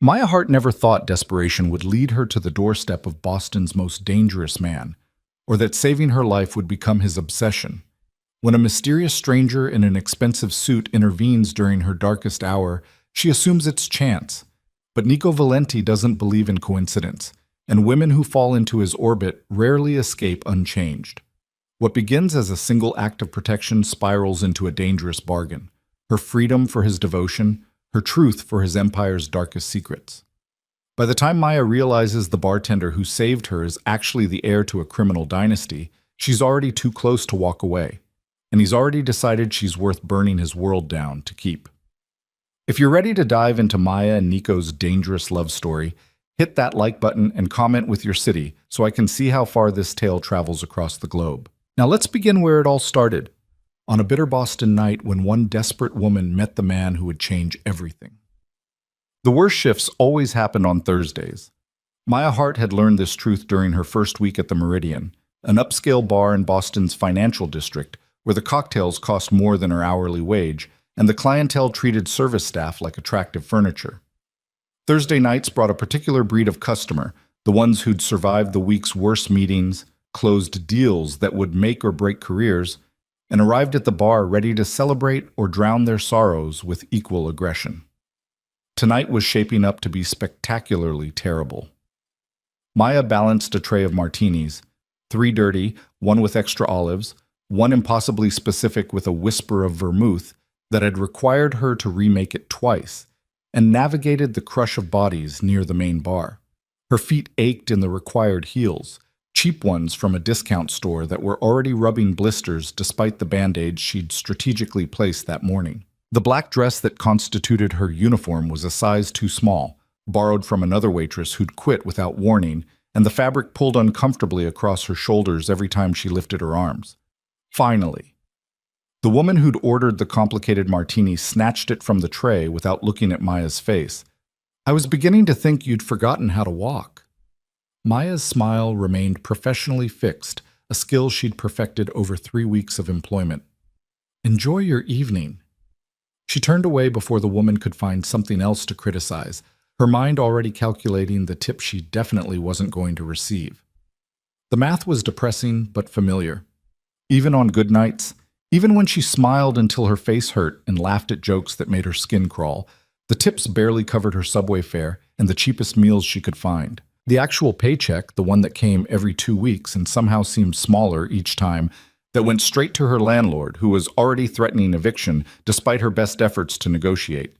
Maya Hart never thought desperation would lead her to the doorstep of Boston's most dangerous man, or that saving her life would become his obsession. When a mysterious stranger in an expensive suit intervenes during her darkest hour, she assumes it's chance. But Nico Valenti doesn't believe in coincidence, and women who fall into his orbit rarely escape unchanged. What begins as a single act of protection spirals into a dangerous bargain: her freedom for his devotion, her truth for his empire's darkest secrets. By the time Maya realizes the bartender who saved her is actually the heir to a criminal dynasty, she's already too close to walk away. And he's already decided she's worth burning his world down to keep. If you're ready to dive into Maya and Nico's dangerous love story, hit that like button and comment with your city so I can see how far this tale travels across the globe. Now let's begin where it all started, on a bitter Boston night when one desperate woman met the man who would change everything. The worst shifts always happened on Thursdays. Maya Hart had learned this truth during her first week at the Meridian, an upscale bar in Boston's financial district, where the cocktails cost more than her hourly wage, and the clientele treated service staff like attractive furniture. Thursday nights brought a particular breed of customer, the ones who'd survived the week's worst meetings, closed deals that would make or break careers, and arrived at the bar ready to celebrate or drown their sorrows with equal aggression. Tonight was shaping up to be spectacularly terrible. Maya balanced a tray of martinis, 3 dirty, 1 with extra olives, 1 impossibly specific with a whisper of vermouth that had required her to remake it twice, and navigated the crush of bodies near the main bar. Her feet ached in the required heels, cheap ones from a discount store that were already rubbing blisters despite the band-aids she'd strategically placed that morning. The black dress that constituted her uniform was a size too small, borrowed from another waitress who'd quit without warning, and the fabric pulled uncomfortably across her shoulders every time she lifted her arms. Finally, the woman who'd ordered the complicated martini snatched it from the tray without looking at Maya's face. "I was beginning to think you'd forgotten how to walk." Maya's smile remained professionally fixed, a skill she'd perfected over 3 weeks of employment. "Enjoy your evening." She turned away before the woman could find something else to criticize, her mind already calculating the tip she definitely wasn't going to receive. The math was depressing but familiar. Even on good nights, even when she smiled until her face hurt and laughed at jokes that made her skin crawl, the tips barely covered her subway fare and the cheapest meals she could find. The actual paycheck, the one that came every 2 weeks and somehow seemed smaller each time, that went straight to her landlord, who was already threatening eviction despite her best efforts to negotiate.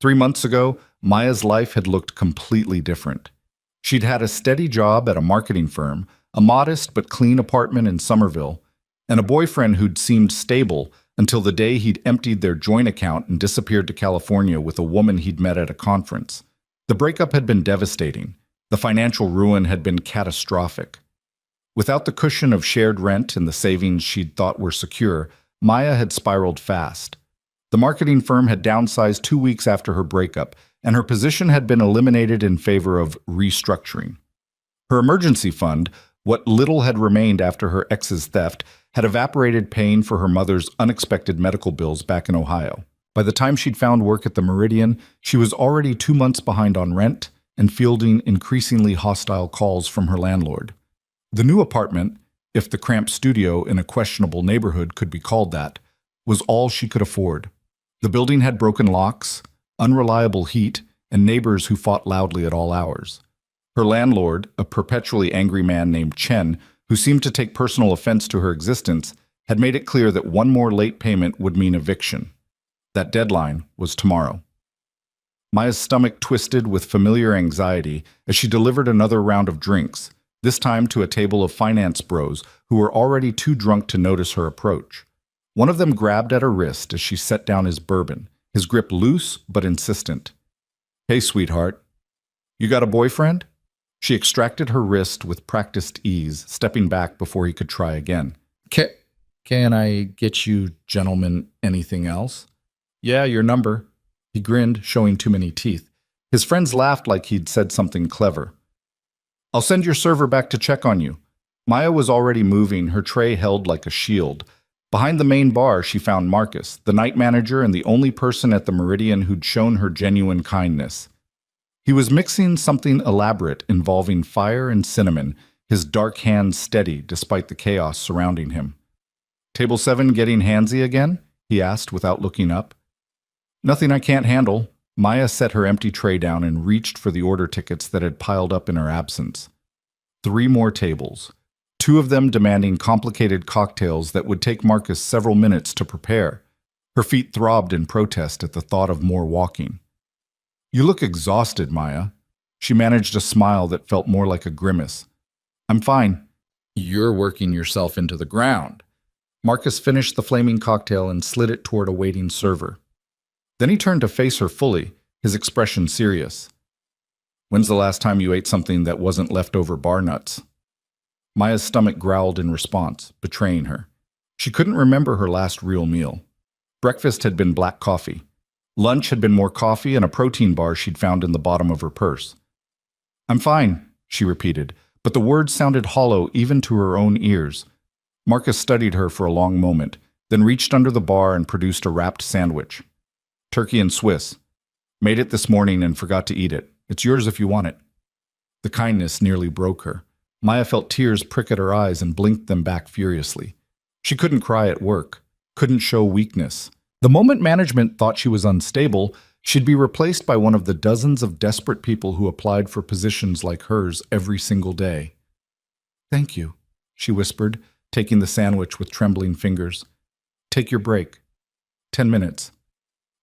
3 months ago, Maya's life had looked completely different. She'd had a steady job at a marketing firm, a modest but clean apartment in Somerville, and a boyfriend who'd seemed stable until the day he'd emptied their joint account and disappeared to California with a woman he'd met at a conference. The breakup had been devastating. The financial ruin had been catastrophic. Without the cushion of shared rent and the savings she'd thought were secure, Maya had spiraled fast. The marketing firm had downsized 2 weeks after her breakup, and her position had been eliminated in favor of restructuring. Her emergency fund, what little had remained after her ex's theft, had evaporated paying for her mother's unexpected medical bills back in Ohio. By the time she'd found work at the Meridian, she was already 2 months behind on rent and fielding increasingly hostile calls from her landlord. The new apartment, if the cramped studio in a questionable neighborhood could be called that, was all she could afford. The building had broken locks, unreliable heat, and neighbors who fought loudly at all hours. Her landlord, a perpetually angry man named Chen, who seemed to take personal offense to her existence, had made it clear that one more late payment would mean eviction. That deadline was tomorrow. Maya's stomach twisted with familiar anxiety as she delivered another round of drinks, this time to a table of finance bros who were already too drunk to notice her approach. One of them grabbed at her wrist as she set down his bourbon, his grip loose but insistent. "Hey, sweetheart, you got a boyfriend?" She extracted her wrist with practiced ease, stepping back before he could try again. Can I get you gentlemen anything else?" "Yeah, your number." He grinned, showing too many teeth. His friends laughed like he'd said something clever. "I'll send your server back to check on you." Maya was already moving, her tray held like a shield. Behind the main bar, she found Marcus, the night manager and the only person at the Meridian who'd shown her genuine kindness. He was mixing something elaborate involving fire and cinnamon, his dark hands steady despite the chaos surrounding him. "Table 7 getting handsy again?" he asked without looking up. "Nothing I can't handle." Maya set her empty tray down and reached for the order tickets that had piled up in her absence. 3 more tables, 2 of them demanding complicated cocktails that would take Marcus several minutes to prepare. Her feet throbbed in protest at the thought of more walking. "You look exhausted, Maya." She managed a smile that felt more like a grimace. "I'm fine." "You're working yourself into the ground." Marcus finished the flaming cocktail and slid it toward a waiting server. Then he turned to face her fully, his expression serious. "When's the last time you ate something that wasn't leftover bar nuts?" Maya's stomach growled in response, betraying her. She couldn't remember her last real meal. Breakfast had been black coffee. Lunch had been more coffee and a protein bar she'd found in the bottom of her purse. "I'm fine," she repeated, but the words sounded hollow even to her own ears. Marcus studied her for a long moment, then reached under the bar and produced a wrapped sandwich. "Turkey and Swiss. Made it this morning and forgot to eat it. It's yours if you want it." The kindness nearly broke her. Maya felt tears prick at her eyes and blinked them back furiously. She couldn't cry at work, couldn't show weakness. The moment management thought she was unstable, she'd be replaced by one of the dozens of desperate people who applied for positions like hers every single day. "Thank you," she whispered, taking the sandwich with trembling fingers. "Take your break. 10 minutes.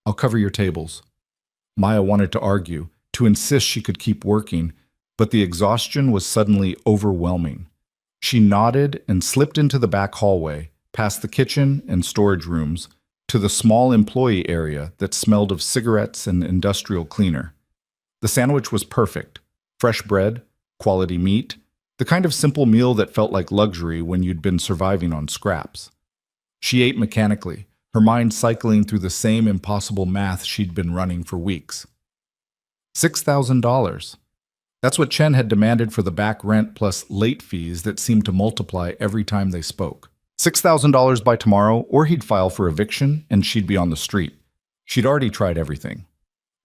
I'll cover your tables." Maya wanted to argue, to insist she could keep working, but the exhaustion was suddenly overwhelming. She nodded and slipped into the back hallway, past the kitchen and storage rooms, to the small employee area that smelled of cigarettes and industrial cleaner. The sandwich was perfect. Fresh bread, quality meat, the kind of simple meal that felt like luxury when you'd been surviving on scraps. She ate mechanically, her mind cycling through the same impossible math she'd been running for weeks. $6,000. That's what Chen had demanded for the back rent plus late fees that seemed to multiply every time they spoke. $6,000 by tomorrow, or he'd file for eviction and she'd be on the street. She'd already tried everything.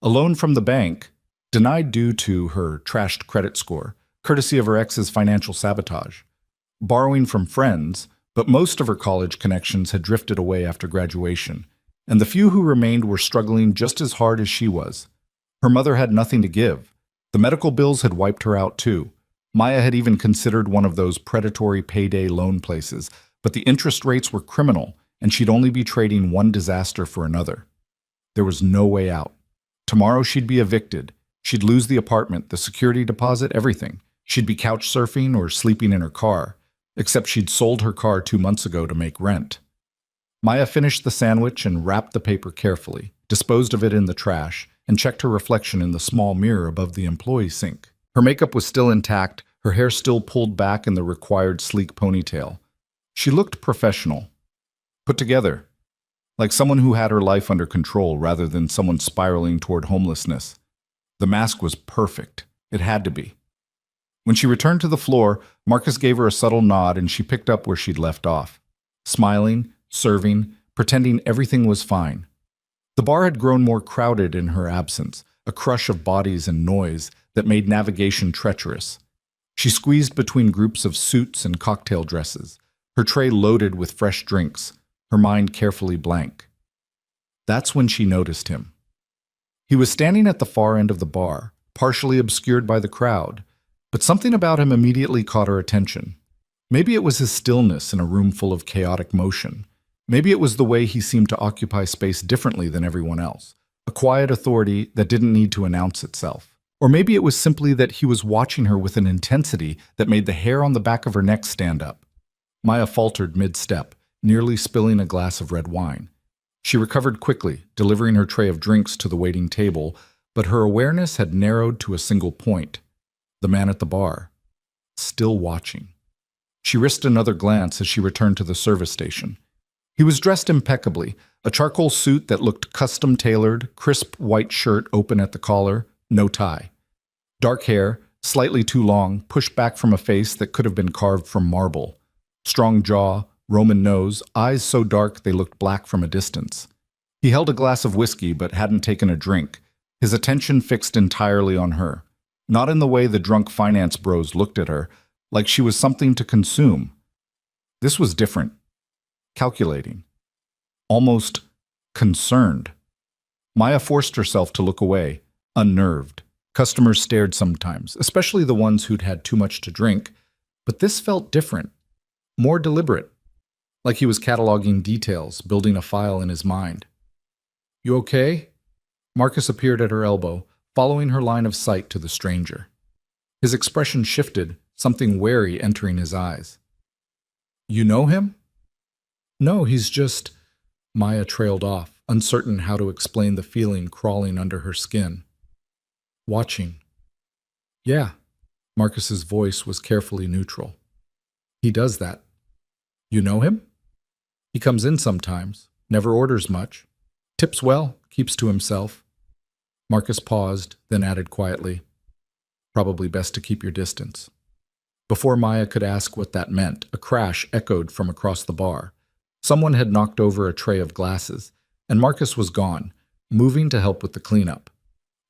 A loan from the bank, denied due to her trashed credit score, courtesy of her ex's financial sabotage. Borrowing from friends, but most of her college connections had drifted away after graduation, and the few who remained were struggling just as hard as she was. Her mother had nothing to give. The medical bills had wiped her out too. Maya had even considered one of those predatory payday loan places, but the interest rates were criminal, and she'd only be trading one disaster for another. There was no way out. Tomorrow she'd be evicted. She'd lose the apartment, the security deposit, everything. She'd be couch surfing or sleeping in her car, except she'd sold her car 2 months ago to make rent. Maya finished the sandwich and wrapped the paper carefully, disposed of it in the trash, and checked her reflection in the small mirror above the employee sink. Her makeup was still intact, her hair still pulled back in the required sleek ponytail. She looked professional, put together, like someone who had her life under control rather than someone spiraling toward homelessness. The mask was perfect. It had to be. When she returned to the floor, Marcus gave her a subtle nod and she picked up where she'd left off, smiling, serving, pretending everything was fine. The bar had grown more crowded in her absence, a crush of bodies and noise that made navigation treacherous. She squeezed between groups of suits and cocktail dresses, her tray loaded with fresh drinks, her mind carefully blank. That's when she noticed him. He was standing at the far end of the bar, partially obscured by the crowd, but something about him immediately caught her attention. Maybe it was his stillness in a room full of chaotic motion. Maybe it was the way he seemed to occupy space differently than everyone else, a quiet authority that didn't need to announce itself. Or maybe it was simply that he was watching her with an intensity that made the hair on the back of her neck stand up. Maya faltered mid-step, nearly spilling a glass of red wine. She recovered quickly, delivering her tray of drinks to the waiting table, but her awareness had narrowed to a single point. The man at the bar, still watching. She risked another glance as she returned to the service station. He was dressed impeccably, a charcoal suit that looked custom-tailored, crisp white shirt open at the collar, no tie. Dark hair, slightly too long, pushed back from a face that could have been carved from marble. Strong jaw, Roman nose, eyes so dark they looked black from a distance. He held a glass of whiskey but hadn't taken a drink, his attention fixed entirely on her, not in the way the drunk finance bros looked at her, like she was something to consume. This was different, calculating, almost concerned. Maya forced herself to look away, unnerved. Customers stared sometimes, especially the ones who'd had too much to drink, but this felt different, more deliberate, like he was cataloging details, building a file in his mind. "You okay?" Marcus appeared at her elbow, following her line of sight to the stranger. His expression shifted, something wary entering his eyes. "You know him?" "No, he's just—" Maya trailed off, uncertain how to explain the feeling crawling under her skin. "Watching." "Yeah." Marcus's voice was carefully neutral. "He does that." "You know him?" "He comes in sometimes, never orders much. Tips well, keeps to himself." Marcus paused, then added quietly, "Probably best to keep your distance." Before Maya could ask what that meant, a crash echoed from across the bar. Someone had knocked over a tray of glasses, and Marcus was gone, moving to help with the cleanup.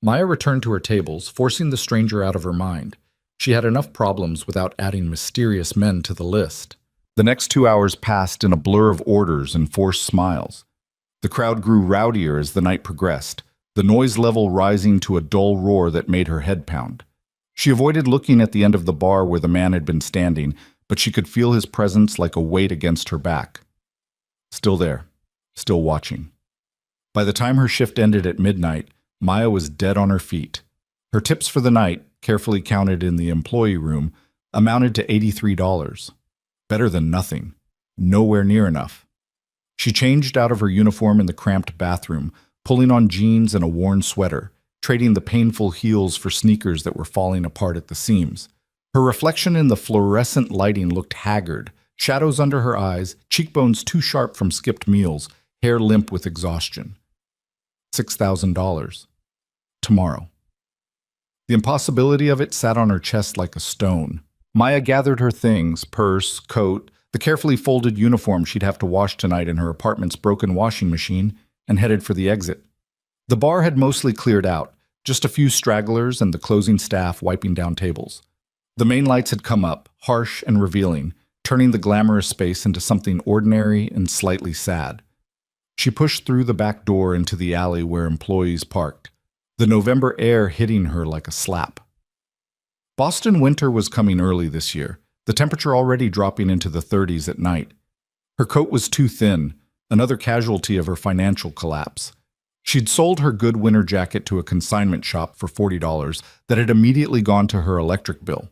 Maya returned to her tables, forcing the stranger out of her mind. She had enough problems without adding mysterious men to the list. The next 2 hours passed in a blur of orders and forced smiles. The crowd grew rowdier as the night progressed, the noise level rising to a dull roar that made her head pound. She avoided looking at the end of the bar where the man had been standing, but she could feel his presence like a weight against her back. Still there, still watching. By the time her shift ended at midnight, Maya was dead on her feet. Her tips for the night, carefully counted in the employee room, amounted to $83. Better than nothing. Nowhere near enough. She changed out of her uniform in the cramped bathroom, pulling on jeans and a worn sweater, trading the painful heels for sneakers that were falling apart at the seams. Her reflection in the fluorescent lighting looked haggard, shadows under her eyes, cheekbones too sharp from skipped meals, hair limp with exhaustion. $6,000. Tomorrow. The impossibility of it sat on her chest like a stone. Maya gathered her things, purse, coat, the carefully folded uniform she'd have to wash tonight in her apartment's broken washing machine, and headed for the exit. The bar had mostly cleared out, just a few stragglers and the closing staff wiping down tables. The main lights had come up, harsh and revealing, turning the glamorous space into something ordinary and slightly sad. She pushed through the back door into the alley where employees parked, the November air hitting her like a slap. Boston winter was coming early this year, the temperature already dropping into the 30s at night. Her coat was too thin, another casualty of her financial collapse. She'd sold her good winter jacket to a consignment shop for $40 that had immediately gone to her electric bill.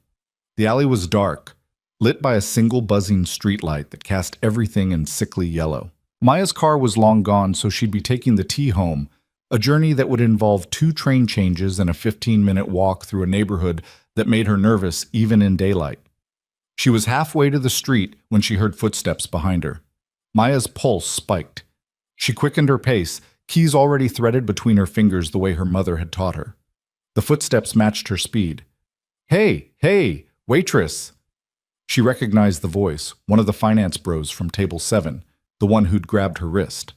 The alley was dark, lit by a single buzzing streetlight that cast everything in sickly yellow. Maya's car was long gone, so she'd be taking the T home, a journey that would involve 2 train changes and a 15-minute walk through a neighborhood that made her nervous even in daylight. She was halfway to the street when she heard footsteps behind her. Maya's pulse spiked. She quickened her pace, keys already threaded between her fingers the way her mother had taught her. The footsteps matched her speed. "Hey, hey, waitress!" She recognized the voice, one of the finance bros from table 7, the one who'd grabbed her wrist.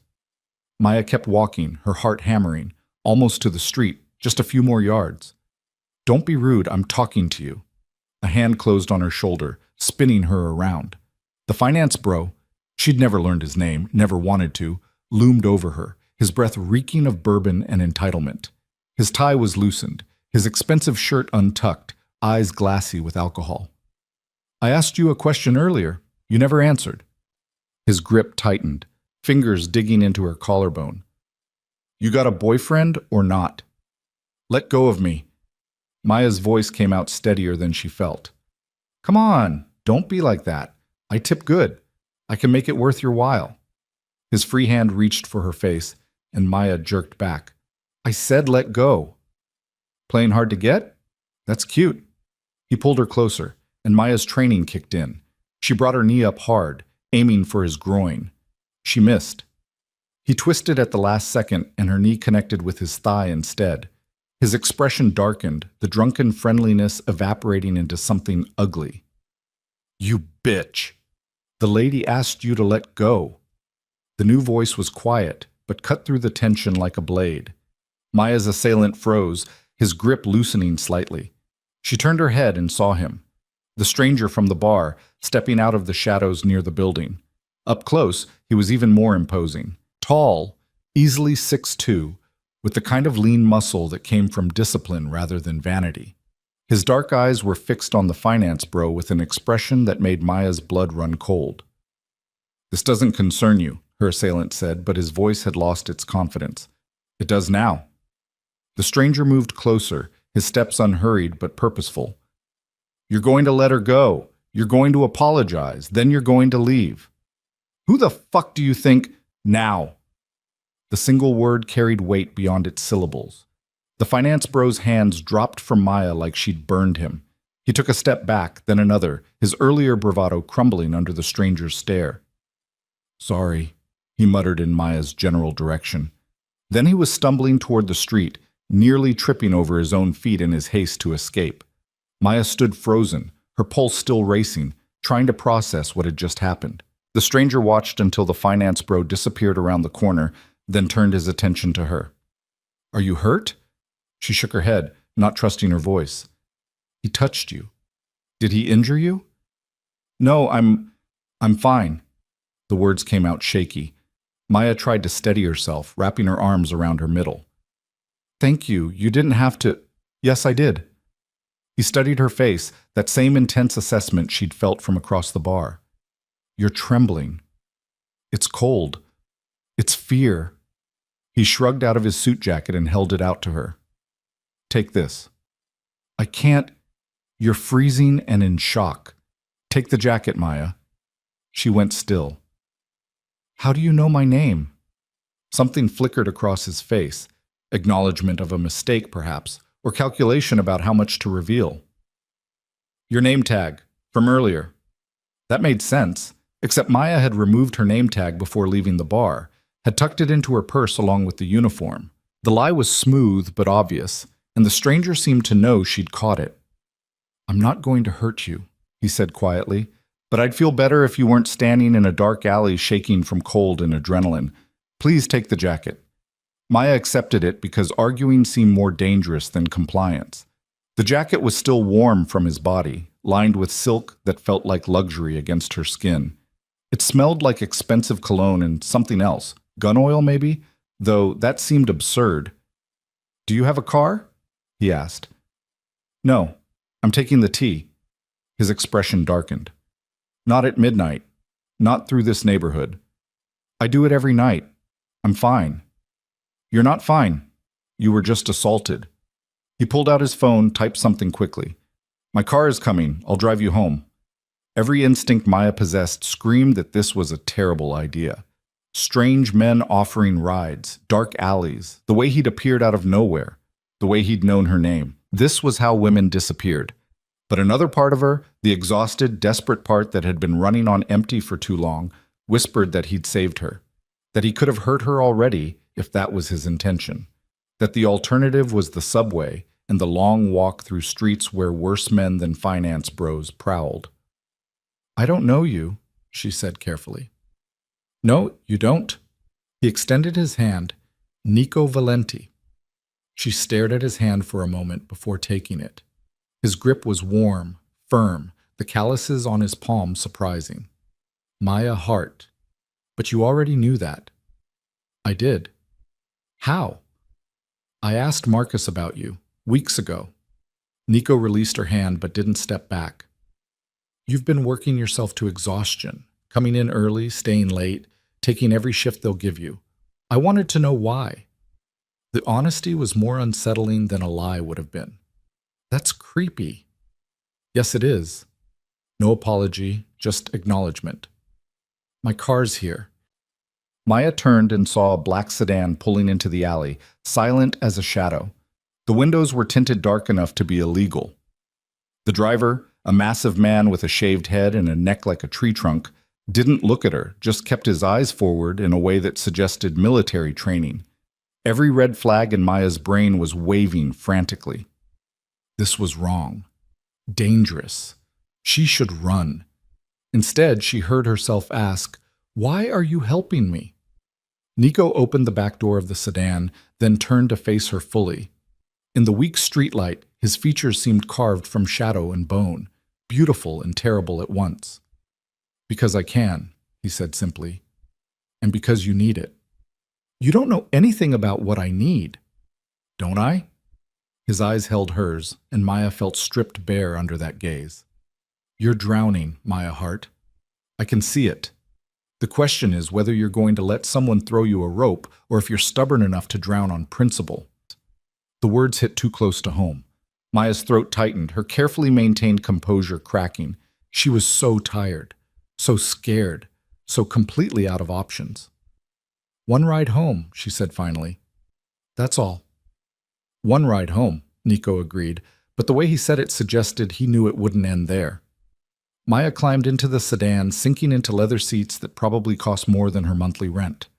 Maya kept walking, her heart hammering, almost to the street, just a few more yards. "Don't be rude, I'm talking to you." A hand closed on her shoulder, spinning her around. The finance bro, she'd never learned his name, never wanted to, loomed over her, his breath reeking of bourbon and entitlement. His tie was loosened, his expensive shirt untucked, eyes glassy with alcohol. "I asked you a question earlier. You never answered." His grip tightened, fingers digging into her collarbone. "You got a boyfriend or not?" "Let go of me." Maya's voice came out steadier than she felt. "Come on, don't be like that. I tip good. I can make it worth your while." His free hand reached for her face, and Maya jerked back. "I said let go." "Playing hard to get? That's cute." He pulled her closer, and Maya's training kicked in. She brought her knee up hard, aiming for his groin. She missed. He twisted at the last second, and her knee connected with his thigh instead. His expression darkened, the drunken friendliness evaporating into something ugly. "You bitch! The lady asked you to let go." The new voice was quiet, but cut through the tension like a blade. Maya's assailant froze, his grip loosening slightly. She turned her head and saw him, the stranger from the bar, stepping out of the shadows near the building. Up close, he was even more imposing. Tall, easily 6'2", with the kind of lean muscle that came from discipline rather than vanity. His dark eyes were fixed on the finance bro with an expression that made Maya's blood run cold. "This doesn't concern you," her assailant said, but his voice had lost its confidence. "It does now." The stranger moved closer, his steps unhurried but purposeful. "You're going to let her go. You're going to apologize. Then you're going to leave." "Who the fuck do you think—" "Now." The single word carried weight beyond its syllables. The finance bro's hands dropped from Maya like she'd burned him. He took a step back, then another, his earlier bravado crumbling under the stranger's stare. "Sorry," he muttered in Maya's general direction. Then he was stumbling toward the street, nearly tripping over his own feet in his haste to escape. Maya stood frozen, her pulse still racing, trying to process what had just happened. The stranger watched until the finance bro disappeared around the corner, then turned his attention to her. "Are you hurt?" She shook her head, not trusting her voice. "He touched you. Did he injure you?" "No, I'm fine." The words came out shaky. Maya tried to steady herself, wrapping her arms around her middle. "Thank you. You didn't have to—" "Yes, I did." He studied her face, that same intense assessment she'd felt from across the bar. "You're trembling. It's cold. It's fear." He shrugged out of his suit jacket and held it out to her. "Take this." "I can't. You're freezing and in shock." "Take the jacket, Maya." She went still. "How do you know my name?" Something flickered across his face, acknowledgement of a mistake perhaps, or calculation about how much to reveal. "Your name tag, from earlier." That made sense, except Maya had removed her name tag before leaving the bar, had tucked it into her purse along with the uniform. The lie was smooth but obvious, and the stranger seemed to know she'd caught it. "I'm not going to hurt you," he said quietly, "but I'd feel better if you weren't standing in a dark alley shaking from cold and adrenaline. Please take the jacket." Maya accepted it because arguing seemed more dangerous than compliance. The jacket was still warm from his body, lined with silk that felt like luxury against her skin. It smelled like expensive cologne and something else, gun oil maybe, though that seemed absurd. "Do you have a car?" he asked. "No, I'm taking the T." His expression darkened. "Not at midnight. Not through this neighborhood. I do it every night. I'm fine." "You're not fine. You were just assaulted." He pulled out his phone, typed something quickly. "My car is coming. I'll drive you home." Every instinct Maya possessed screamed that this was a terrible idea. Strange men offering rides, dark alleys, the way he'd appeared out of nowhere, the way he'd known her name. This was how women disappeared. But another part of her, the exhausted, desperate part that had been running on empty for too long, whispered that he'd saved her, that he could have hurt her already if that was his intention, that the alternative was the subway and the long walk through streets where worse men than finance bros prowled. "I don't know you," she said carefully. "No, you don't." He extended his hand. "Nico Valenti." She stared at his hand for a moment before taking it. His grip was warm, firm, the calluses on his palm surprising. "Maya Hart. But you already knew that." "I did." "How?" "I asked Marcus about you, weeks ago." Nico released her hand but didn't step back. "You've been working yourself to exhaustion, coming in early, staying late, taking every shift they'll give you. I wanted to know why." The honesty was more unsettling than a lie would have been. "That's creepy." "Yes, it is." No apology, just acknowledgement. "My car's here." Maya turned and saw a black sedan pulling into the alley, silent as a shadow. The windows were tinted dark enough to be illegal. The driver, a massive man with a shaved head and a neck like a tree trunk, didn't look at her, just kept his eyes forward in a way that suggested military training. Every red flag in Maya's brain was waving frantically. This was wrong. Dangerous. She should run. Instead, she heard herself ask, "Why are you helping me?" Nico opened the back door of the sedan, then turned to face her fully. In the weak streetlight, his features seemed carved from shadow and bone, beautiful and terrible at once. "Because I can," he said simply, "and because you need it." "You don't know anything about what I need." "Don't I?" His eyes held hers, and Maya felt stripped bare under that gaze. "You're drowning, Maya Hart. I can see it. The question is whether you're going to let someone throw you a rope or if you're stubborn enough to drown on principle." The words hit too close to home. Maya's throat tightened, her carefully maintained composure cracking. She was so tired, so scared, so completely out of options. "One ride home," she said finally. "That's all." "One ride home," Nico agreed, but the way he said it suggested he knew it wouldn't end there. Maya climbed into the sedan, sinking into leather seats that probably cost more than her monthly rent.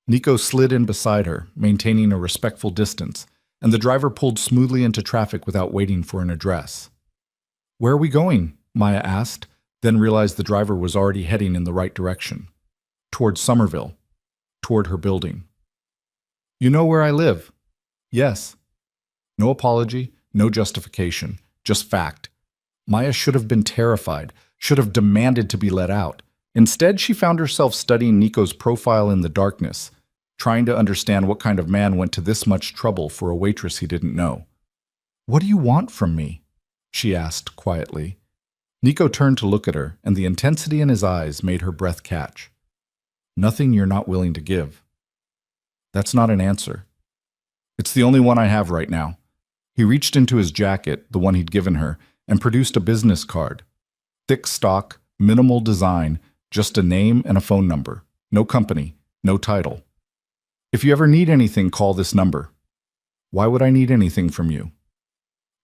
Nico slid in beside her, maintaining a respectful distance, and the driver pulled smoothly into traffic without waiting for an address. "Where are we going?" Maya asked, then realized the driver was already heading in the right direction. Toward Somerville. Toward her building. "You know where I live?" "Yes." No apology, no justification, just fact. Maya should have been terrified, should have demanded to be let out. Instead, she found herself studying Nico's profile in the darkness, trying to understand what kind of man went to this much trouble for a waitress he didn't know. "What do you want from me?" she asked quietly. Nico turned to look at her, and the intensity in his eyes made her breath catch. "Nothing you're not willing to give." "That's not an answer. It's the only one I have right now." He reached into his jacket, the one he'd given her, and produced a business card. Thick stock, minimal design, just a name and a phone number. No company, no title. "If you ever need anything, call this number." "Why would I need anything from you?"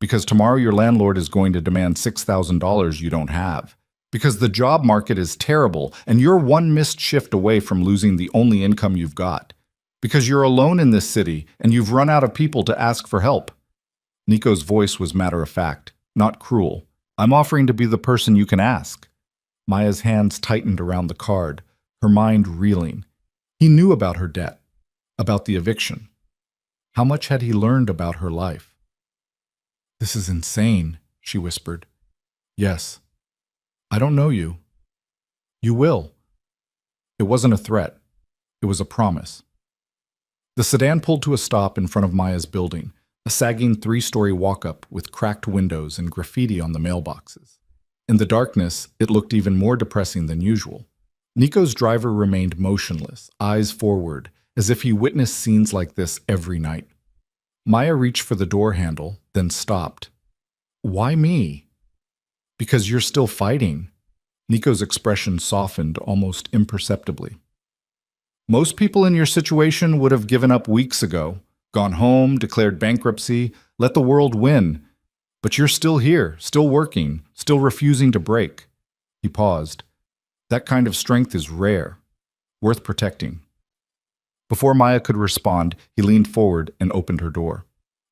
"Because tomorrow your landlord is going to demand $6,000 you don't have. Because the job market is terrible, and you're one missed shift away from losing the only income you've got. Because you're alone in this city, and you've run out of people to ask for help." Nico's voice was matter-of-fact, not cruel. "I'm offering to be the person you can ask." Maya's hands tightened around the card, her mind reeling. He knew about her debt, about the eviction. How much had he learned about her life? "This is insane," she whispered. "Yes. I don't know you." "You will." It wasn't a threat. It was a promise. The sedan pulled to a stop in front of Maya's building, a sagging 3-story walk-up with cracked windows and graffiti on the mailboxes. In the darkness, it looked even more depressing than usual. Nico's driver remained motionless, eyes forward, as if he witnessed scenes like this every night. Maya reached for the door handle, then stopped. "Why me?" "Because you're still fighting." Nico's expression softened almost imperceptibly. "Most people in your situation would have given up weeks ago, gone home, declared bankruptcy, let the world win. But you're still here, still working, still refusing to break." He paused. "That kind of strength is rare, worth protecting." Before Maya could respond, he leaned forward and opened her door.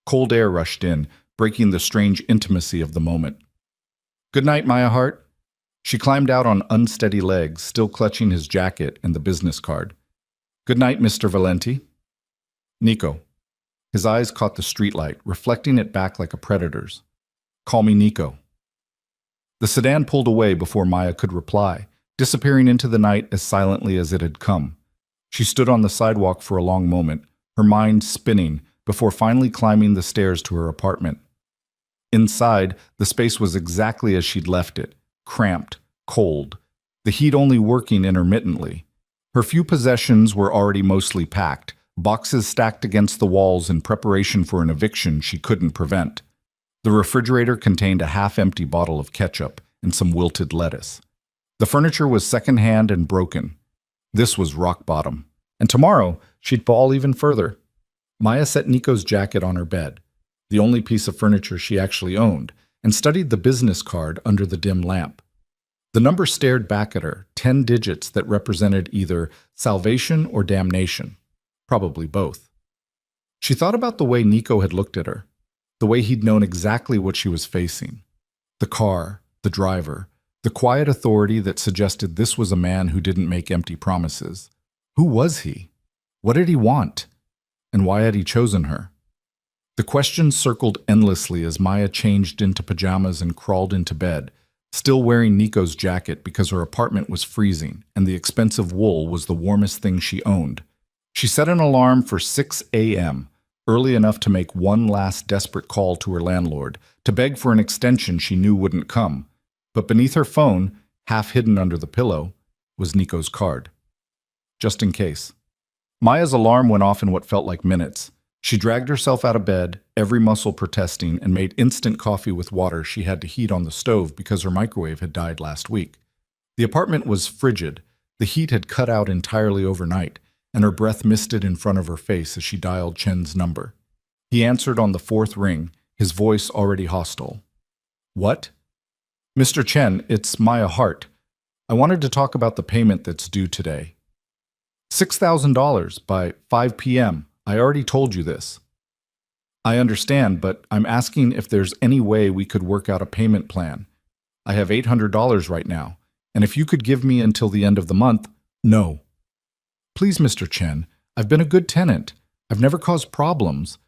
Cold air rushed in, breaking the strange intimacy of the moment. "Good night, Maya Hart." She climbed out on unsteady legs, still clutching his jacket and the business card. "Good night, Mr. Valenti." "Nico." His eyes caught the streetlight, reflecting it back like a predator's. "Call me Nico." The sedan pulled away before Maya could reply, disappearing into the night as silently as it had come. She stood on the sidewalk for a long moment, her mind spinning, before finally climbing the stairs to her apartment. Inside, the space was exactly as she'd left it, cramped, cold, the heat only working intermittently. Her few possessions were already mostly packed, boxes stacked against the walls in preparation for an eviction she couldn't prevent. The refrigerator contained a half-empty bottle of ketchup and some wilted lettuce. The furniture was secondhand and broken. This was rock bottom. And tomorrow, she'd fall even further. Maya set Nico's jacket on her bed, the only piece of furniture she actually owned, and studied the business card under the dim lamp. The number stared back at her, 10 digits that represented either salvation or damnation. Probably both. She thought about the way Nico had looked at her, the way he'd known exactly what she was facing. The car, the driver, the quiet authority that suggested this was a man who didn't make empty promises. Who was he? What did he want? And why had he chosen her? The questions circled endlessly as Maya changed into pajamas and crawled into bed, still wearing Nico's jacket because her apartment was freezing and the expensive wool was the warmest thing she owned. She set an alarm for 6 a.m., early enough to make one last desperate call to her landlord, to beg for an extension she knew wouldn't come. But beneath her phone, half hidden under the pillow, was Nico's card. Just in case. Maya's alarm went off in what felt like minutes. She dragged herself out of bed, every muscle protesting, and made instant coffee with water she had to heat on the stove because her microwave had died last week. The apartment was frigid. The heat had cut out entirely overnight, and her breath misted in front of her face as she dialed Chen's number. He answered on the fourth ring, his voice already hostile. What? Mr. Chen, it's Maya Hart. I wanted to talk about the payment that's due today. $6,000 by 5 p.m. I already told you this. I understand, but I'm asking if there's any way we could work out a payment plan. I have $800 right now, and if you could give me until the end of the month, no. Please, Mr. Chen, I've been a good tenant. I've never caused problems.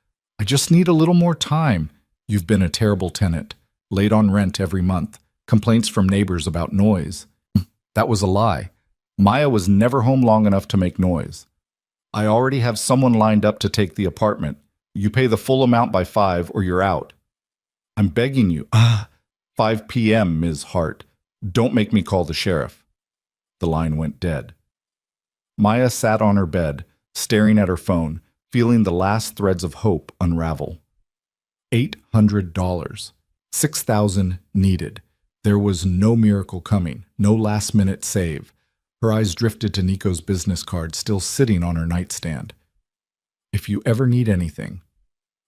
I just need a little more time. You've been a terrible tenant, late on rent every month, complaints from neighbors about noise. That was a lie. Maya was never home long enough to make noise. I already have someone lined up to take the apartment. You pay the full amount by 5 or you're out. I'm begging you. 5 p.m., Ms. Hart. Don't make me call the sheriff. The line went dead. Maya sat on her bed, staring at her phone, feeling the last threads of hope unravel. $800. $6,000 needed. There was no miracle coming, no last-minute save. Her eyes drifted to Nico's business card still sitting on her nightstand. If you ever need anything.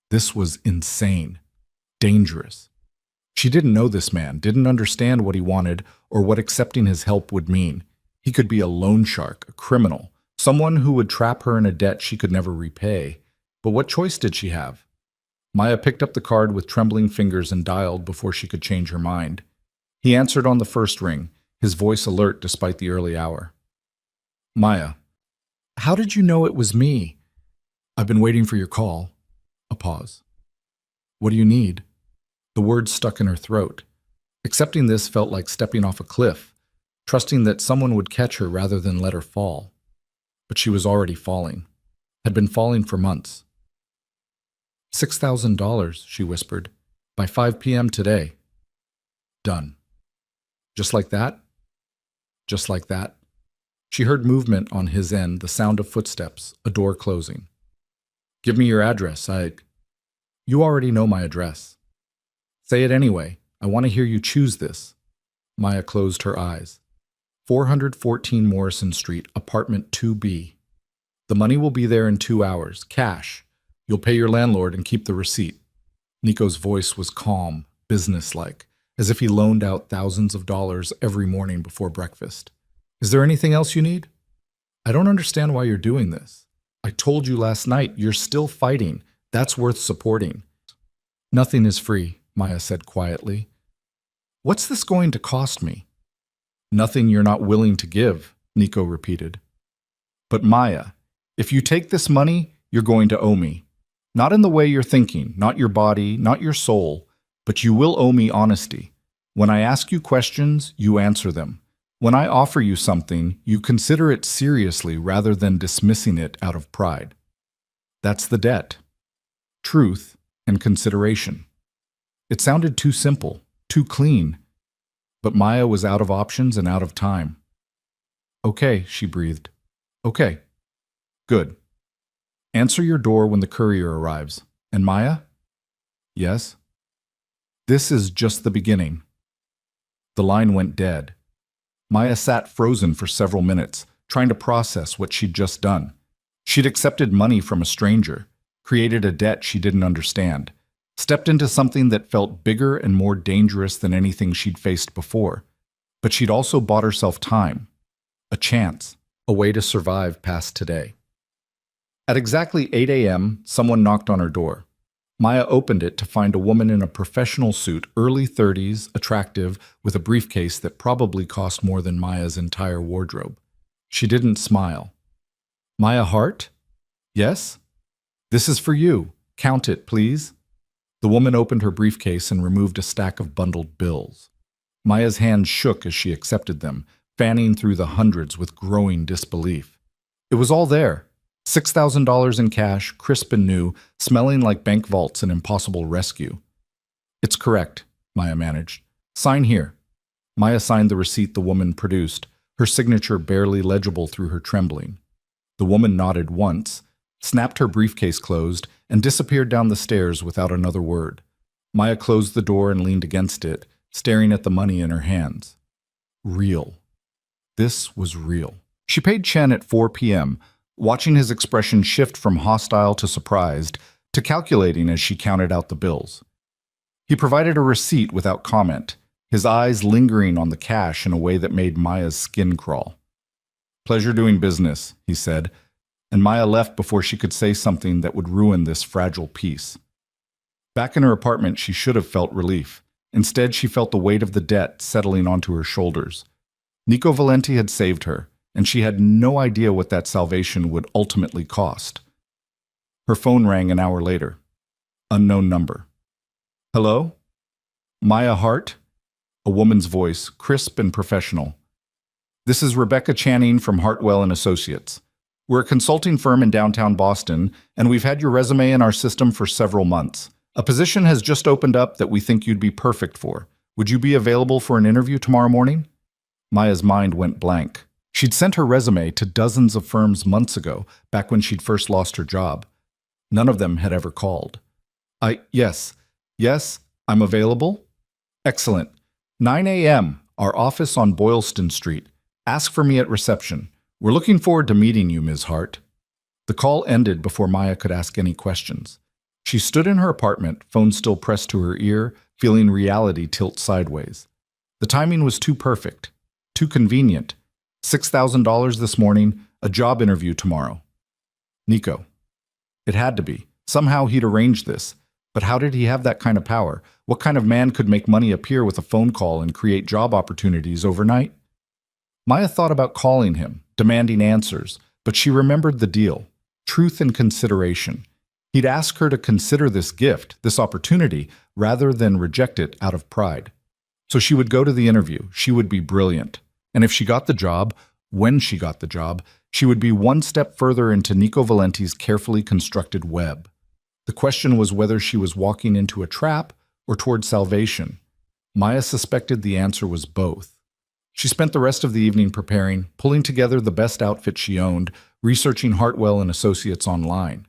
This was insane. Dangerous. She didn't know this man, didn't understand what he wanted or what accepting his help would mean. He could be a loan shark, a criminal, someone who would trap her in a debt she could never repay. But what choice did she have? Maya picked up the card with trembling fingers and dialed before she could change her mind. He answered on the first ring, his voice alert despite the early hour. Maya, how did you know it was me? I've been waiting for your call. A pause. What do you need? The words stuck in her throat. Accepting this felt like stepping off a cliff, trusting that someone would catch her rather than let her fall. But she was already falling, had been falling for months. $6,000, she whispered, by 5 p.m. today. Done. Just like that? Just like that? She heard movement on his end, the sound of footsteps, a door closing. Give me your address. You already know my address. Say it anyway. I want to hear you choose this. Maya closed her eyes. 414 Morrison Street, apartment 2B. The money will be there in 2 hours, cash. You'll pay your landlord and keep the receipt. Nico's voice was calm, businesslike, as if he loaned out thousands of dollars every morning before breakfast. Is there anything else you need? I don't understand why you're doing this. I told you last night you're still fighting. That's worth supporting. Nothing is free, Maya said quietly. What's this going to cost me? Nothing you're not willing to give, Nico repeated. But Maya, if you take this money, you're going to owe me. Not in the way you're thinking, not your body, not your soul, but you will owe me honesty. When I ask you questions, you answer them. When I offer you something, you consider it seriously rather than dismissing it out of pride. That's the debt. Truth and consideration. It sounded too simple, too clean. But Maya was out of options and out of time. Okay, she breathed. Okay. Good. Answer your door when the courier arrives. And Maya? Yes? This is just the beginning. The line went dead. Maya sat frozen for several minutes, trying to process what she'd just done. She'd accepted money from a stranger, created a debt she didn't understand, stepped into something that felt bigger and more dangerous than anything she'd faced before. But she'd also bought herself time, a chance, a way to survive past today. At exactly 8 a.m., someone knocked on her door. Maya opened it to find a woman in a professional suit, early 30s, attractive, with a briefcase that probably cost more than Maya's entire wardrobe. She didn't smile. Maya Hart? Yes? This is for you. Count it, please. The woman opened her briefcase and removed a stack of bundled bills. Maya's hands shook as she accepted them, fanning through the hundreds with growing disbelief. It was all there. $6,000 in cash, crisp and new, smelling like bank vaults and impossible rescue. It's correct, Maya managed. Sign here. Maya signed the receipt the woman produced, her signature barely legible through her trembling. The woman nodded once, snapped her briefcase closed, and disappeared down the stairs without another word. Maya closed the door and leaned against it, staring at the money in her hands. Real. This was real. She paid Chen at 4 p.m., watching his expression shift from hostile to surprised to calculating as she counted out the bills. He provided a receipt without comment, his eyes lingering on the cash in a way that made Maya's skin crawl. Pleasure doing business, he said, and Maya left before she could say something that would ruin this fragile peace. Back in her apartment, she should have felt relief. Instead, she felt the weight of the debt settling onto her shoulders. Nico Valenti had saved her, and she had no idea what that salvation would ultimately cost. Her phone rang an hour later. Unknown number. Hello? Maya Hart? A woman's voice, crisp and professional. This is Rebecca Channing from Hartwell & Associates. We're a consulting firm in downtown Boston, and we've had your resume in our system for several months. A position has just opened up that we think you'd be perfect for. Would you be available for an interview tomorrow morning? Maya's mind went blank. She'd sent her resume to dozens of firms months ago, back when she'd first lost her job. None of them had ever called. Yes, I'm available. Excellent. 9 a.m., our office on Boylston Street. Ask for me at reception. We're looking forward to meeting you, Ms. Hart. The call ended before Maya could ask any questions. She stood in her apartment, phone still pressed to her ear, feeling reality tilt sideways. The timing was too perfect, too convenient. $6,000 this morning, a job interview tomorrow. Nico. It had to be. Somehow he'd arranged this. But how did he have that kind of power? What kind of man could make money appear with a phone call and create job opportunities overnight? Maya thought about calling him, demanding answers, but she remembered the deal. Truth and consideration. He'd ask her to consider this gift, this opportunity, rather than reject it out of pride. So she would go to the interview. She would be brilliant. And if she got the job, when she got the job, she would be one step further into Nico Valenti's carefully constructed web. The question was whether she was walking into a trap or toward salvation. Maya suspected the answer was both. She spent the rest of the evening preparing, pulling together the best outfit she owned, researching Hartwell & Associates online.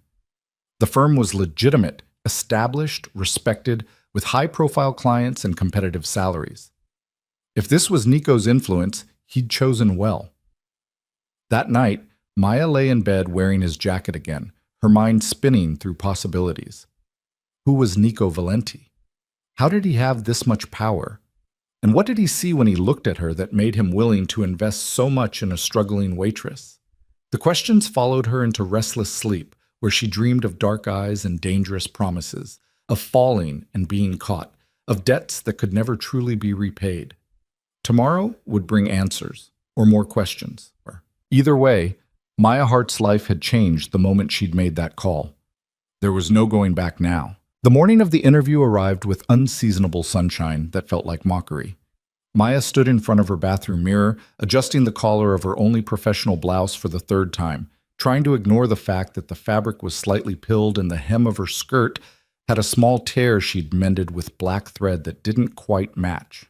The firm was legitimate, established, respected, with high-profile clients and competitive salaries. If this was Nico's influence, he'd chosen well. That night, Maya lay in bed wearing his jacket again, her mind spinning through possibilities. Who was Nico Valenti? How did he have this much power? And what did he see when he looked at her that made him willing to invest so much in a struggling waitress? The questions followed her into restless sleep, where she dreamed of dark eyes and dangerous promises, of falling and being caught, of debts that could never truly be repaid. Tomorrow would bring answers, or more questions. Either way, Maya Hart's life had changed the moment she'd made that call. There was no going back now. The morning of the interview arrived with unseasonable sunshine that felt like mockery. Maya stood in front of her bathroom mirror, adjusting the collar of her only professional blouse for the third time, trying to ignore the fact that the fabric was slightly pilled and the hem of her skirt had a small tear she'd mended with black thread that didn't quite match.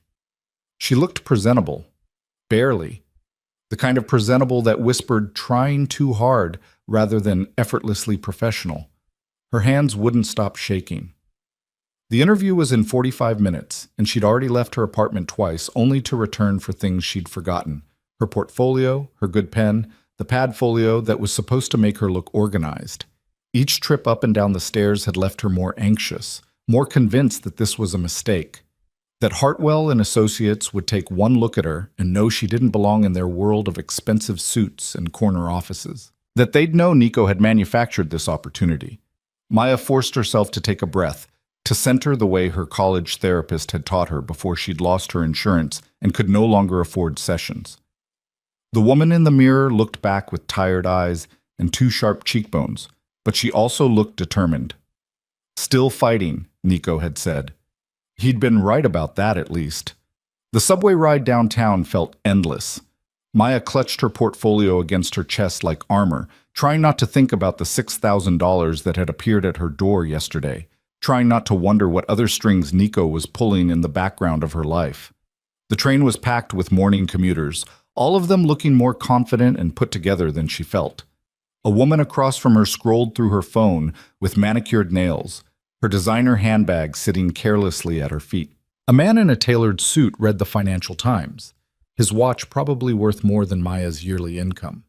She looked presentable. Barely. The kind of presentable that whispered trying too hard rather than effortlessly professional. Her hands wouldn't stop shaking. The interview was in 45 minutes, and she'd already left her apartment twice, only to return for things she'd forgotten. Her portfolio, her good pen, the pad folio that was supposed to make her look organized. Each trip up and down the stairs had left her more anxious, more convinced that this was a mistake. That Hartwell & Associates would take one look at her and know she didn't belong in their world of expensive suits and corner offices. That they'd know Nico had manufactured this opportunity. Maya forced herself to take a breath, to center the way her college therapist had taught her before she'd lost her insurance and could no longer afford sessions. The woman in the mirror looked back with tired eyes and two sharp cheekbones, but she also looked determined. Still fighting, Nico had said. He'd been right about that, at least. The subway ride downtown felt endless. Maya clutched her portfolio against her chest like armor, trying not to think about the $6,000 that had appeared at her door yesterday, trying not to wonder what other strings Nico was pulling in the background of her life. The train was packed with morning commuters, all of them looking more confident and put together than she felt. A woman across from her scrolled through her phone with manicured nails, her designer handbag sitting carelessly at her feet. A man in a tailored suit read the Financial Times, his watch probably worth more than Maya's yearly income.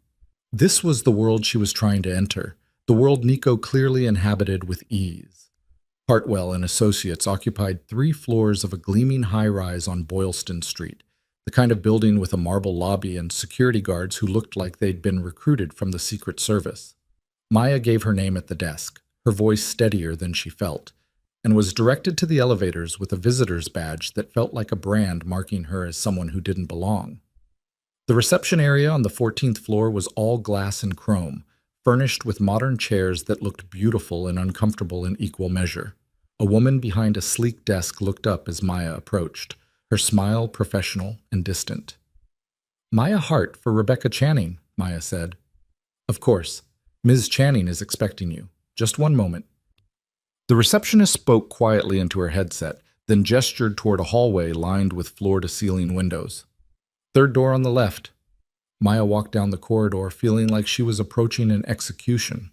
This was the world she was trying to enter, the world Nico clearly inhabited with ease. Hartwell and Associates occupied 3 floors of a gleaming high-rise on Boylston Street, the kind of building with a marble lobby and security guards who looked like they'd been recruited from the Secret Service. Maya gave her name at the desk, her voice steadier than she felt, and was directed to the elevators with a visitor's badge that felt like a brand marking her as someone who didn't belong. The reception area on the 14th floor was all glass and chrome, furnished with modern chairs that looked beautiful and uncomfortable in equal measure. A woman behind a sleek desk looked up as Maya approached, her smile professional and distant. "Maya Hart for Rebecca Channing," Maya said. "Of course. Ms. Channing is expecting you. Just one moment." The receptionist spoke quietly into her headset, then gestured toward a hallway lined with floor-to-ceiling windows. "Third door on the left." Maya walked down the corridor feeling like she was approaching an execution.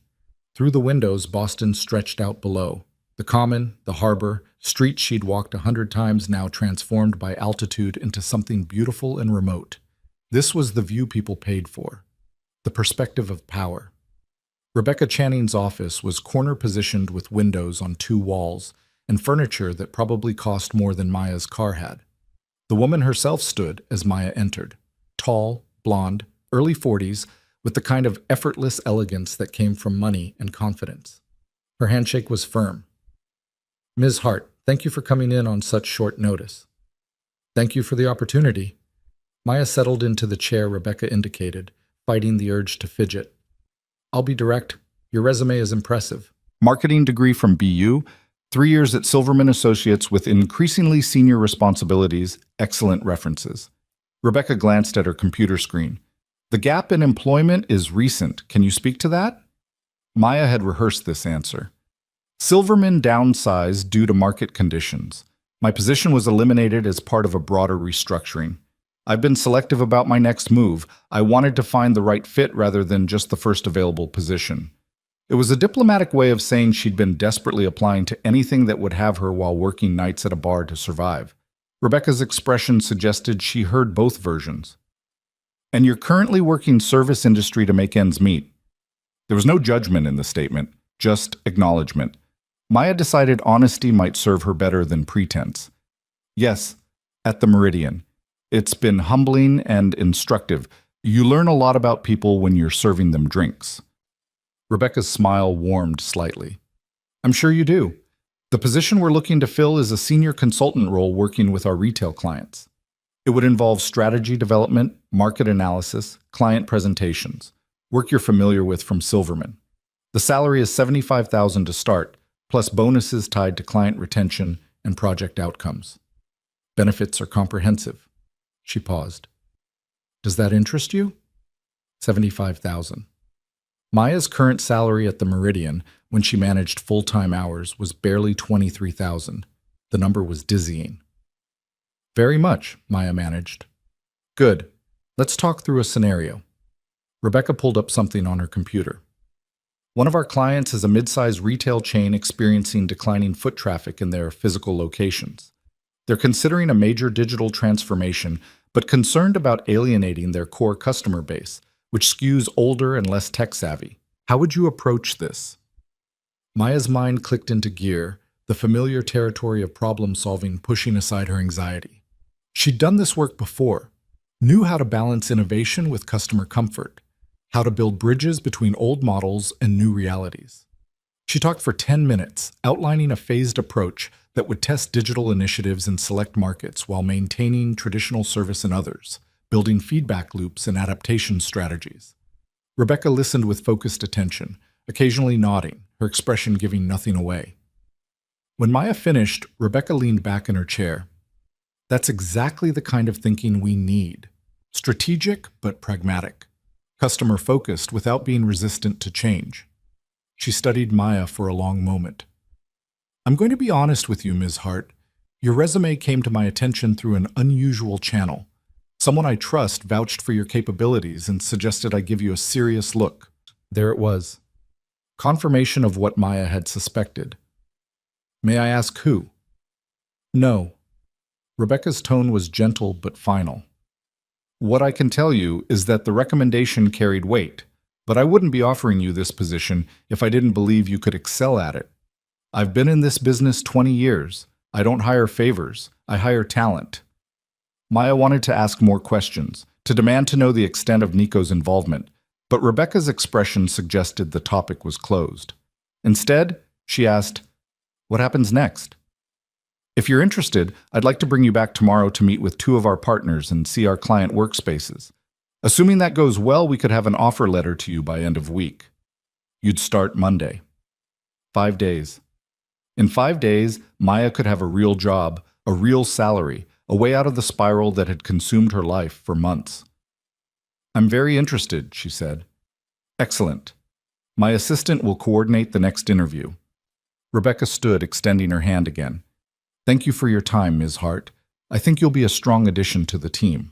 Through the windows, Boston stretched out below. The Common, the harbor, streets she'd walked 100 times now transformed by altitude into something beautiful and remote. This was the view people paid for. The perspective of power. Rebecca Channing's office was corner-positioned with windows on 2 walls and furniture that probably cost more than Maya's car had. The woman herself stood as Maya entered, tall, blonde, early 40s, with the kind of effortless elegance that came from money and confidence. Her handshake was firm. "Ms. Hart, thank you for coming in on such short notice." "Thank you for the opportunity." Maya settled into the chair Rebecca indicated, fighting the urge to fidget. "I'll be direct. Your resume is impressive. Marketing degree from BU, 3 years at Silverman Associates with increasingly senior responsibilities, excellent references." Rebecca glanced at her computer screen. "The gap in employment is recent. Can you speak to that?" Maya had rehearsed this answer. "Silverman downsized due to market conditions. My position was eliminated as part of a broader restructuring. I've been selective about my next move. I wanted to find the right fit rather than just the first available position." It was a diplomatic way of saying she'd been desperately applying to anything that would have her while working nights at a bar to survive. Rebecca's expression suggested she heard both versions. "And you're currently working service industry to make ends meet." There was no judgment in the statement, just acknowledgement. Maya decided honesty might serve her better than pretense. "Yes, at the Meridian. It's been humbling and instructive. You learn a lot about people when you're serving them drinks." Rebecca's smile warmed slightly. "I'm sure you do. The position we're looking to fill is a senior consultant role working with our retail clients. It would involve strategy development, market analysis, client presentations, work you're familiar with from Silverman. The salary is $75,000 to start, plus bonuses tied to client retention and project outcomes. Benefits are comprehensive." She paused. "Does that interest you?" $75,000. Maya's current salary at the Meridian, when she managed full-time hours, was barely $23,000. The number was dizzying. "Very much," Maya managed. "Good. Let's talk through a scenario." Rebecca pulled up something on her computer. "One of our clients is a mid-sized retail chain experiencing declining foot traffic in their physical locations. They're considering a major digital transformation, but concerned about alienating their core customer base, which skews older and less tech-savvy. How would you approach this?" Maya's mind clicked into gear, the familiar territory of problem-solving pushing aside her anxiety. She'd done this work before, knew how to balance innovation with customer comfort, how to build bridges between old models and new realities. She talked for 10 minutes, outlining a phased approach that would test digital initiatives in select markets while maintaining traditional service in others, building feedback loops and adaptation strategies. Rebecca listened with focused attention, occasionally nodding, her expression giving nothing away. When Maya finished, Rebecca leaned back in her chair. That's exactly the kind of thinking we need. Strategic but pragmatic. Customer-focused without being resistant to change. She studied Maya for a long moment. I'm going to be honest with you, Ms. Hart. Your resume came to my attention through an unusual channel. Someone I trust vouched for your capabilities and suggested I give you a serious look. There it was. Confirmation of what Maya had suspected. May I ask who? No. Rebecca's tone was gentle but final. What I can tell you is that the recommendation carried weight, but I wouldn't be offering you this position if I didn't believe you could excel at it. I've been in this business 20 years. I don't hire favors. I hire talent. Maya wanted to ask more questions, to demand to know the extent of Nico's involvement, but Rebecca's expression suggested the topic was closed. Instead, she asked, "What happens next?" If you're interested, I'd like to bring you back tomorrow to meet with 2 of our partners and see our client workspaces. Assuming that goes well, we could have an offer letter to you by end of week. You'd start Monday. 5 days. In 5 days, Maya could have a real job, a real salary, a way out of the spiral that had consumed her life for months. I'm very interested, she said. Excellent. My assistant will coordinate the next interview. Rebecca stood, extending her hand again. Thank you for your time, Ms. Hart. I think you'll be a strong addition to the team.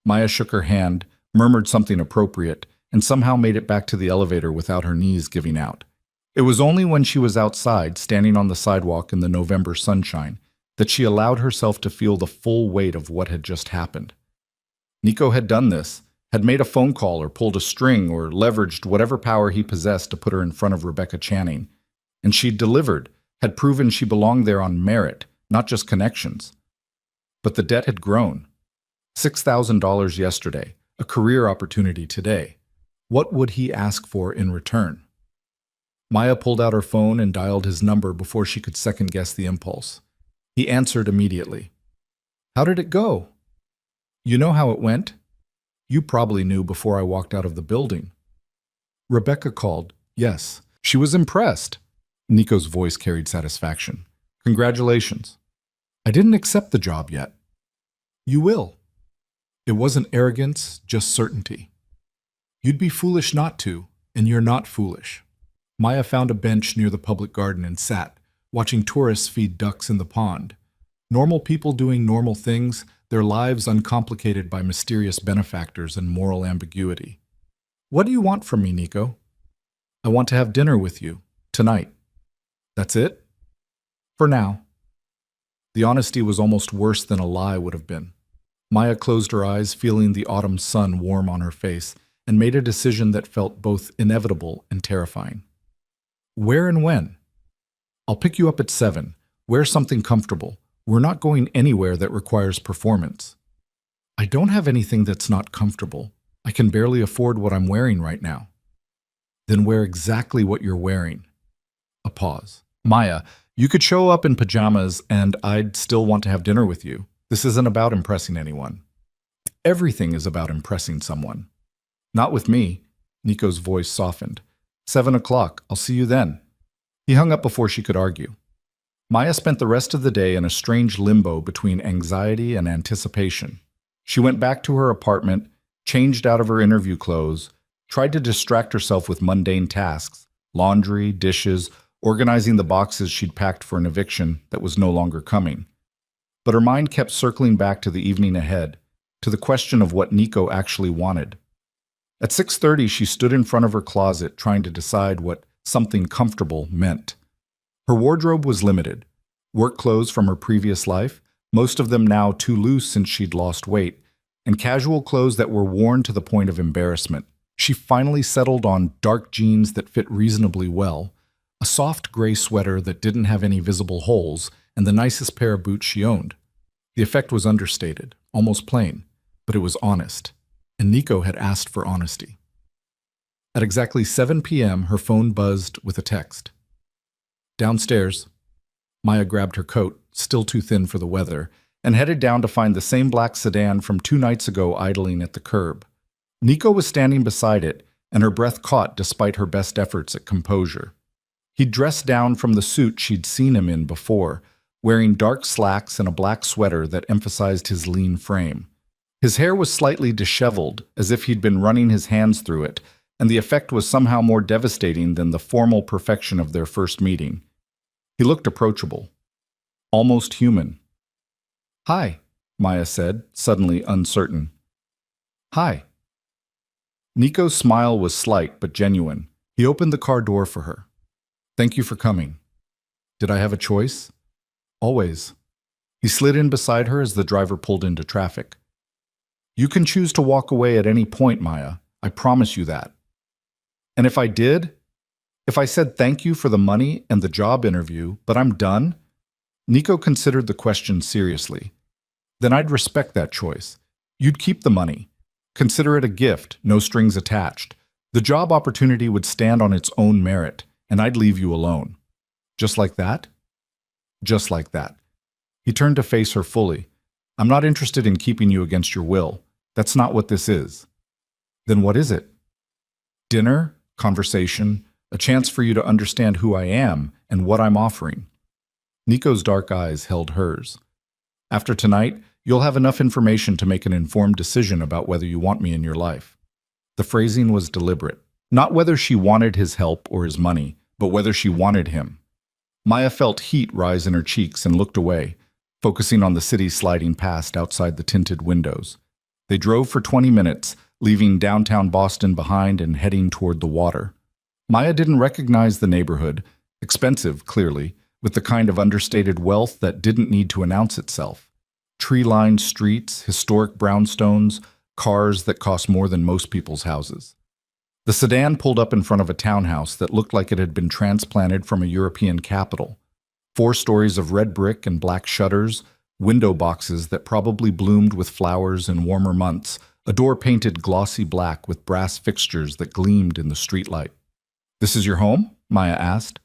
Maya shook her hand, murmured something appropriate, and somehow made it back to the elevator without her knees giving out. It was only when she was outside, standing on the sidewalk in the November sunshine, that she allowed herself to feel the full weight of what had just happened. Nico had done this, had made a phone call or pulled a string or leveraged whatever power he possessed to put her in front of Rebecca Channing. And she'd delivered, had proven she belonged there on merit, not just connections. But the debt had grown. $6,000 yesterday, a career opportunity today. What would he ask for in return? Maya pulled out her phone and dialed his number before she could second-guess the impulse. He answered immediately. How did it go? You know how it went? You probably knew before I walked out of the building. Rebecca called. Yes, she was impressed. Nico's voice carried satisfaction. Congratulations. I didn't accept the job yet. You will. It wasn't arrogance, just certainty. You'd be foolish not to, and you're not foolish. Maya found a bench near the public garden and sat, watching tourists feed ducks in the pond. Normal people doing normal things, their lives uncomplicated by mysterious benefactors and moral ambiguity. What do you want from me, Nico? I want to have dinner with you, tonight. That's it? For now. The honesty was almost worse than a lie would have been. Maya closed her eyes, feeling the autumn sun warm on her face, and made a decision that felt both inevitable and terrifying. Where and when? I'll pick you up at 7. Wear something comfortable. We're not going anywhere that requires performance. I don't have anything that's not comfortable. I can barely afford what I'm wearing right now. Then wear exactly what you're wearing. A pause. Maya, you could show up in pajamas and I'd still want to have dinner with you. This isn't about impressing anyone. Everything is about impressing someone. Not with me. Nico's voice softened. 7 o'clock. I'll see you then. He hung up before she could argue. Maya spent the rest of the day in a strange limbo between anxiety and anticipation. She went back to her apartment, changed out of her interview clothes, tried to distract herself with mundane tasks, laundry, dishes, organizing the boxes she'd packed for an eviction that was no longer coming. But her mind kept circling back to the evening ahead, to the question of what Nico actually wanted. At 6:30, she stood in front of her closet trying to decide what something comfortable meant. Her wardrobe was limited. Work clothes from her previous life, most of them now too loose since she'd lost weight, and casual clothes that were worn to the point of embarrassment. She finally settled on dark jeans that fit reasonably well, a soft gray sweater that didn't have any visible holes, and the nicest pair of boots she owned. The effect was understated, almost plain, but it was honest, and Nico had asked for honesty. At exactly 7 p.m., her phone buzzed with a text. Downstairs. Maya grabbed her coat, still too thin for the weather, and headed down to find the same black sedan from 2 nights ago idling at the curb. Nico was standing beside it, and her breath caught despite her best efforts at composure. He'd dressed down from the suit she'd seen him in before, wearing dark slacks and a black sweater that emphasized his lean frame. His hair was slightly disheveled, as if he'd been running his hands through it, and the effect was somehow more devastating than the formal perfection of their first meeting. He looked approachable, almost human. "Hi," Maya said, suddenly uncertain. "Hi." Nico's smile was slight but genuine. He opened the car door for her. "Thank you for coming." "Did I have a choice?" "Always." He slid in beside her as the driver pulled into traffic. "You can choose to walk away at any point, Maya. I promise you that." "And if I did? If I said thank you for the money and the job interview, but I'm done?" Nico considered the question seriously. "Then I'd respect that choice. You'd keep the money. Consider it a gift, no strings attached. The job opportunity would stand on its own merit, and I'd leave you alone." "Just like that?" "Just like that." He turned to face her fully. "I'm not interested in keeping you against your will. That's not what this is." "Then what is it?" "Dinner, conversation, a chance for you to understand who I am and what I'm offering." Nico's dark eyes held hers. "After tonight, you'll have enough information to make an informed decision about whether you want me in your life." The phrasing was deliberate. Not whether she wanted his help or his money, but whether she wanted him. Maya felt heat rise in her cheeks and looked away, focusing on the city sliding past outside the tinted windows. They drove for 20 minutes, leaving downtown Boston behind and heading toward the water. Maya didn't recognize the neighborhood, expensive, clearly, with the kind of understated wealth that didn't need to announce itself. Tree-lined streets, historic brownstones, cars that cost more than most people's houses. The sedan pulled up in front of a townhouse that looked like it had been transplanted from a European capital. 4 stories of red brick and black shutters, window boxes that probably bloomed with flowers in warmer months, a door painted glossy black with brass fixtures that gleamed in the streetlight. "This is your home?" Maya asked.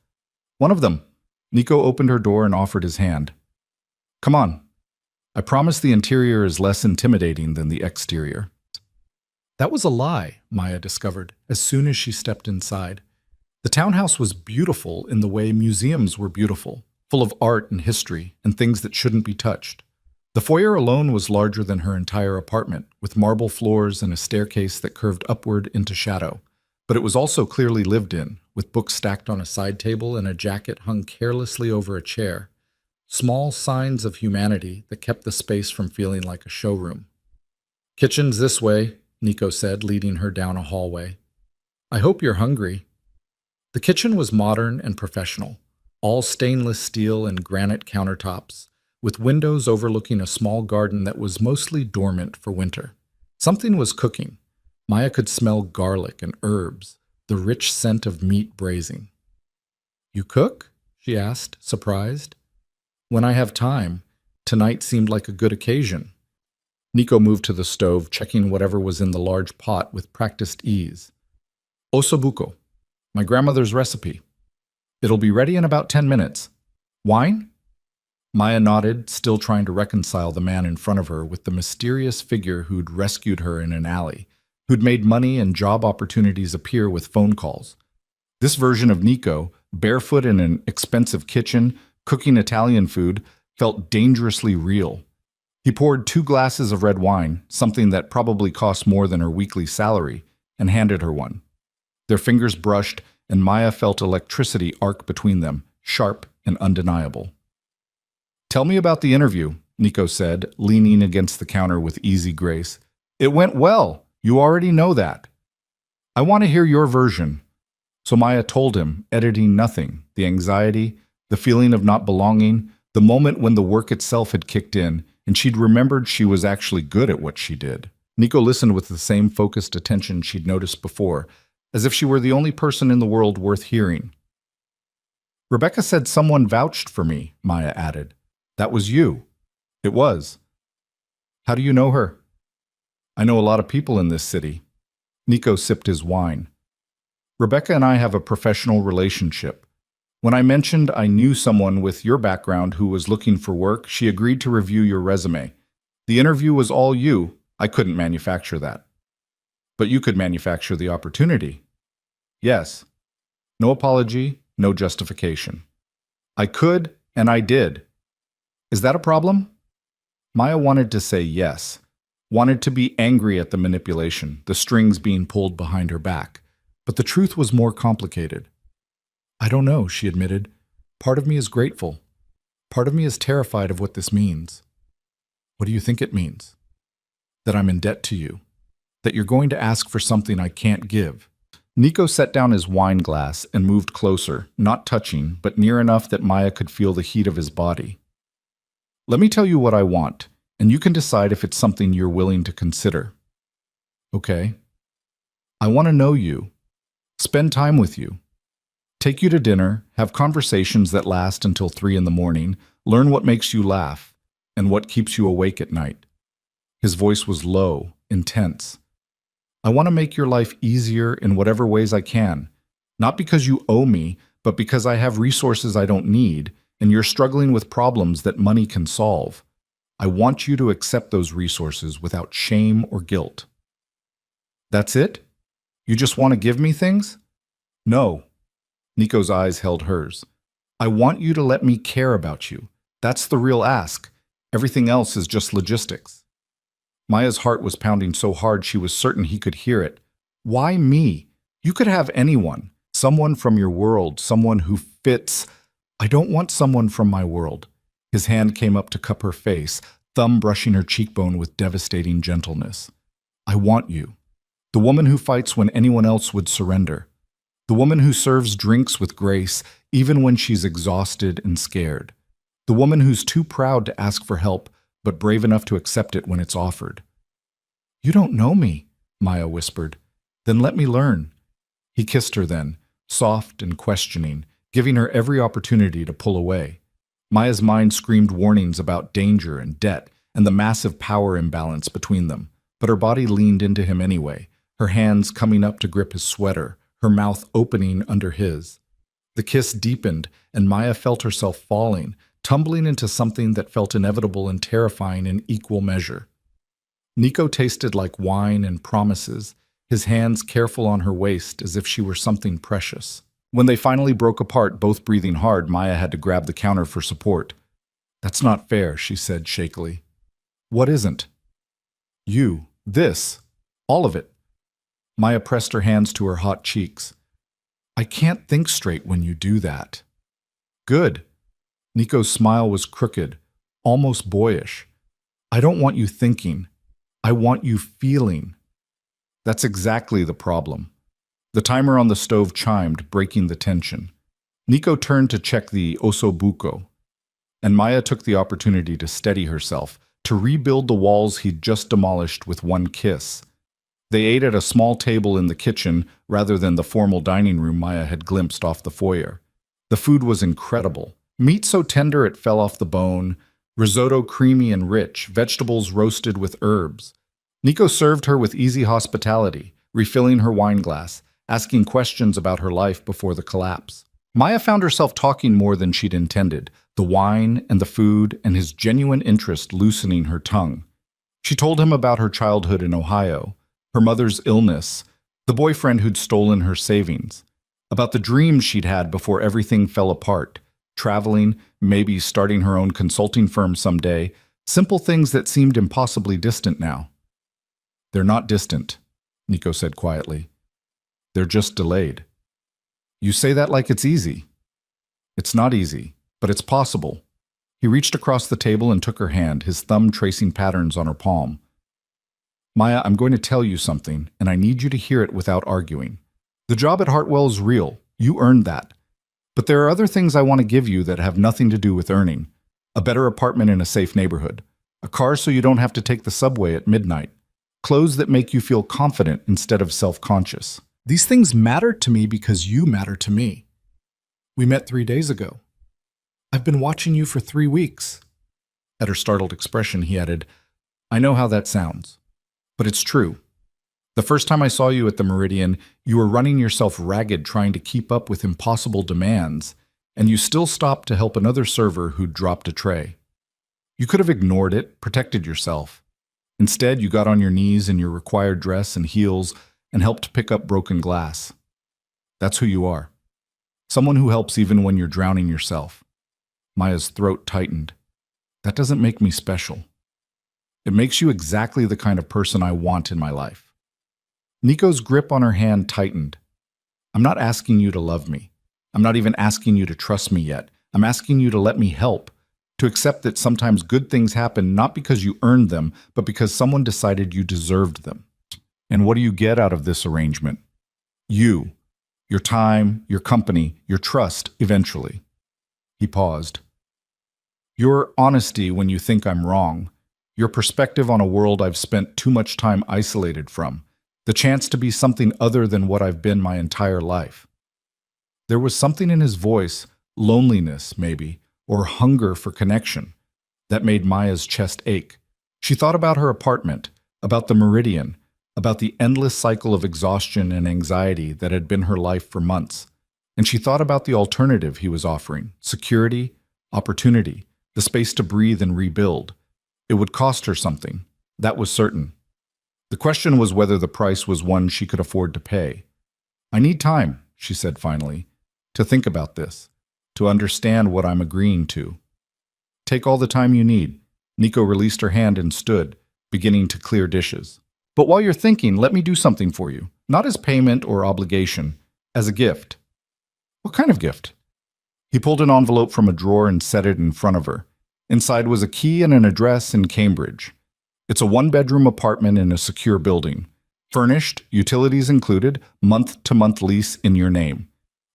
"One of them." Nico opened her door and offered his hand. "Come on. I promise the interior is less intimidating than the exterior." That was a lie, Maya discovered, as soon as she stepped inside. The townhouse was beautiful in the way museums were beautiful, full of art and history and things that shouldn't be touched. The foyer alone was larger than her entire apartment, with marble floors and a staircase that curved upward into shadow. But it was also clearly lived in, with books stacked on a side table and a jacket hung carelessly over a chair. Small signs of humanity that kept the space from feeling like a showroom. "Kitchen's this way," Nico said, leading her down a hallway. "I hope you're hungry." The kitchen was modern and professional, all stainless steel and granite countertops, with windows overlooking a small garden that was mostly dormant for winter. Something was cooking. Maya could smell garlic and herbs, the rich scent of meat braising. "You cook?" she asked, surprised. "When I have time. Tonight seemed like a good occasion." Nico moved to the stove, checking whatever was in the large pot with practiced ease. "Osobuco, my grandmother's recipe. It'll be ready in about 10 minutes. Wine?" Maya nodded, still trying to reconcile the man in front of her with the mysterious figure who'd rescued her in an alley, who'd made money and job opportunities appear with phone calls. This version of Nico, barefoot in an expensive kitchen, cooking Italian food, felt dangerously real. He poured 2 glasses of red wine, something that probably cost more than her weekly salary, and handed her one. Their fingers brushed, and Maya felt electricity arc between them, sharp and undeniable. "Tell me about the interview," Nico said, leaning against the counter with easy grace. "It went well. You already know that." "I want to hear your version." So Maya told him, editing nothing, the anxiety, the feeling of not belonging, the moment when the work itself had kicked in, and she'd remembered she was actually good at what she did. Nico listened with the same focused attention she'd noticed before, as if she were the only person in the world worth hearing. "Rebecca said someone vouched for me," Maya added. "That was you." "It was." "How do you know her?" "I know a lot of people in this city." Nico sipped his wine. "Rebecca and I have a professional relationship. When I mentioned I knew someone with your background who was looking for work, she agreed to review your resume. The interview was all you. I couldn't manufacture that." But you could manufacture the opportunity. Yes. No apology, no justification. I could, and I did. Is that a problem? Maya wanted to say yes, wanted to be angry at the manipulation, the strings being pulled behind her back. But the truth was more complicated. I don't know, she admitted. Part of me is grateful. Part of me is terrified of what this means. What do you think it means? That I'm in debt to you. That you're going to ask for something I can't give. Nico set down his wine glass and moved closer, not touching, but near enough that Maya could feel the heat of his body. Let me tell you what I want, and you can decide if it's something you're willing to consider. Okay. I want to know you. Spend time with you. Take you to dinner, have conversations that last until 3 in the morning, learn what makes you laugh, and what keeps you awake at night. His voice was low, intense. I want to make your life easier in whatever ways I can, not because you owe me, but because I have resources I don't need, and you're struggling with problems that money can solve. I want you to accept those resources without shame or guilt. That's it? You just want to give me things? No. Nico's eyes held hers. I want you to let me care about you. That's the real ask. Everything else is just logistics. Maya's heart was pounding so hard she was certain he could hear it. Why me? You could have anyone. Someone from your world, someone who fits. I don't want someone from my world. His hand came up to cup her face, thumb brushing her cheekbone with devastating gentleness. I want you. The woman who fights when anyone else would surrender. The woman who serves drinks with grace, even when she's exhausted and scared. The woman who's too proud to ask for help, but brave enough to accept it when it's offered. You don't know me, Maya whispered. Then let me learn. He kissed her then, soft and questioning, giving her every opportunity to pull away. Maya's mind screamed warnings about danger and debt and the massive power imbalance between them, but her body leaned into him anyway, her hands coming up to grip his sweater, her mouth opening under his. The kiss deepened, and Maya felt herself falling, tumbling into something that felt inevitable and terrifying in equal measure. Nico tasted like wine and promises, his hands careful on her waist as if she were something precious. When they finally broke apart, both breathing hard, Maya had to grab the counter for support. That's not fair, she said shakily. What isn't? You. This. All of it. Maya pressed her hands to her hot cheeks. I can't think straight when you do that. Good. Nico's smile was crooked, almost boyish. I don't want you thinking. I want you feeling. That's exactly the problem. The timer on the stove chimed, breaking the tension. Nico turned to check the osobuco, and Maya took the opportunity to steady herself, to rebuild the walls he'd just demolished with one kiss. They ate at a small table in the kitchen rather than the formal dining room Maya had glimpsed off the foyer. The food was incredible. Meat so tender it fell off the bone, risotto creamy and rich, vegetables roasted with herbs. Nico served her with easy hospitality, refilling her wine glass, asking questions about her life before the collapse. Maya found herself talking more than she'd intended, the wine and the food and his genuine interest loosening her tongue. She told him about her childhood in Ohio, her mother's illness, the boyfriend who'd stolen her savings, about the dreams she'd had before everything fell apart, traveling, maybe starting her own consulting firm someday, simple things that seemed impossibly distant now. They're not distant, Nico said quietly. They're just delayed. You say that like it's easy. It's not easy, but it's possible. He reached across the table and took her hand, his thumb tracing patterns on her palm. Maya, I'm going to tell you something, and I need you to hear it without arguing. The job at Hartwell is real. You earned that. But there are other things I want to give you that have nothing to do with earning. A better apartment in a safe neighborhood. A car so you don't have to take the subway at midnight. Clothes that make you feel confident instead of self-conscious. These things matter to me because you matter to me. We met 3 days ago. I've been watching you for 3 weeks. At her startled expression, he added, I know how that sounds, but it's true. The first time I saw you at the Meridian, you were running yourself ragged trying to keep up with impossible demands, and you still stopped to help another server who'd dropped a tray. You could have ignored it, protected yourself. Instead, you got on your knees in your required dress and heels, and helped pick up broken glass. That's who you are. Someone who helps even when you're drowning yourself. Maya's throat tightened. That doesn't make me special. It makes you exactly the kind of person I want in my life. Nico's grip on her hand tightened. I'm not asking you to love me. I'm not even asking you to trust me yet. I'm asking you to let me help, to accept that sometimes good things happen not because you earned them, but because someone decided you deserved them. And what do you get out of this arrangement? You, your time, your company, your trust, eventually. He paused. Your honesty when you think I'm wrong, your perspective on a world I've spent too much time isolated from, the chance to be something other than what I've been my entire life. There was something in his voice, loneliness maybe, or hunger for connection, that made Maya's chest ache. She thought about her apartment, about the Meridian, about the endless cycle of exhaustion and anxiety that had been her life for months. And she thought about the alternative he was offering: security, opportunity, the space to breathe and rebuild. It would cost her something, that was certain. The question was whether the price was one she could afford to pay. I need time, she said finally, to think about this, to understand what I'm agreeing to. Take all the time you need. Nico released her hand and stood, beginning to clear dishes. But while you're thinking, let me do something for you. Not as payment or obligation, as a gift. What kind of gift? He pulled an envelope from a drawer and set it in front of her. Inside was a key and an address in Cambridge. It's a one-bedroom apartment in a secure building. Furnished, utilities included, month-to-month lease in your name.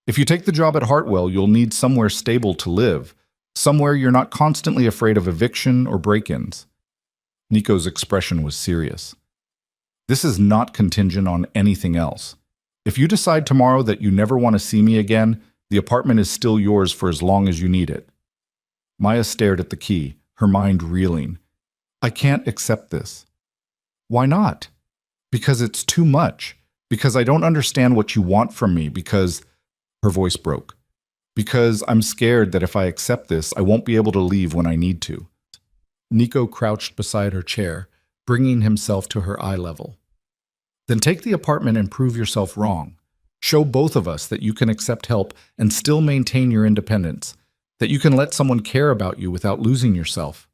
If you take the job at Hartwell, you'll need somewhere stable to live, somewhere you're not constantly afraid of eviction or break-ins. Nico's expression was serious. This is not contingent on anything else. If you decide tomorrow that you never want to see me again, the apartment is still yours for as long as you need it. Maya stared at the key, her mind reeling. I can't accept this. Why not? Because it's too much. Because I don't understand what you want from me. Because... Her voice broke. Because I'm scared that if I accept this, I won't be able to leave when I need to. Nico crouched beside her chair, bringing himself to her eye level. Then take the apartment and prove yourself wrong. Show both of us that you can accept help and still maintain your independence, that you can let someone care about you without losing yourself.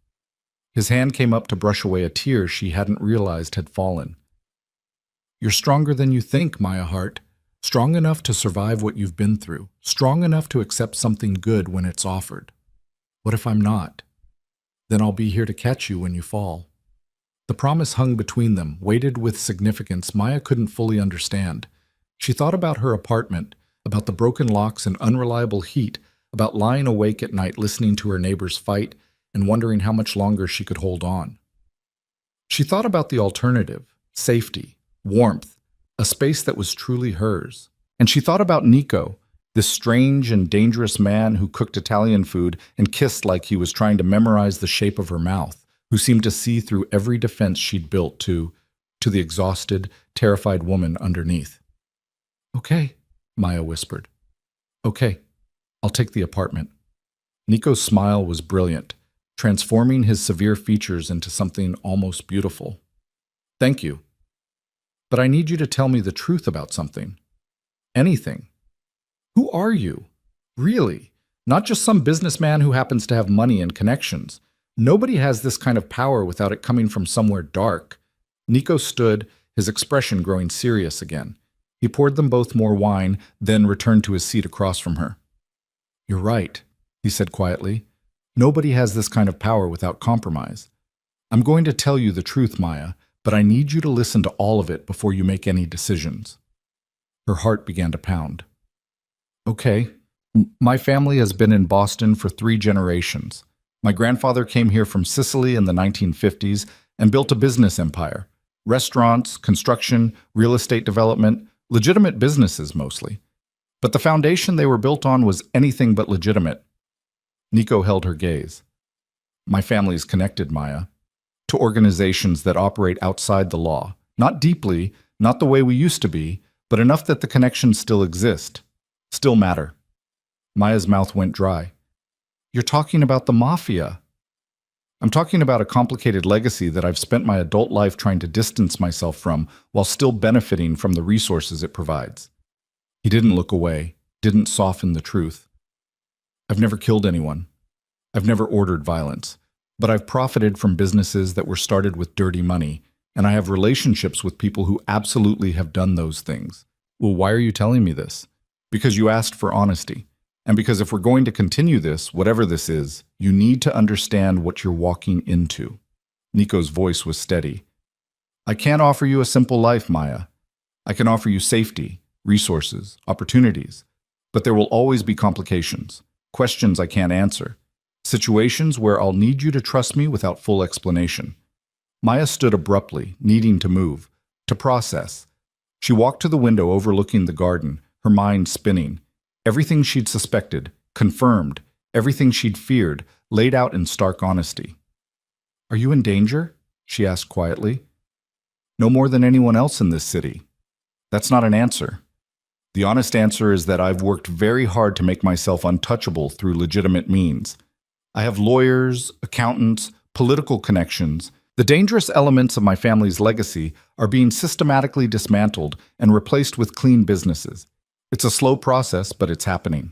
His hand came up to brush away a tear she hadn't realized had fallen. You're stronger than you think, Maya Hart. Strong enough to survive what you've been through. Strong enough to accept something good when it's offered. What if I'm not? Then I'll be here to catch you when you fall. The promise hung between them, weighted with significance Maya couldn't fully understand. She thought about her apartment, about the broken locks and unreliable heat, about lying awake at night listening to her neighbors fight and wondering how much longer she could hold on. She thought about the alternative: safety, warmth, a space that was truly hers. And she thought about Nico, this strange and dangerous man who cooked Italian food and kissed like he was trying to memorize the shape of her mouth, who seemed to see through every defense she'd built to the exhausted, terrified woman underneath. Okay, Maya whispered. Okay, I'll take the apartment. Nico's smile was brilliant, transforming his severe features into something almost beautiful. Thank you. But I need you to tell me the truth about something. Anything. Who are you? Really? Not just some businessman who happens to have money and connections. Nobody has this kind of power without it coming from somewhere dark. Nico stood, his expression growing serious again. He poured them both more wine, then returned to his seat across from her. You're right, he said quietly. Nobody has this kind of power without compromise. I'm going to tell you the truth, Maya, but I need you to listen to all of it before you make any decisions. Her heart began to pound. Okay, my family has been in Boston for 3 generations. My grandfather came here from Sicily in the 1950s and built a business empire. Restaurants, construction, real estate development, legitimate businesses mostly. But the foundation they were built on was anything but legitimate. Nico held her gaze. My family's connected, Maya, to organizations that operate outside the law. Not deeply, not the way we used to be, but enough that the connections still exist, still matter. Maya's mouth went dry. You're talking about the Mafia. I'm talking about a complicated legacy that I've spent my adult life trying to distance myself from while still benefiting from the resources it provides. He didn't look away, didn't soften the truth. I've never killed anyone. I've never ordered violence. But I've profited from businesses that were started with dirty money, and I have relationships with people who absolutely have done those things. Well, why are you telling me this? Because you asked for honesty. And because if we're going to continue this, whatever this is, you need to understand what you're walking into. Nico's voice was steady. I can't offer you a simple life, Maya. I can offer you safety, resources, opportunities. But there will always be complications, questions I can't answer, situations where I'll need you to trust me without full explanation. Maya stood abruptly, needing to move, to process. She walked to the window overlooking the garden, her mind spinning. Everything she'd suspected, confirmed, everything she'd feared, laid out in stark honesty. Are you in danger? She asked quietly. No more than anyone else in this city. That's not an answer. The honest answer is that I've worked very hard to make myself untouchable through legitimate means. I have lawyers, accountants, political connections. The dangerous elements of my family's legacy are being systematically dismantled and replaced with clean businesses. It's a slow process, but it's happening.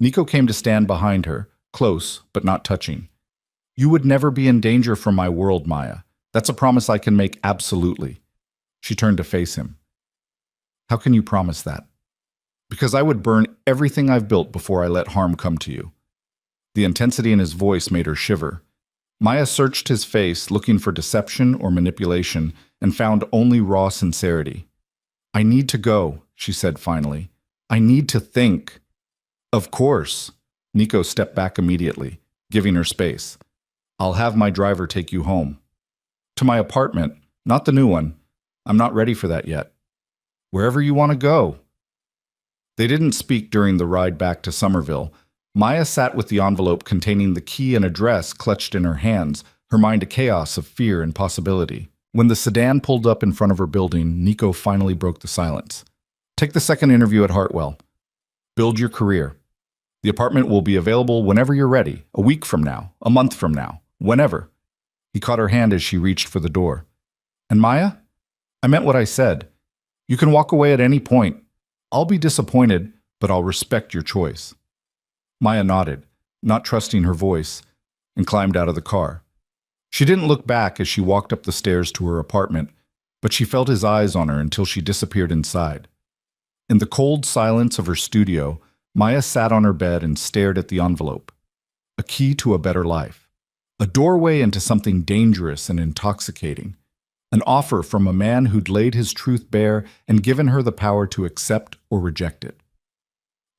Nico came to stand behind her, close, but not touching. You would never be in danger from my world, Maya. That's a promise I can make absolutely. She turned to face him. How can you promise that? Because I would burn everything I've built before I let harm come to you. The intensity in his voice made her shiver. Maya searched his face, looking for deception or manipulation, and found only raw sincerity. I need to go, she said finally. I need to think. Of course. Nico stepped back immediately, giving her space. I'll have my driver take you home. To my apartment, not the new one. I'm not ready for that yet. Wherever you want to go. They didn't speak during the ride back to Somerville. Maya sat with the envelope containing the key and address clutched in her hands, her mind a chaos of fear and possibility. When the sedan pulled up in front of her building, Nico finally broke the silence. Take the second interview at Hartwell. Build your career. The apartment will be available whenever you're ready, a week from now, a month from now, whenever. He caught her hand as she reached for the door. And Maya? I meant what I said. You can walk away at any point. I'll be disappointed, but I'll respect your choice. Maya nodded, not trusting her voice, and climbed out of the car. She didn't look back as she walked up the stairs to her apartment, but she felt his eyes on her until she disappeared inside. In the cold silence of her studio, Maya sat on her bed and stared at the envelope. A key to a better life. A doorway into something dangerous and intoxicating. An offer from a man who'd laid his truth bare and given her the power to accept or reject it.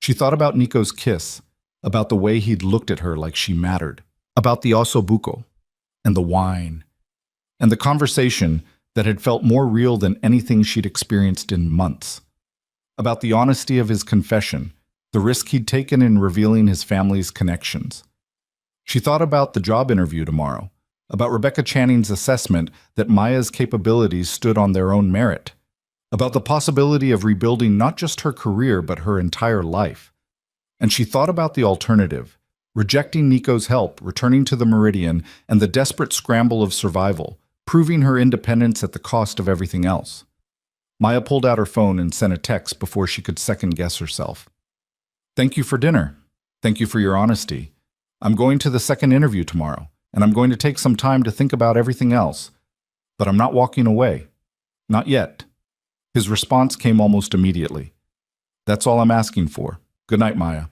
She thought about Nico's kiss, about the way he'd looked at her like she mattered, about the ossobuco, and the wine, and the conversation that had felt more real than anything she'd experienced in months, about the honesty of his confession, the risk he'd taken in revealing his family's connections. She thought about the job interview tomorrow, about Rebecca Channing's assessment that Maya's capabilities stood on their own merit, about the possibility of rebuilding not just her career but her entire life. And she thought about the alternative, rejecting Nico's help, returning to the Meridian, and the desperate scramble of survival, proving her independence at the cost of everything else. Maya pulled out her phone and sent a text before she could second-guess herself. Thank you for dinner. Thank you for your honesty. I'm going to the second interview tomorrow, and I'm going to take some time to think about everything else. But I'm not walking away. Not yet. His response came almost immediately. That's all I'm asking for. Good night, Maya.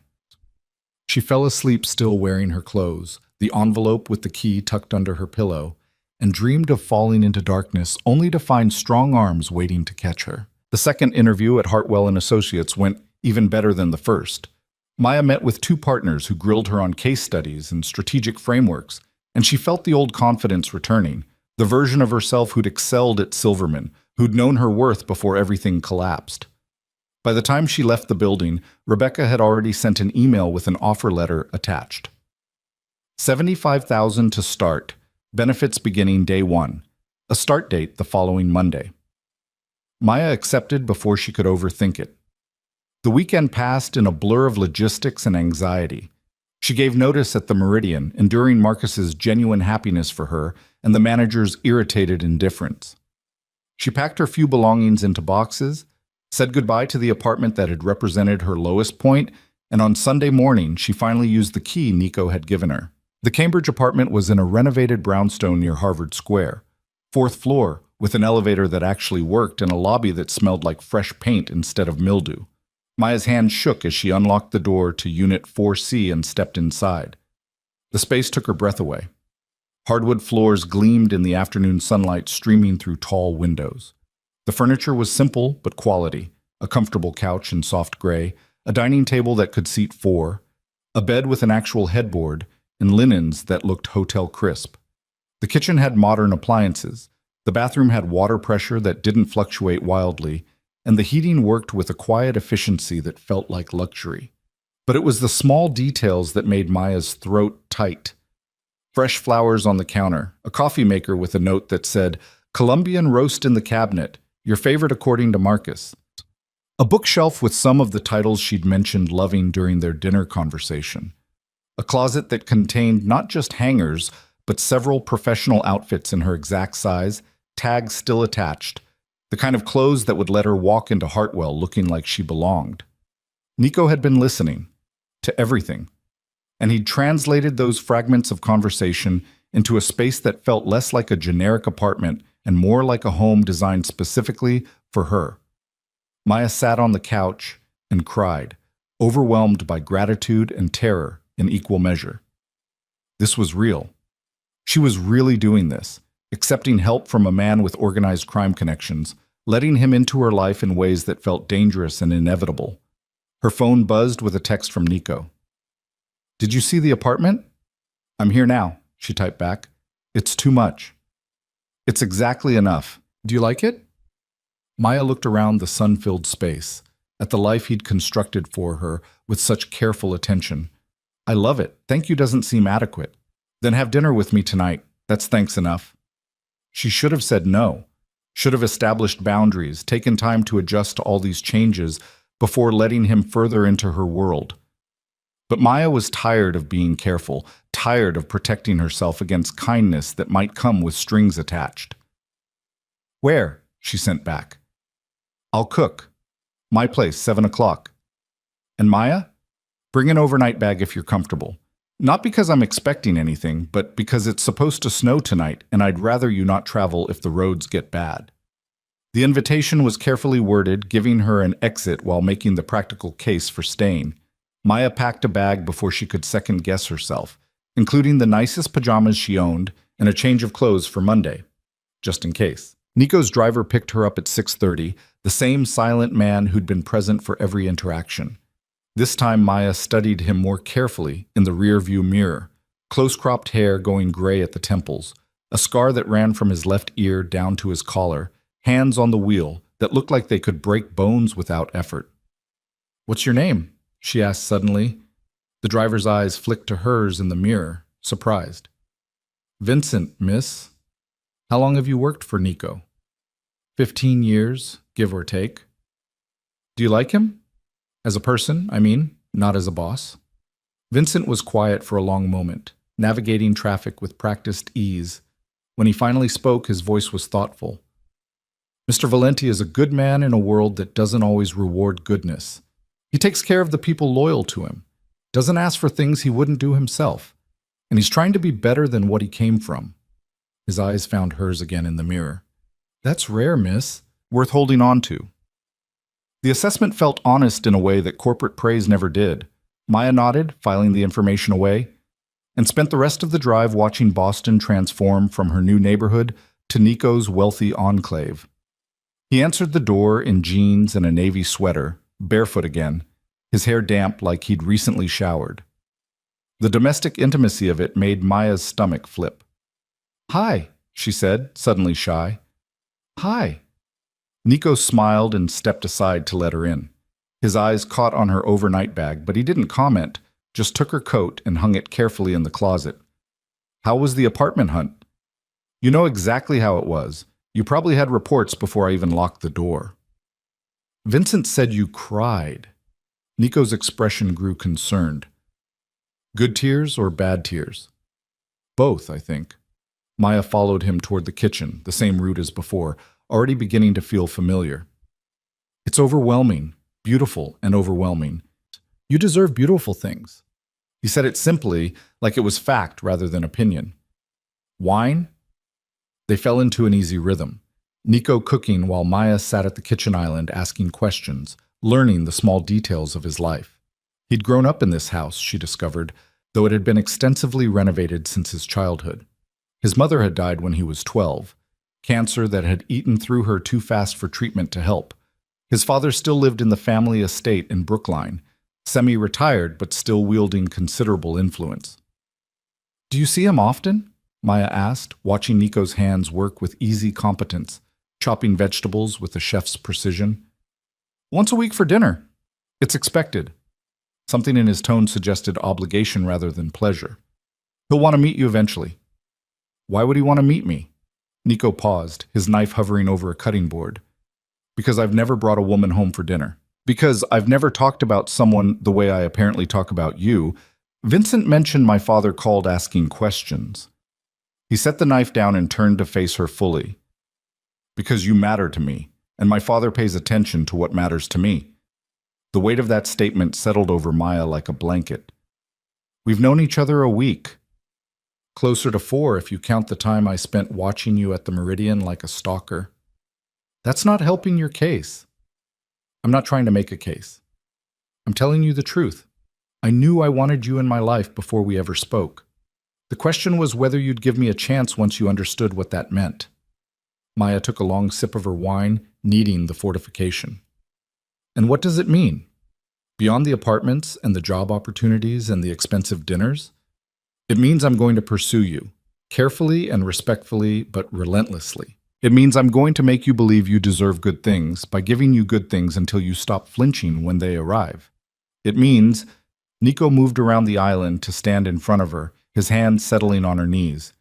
She fell asleep still wearing her clothes, the envelope with the key tucked under her pillow, and dreamed of falling into darkness only to find strong arms waiting to catch her. The second interview at Hartwell & Associates went even better than the first. Maya met with two partners who grilled her on case studies and strategic frameworks, and she felt the old confidence returning, the version of herself who'd excelled at Silverman, who'd known her worth before everything collapsed. By the time she left the building, Rebecca had already sent an email with an offer letter attached. $75,000 to start, benefits beginning day 1, a start date the following Monday. Maya accepted before she could overthink it. The weekend passed in a blur of logistics and anxiety. She gave notice at the Meridian, enduring Marcus's genuine happiness for her and the manager's irritated indifference. She packed her few belongings into boxes, said goodbye to the apartment that had represented her lowest point, and on Sunday morning she finally used the key Nico had given her. The Cambridge apartment was in a renovated brownstone near Harvard Square, 4th floor, with an elevator that actually worked and a lobby that smelled like fresh paint instead of mildew. Maya's hand shook as she unlocked the door to Unit 4C and stepped inside. The space took her breath away. Hardwood floors gleamed in the afternoon sunlight streaming through tall windows. The furniture was simple but quality, a comfortable couch in soft gray, a dining table that could seat 4, a bed with an actual headboard, and linens that looked hotel crisp. The kitchen had modern appliances. The bathroom had water pressure that didn't fluctuate wildly, and the heating worked with a quiet efficiency that felt like luxury. But it was the small details that made Maya's throat tight. Fresh flowers on the counter, a coffee maker with a note that said, "Colombian roast in the cabinet, your favorite according to Marcus." A bookshelf with some of the titles she'd mentioned loving during their dinner conversation. A closet that contained not just hangers, but several professional outfits in her exact size, tags still attached, the kind of clothes that would let her walk into Hartwell looking like she belonged. Nico had been listening to everything, and he'd translated those fragments of conversation into a space that felt less like a generic apartment and more like a home designed specifically for her. Maya sat on the couch and cried, overwhelmed by gratitude and terror in equal measure. This was real. She was really doing this, accepting help from a man with organized crime connections, letting him into her life in ways that felt dangerous and inevitable. Her phone buzzed with a text from Nico. "Did you see the apartment?" "I'm here now," she typed back. "It's too much." "It's exactly enough. Do you like it?" Maya looked around the sun-filled space, at the life he'd constructed for her with such careful attention. "I love it. Thank you doesn't seem adequate." "Then have dinner with me tonight. That's thanks enough." She should have said no, should have established boundaries, taken time to adjust to all these changes before letting him further into her world. But Maya was tired of being careful, tired of protecting herself against kindness that might come with strings attached. "Where?" she sent back. "I'll cook. My place, 7 o'clock. And Maya? Bring an overnight bag if you're comfortable. Not because I'm expecting anything, but because it's supposed to snow tonight and I'd rather you not travel if the roads get bad." The invitation was carefully worded, giving her an exit while making the practical case for staying. Maya packed a bag before she could second-guess herself, including the nicest pajamas she owned and a change of clothes for Monday, just in case. Nico's driver picked her up at 6:30, the same silent man who'd been present for every interaction. This time Maya studied him more carefully in the rear-view mirror, close-cropped hair going gray at the temples, a scar that ran from his left ear down to his collar, hands on the wheel that looked like they could break bones without effort. "What's your name?" she asked suddenly. The driver's eyes flicked to hers in the mirror, surprised. "Vincent, miss. How long have you worked for Nico?" 15 years, give or take." "Do you like him? As a person, I mean, not as a boss." Vincent was quiet for a long moment, navigating traffic with practiced ease. When he finally spoke, his voice was thoughtful. "Mr. Valenti is a good man in a world that doesn't always reward goodness. He takes care of the people loyal to him, doesn't ask for things he wouldn't do himself, and he's trying to be better than what he came from." His eyes found hers again in the mirror. "That's rare, miss. Worth holding on to." The assessment felt honest in a way that corporate praise never did. Maya nodded, filing the information away, and spent the rest of the drive watching Boston transform from her new neighborhood to Nico's wealthy enclave. He answered the door in jeans and a navy sweater, barefoot again, his hair damp like he'd recently showered. The domestic intimacy of it made Maya's stomach flip. "Hi," she said, suddenly shy. "Hi." Nico smiled and stepped aside to let her in. His eyes caught on her overnight bag, but he didn't comment, just took her coat and hung it carefully in the closet. "How was the apartment hunt?" "You know exactly how it was. You probably had reports before I even locked the door." "Vincent said you cried." Nico's expression grew concerned. Good tears or bad tears? Both, I think. Maya followed him toward the kitchen, the same route as before, already beginning to feel familiar. It's overwhelming, beautiful and overwhelming. You deserve beautiful things. He said it simply, like it was fact rather than opinion. Wine? They fell into an easy rhythm. Nico cooking while Maya sat at the kitchen island asking questions, learning the small details of his life. He'd grown up in this house, she discovered, though it had been extensively renovated since his childhood. His mother had died when he was 12, cancer that had eaten through her too fast for treatment to help. His father still lived in the family estate in Brookline, semi-retired but still wielding considerable influence. Do you see him often? Maya asked, watching Nico's hands work with easy competence, chopping vegetables with a chef's precision. Once a week for dinner. It's expected. Something in his tone suggested obligation rather than pleasure. He'll want to meet you eventually. Why would he want to meet me? Nico paused, his knife hovering over a cutting board. Because I've never brought a woman home for dinner. Because I've never talked about someone the way I apparently talk about you. Vincent mentioned my father called asking questions. He set the knife down and turned to face her fully. Because you matter to me, and my father pays attention to what matters to me. The weight of that statement settled over Maya like a blanket. We've known each other a week. Closer to 4 if you count the time I spent watching you at the Meridian like a stalker. That's not helping your case. I'm not trying to make a case. I'm telling you the truth. I knew I wanted you in my life before we ever spoke. The question was whether you'd give me a chance once you understood what that meant. Maya took a long sip of her wine, needing the fortification. And what does it mean? Beyond the apartments and the job opportunities and the expensive dinners? It means I'm going to pursue you, carefully and respectfully, but relentlessly. It means I'm going to make you believe you deserve good things by giving you good things until you stop flinching when they arrive. It means Nico moved around the island to stand in front of her, his hands settling on her knees.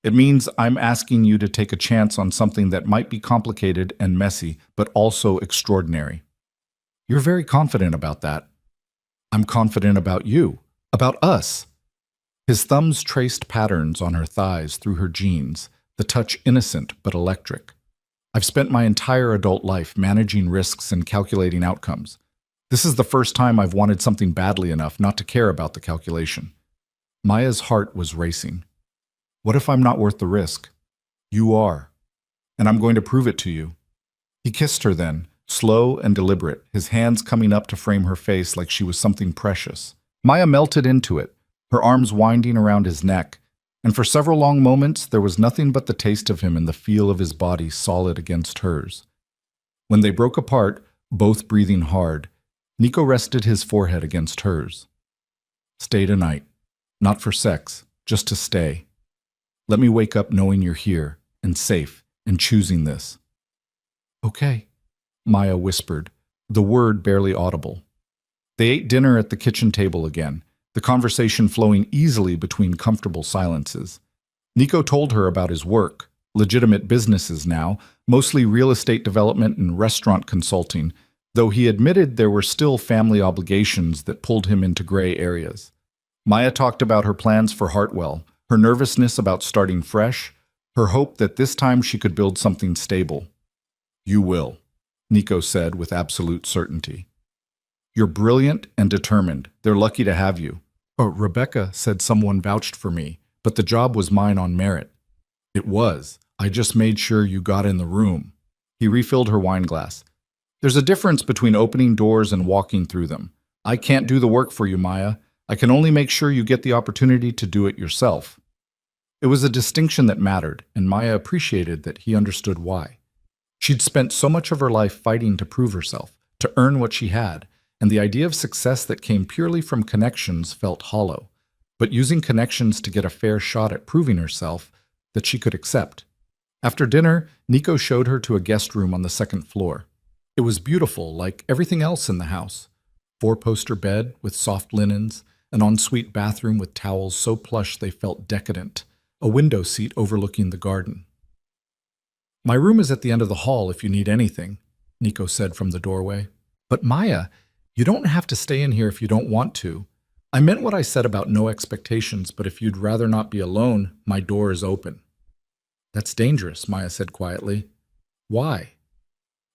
It means I'm asking you to take a chance on something that might be complicated and messy, but also extraordinary. You're very confident about that. I'm confident about you, about us. His thumbs traced patterns on her thighs through her jeans, the touch innocent but electric. I've spent my entire adult life managing risks and calculating outcomes. This is the first time I've wanted something badly enough not to care about the calculation. Maya's heart was racing. What if I'm not worth the risk? You are. And I'm going to prove it to you. He kissed her then, slow and deliberate, his hands coming up to frame her face like she was something precious. Maya melted into it, her arms winding around his neck, and for several long moments there was nothing but the taste of him and the feel of his body solid against hers. When they broke apart, both breathing hard, Nico rested his forehead against hers. Stay tonight. Not for sex, just to stay. Let me wake up knowing you're here, and safe, and choosing this. Okay, Maya whispered, the word barely audible. They ate dinner at the kitchen table again, the conversation flowing easily between comfortable silences. Nico told her about his work, legitimate businesses now, mostly real estate development and restaurant consulting, though he admitted there were still family obligations that pulled him into gray areas. Maya talked about her plans for Hartwell, her nervousness about starting fresh, her hope that this time she could build something stable. You will, Nico said with absolute certainty. You're brilliant and determined. They're lucky to have you. Rebecca said someone vouched for me, but the job was mine on merit. It was. I just made sure you got in the room. He refilled her wine glass. There's a difference between opening doors and walking through them. I can't do the work for you, Maya. I can only make sure you get the opportunity to do it yourself. It was a distinction that mattered, and Maya appreciated that he understood why. She'd spent so much of her life fighting to prove herself, to earn what she had, and the idea of success that came purely from connections felt hollow, but using connections to get a fair shot at proving herself that she could accept. After dinner, Nico showed her to a guest room on the second floor. It was beautiful, like everything else in the house. 4-poster bed with soft linens, an ensuite bathroom with towels so plush they felt decadent, a window seat overlooking the garden. My room is at the end of the hall if you need anything, Nico said from the doorway. But Maya, you don't have to stay in here if you don't want to. I meant what I said about no expectations, but if you'd rather not be alone, my door is open. That's dangerous, Maya said quietly. Why?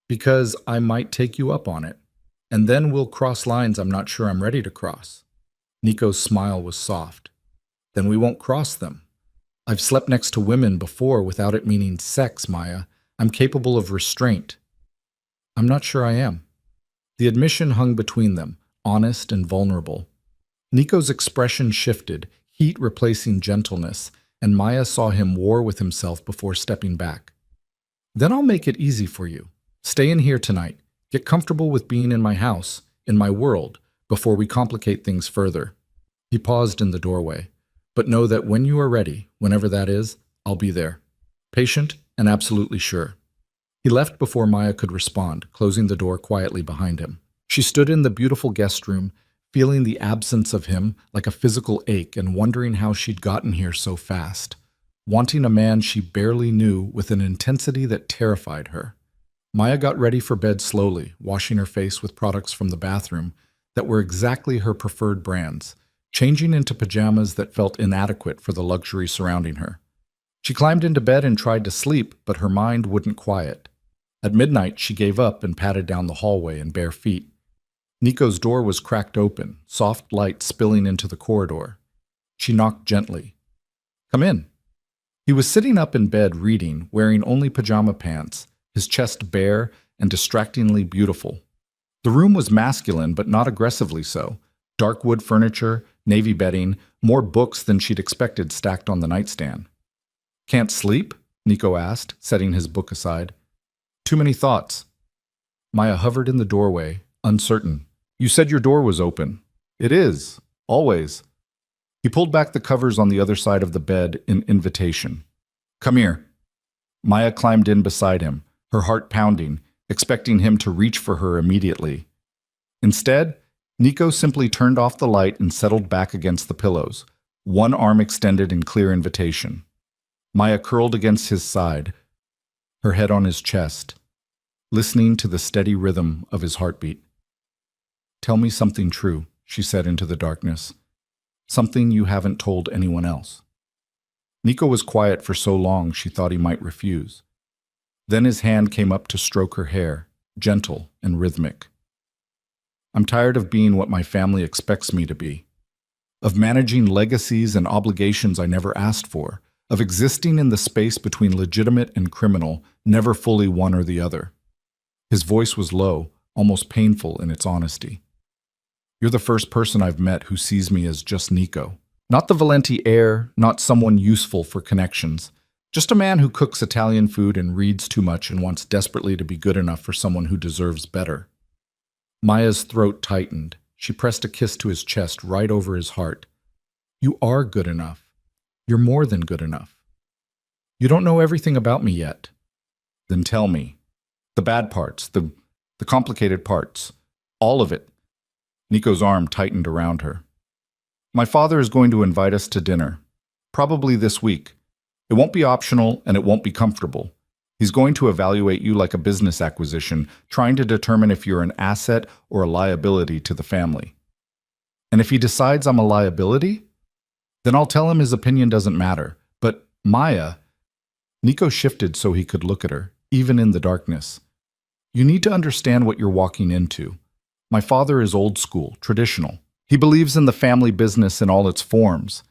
Because I might take you up on it, and then we'll cross lines I'm not sure I'm ready to cross. Nico's smile was soft. Then we won't cross them. I've slept next to women before without it meaning sex, Maya. I'm capable of restraint. I'm not sure I am. The admission hung between them, honest and vulnerable. Nico's expression shifted, heat replacing gentleness, and Maya saw him war with himself before stepping back. Then I'll make it easy for you. Stay in here tonight. Get comfortable with being in my house, in my world, before we complicate things further. He paused in the doorway. But know that when you are ready, whenever that is, I'll be there. Patient and absolutely sure. He left before Maya could respond, closing the door quietly behind him. She stood in the beautiful guest room, feeling the absence of him like a physical ache and wondering how she'd gotten here so fast, wanting a man she barely knew with an intensity that terrified her. Maya got ready for bed slowly, washing her face with products from the bathroom that were exactly her preferred brands, changing into pajamas that felt inadequate for the luxury surrounding her. She climbed into bed and tried to sleep, but her mind wouldn't quiet. At midnight, she gave up and padded down the hallway in bare feet. Nico's door was cracked open, soft light spilling into the corridor. She knocked gently. Come in. He was sitting up in bed reading, wearing only pajama pants, his chest bare and distractingly beautiful. The room was masculine, but not aggressively so. Dark wood furniture, navy bedding, more books than she'd expected stacked on the nightstand. Can't sleep? Nico asked, setting his book aside. Too many thoughts. Maya hovered in the doorway, uncertain. You said your door was open. It is. Always. He pulled back the covers on the other side of the bed in invitation. Come here. Maya climbed in beside him, her heart pounding, expecting him to reach for her immediately. Instead, Nico simply turned off the light and settled back against the pillows, one arm extended in clear invitation. Maya curled against his side, her head on his chest, listening to the steady rhythm of his heartbeat. Tell me something true, she said into the darkness. Something you haven't told anyone else. Nico was quiet for so long she thought he might refuse. Then his hand came up to stroke her hair, gentle and rhythmic. I'm tired of being what my family expects me to be, of managing legacies and obligations I never asked for, of existing in the space between legitimate and criminal, never fully one or the other. His voice was low, almost painful in its honesty. You're the first person I've met who sees me as just Nico. Not the Valenti heir, not someone useful for connections, just a man who cooks Italian food and reads too much and wants desperately to be good enough for someone who deserves better. Maya's throat tightened. She pressed a kiss to his chest right over his heart. You are good enough. You're more than good enough. You don't know everything about me yet. Then tell me. The bad parts, the complicated parts. All of it. Nico's arm tightened around her. My father is going to invite us to dinner. Probably this week. It won't be optional and it won't be comfortable. He's going to evaluate you like a business acquisition, trying to determine if you're an asset or a liability to the family. And if he decides I'm a liability, then I'll tell him his opinion doesn't matter. But Maya, Nico shifted so he could look at her, even in the darkness. You need to understand what you're walking into. My father is old school, traditional. He believes in the family business in all its forms,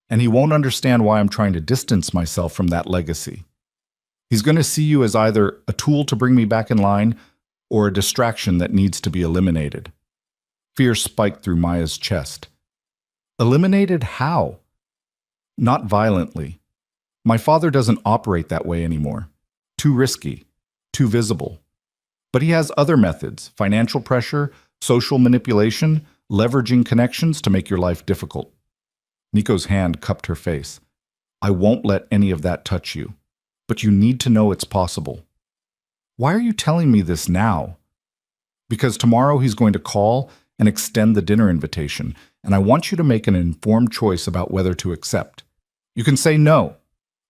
and he won't understand why I'm trying to distance myself from that legacy. He's going to see you as either a tool to bring me back in line or a distraction that needs to be eliminated. Fear spiked through Maya's chest. Eliminated how? Not violently. My father doesn't operate that way anymore. Too risky, too visible. But he has other methods, financial pressure, social manipulation, leveraging connections to make your life difficult. Nico's hand cupped her face. I won't let any of that touch you. But you need to know it's possible. Why are you telling me this now? Because tomorrow he's going to call and extend the dinner invitation, and I want you to make an informed choice about whether to accept. You can say no.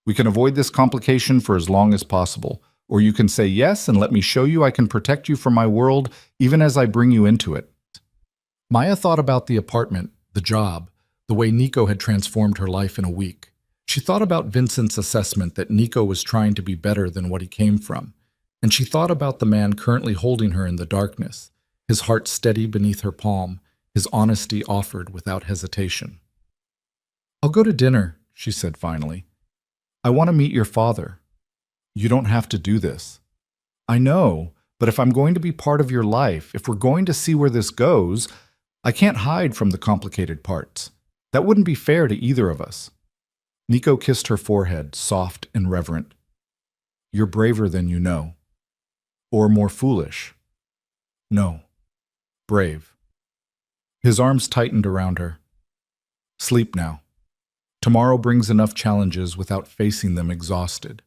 We can avoid this complication for as long as possible. Or you can say yes and let me show you I can protect you from my world even as I bring you into it. Maya thought about the apartment, the job, the way Nico had transformed her life in a week. She thought about Vincent's assessment that Nico was trying to be better than what he came from, and she thought about the man currently holding her in the darkness, his heart steady beneath her palm, his honesty offered without hesitation. "I'll go to dinner," she said finally. "I want to meet your father." "You don't have to do this." "I know, but if I'm going to be part of your life, if we're going to see where this goes, I can't hide from the complicated parts. That wouldn't be fair to either of us." Nico kissed her forehead, soft and reverent. "You're braver than you know." "Or more foolish." "No. Brave." His arms tightened around her. "Sleep now. Tomorrow brings enough challenges without facing them exhausted."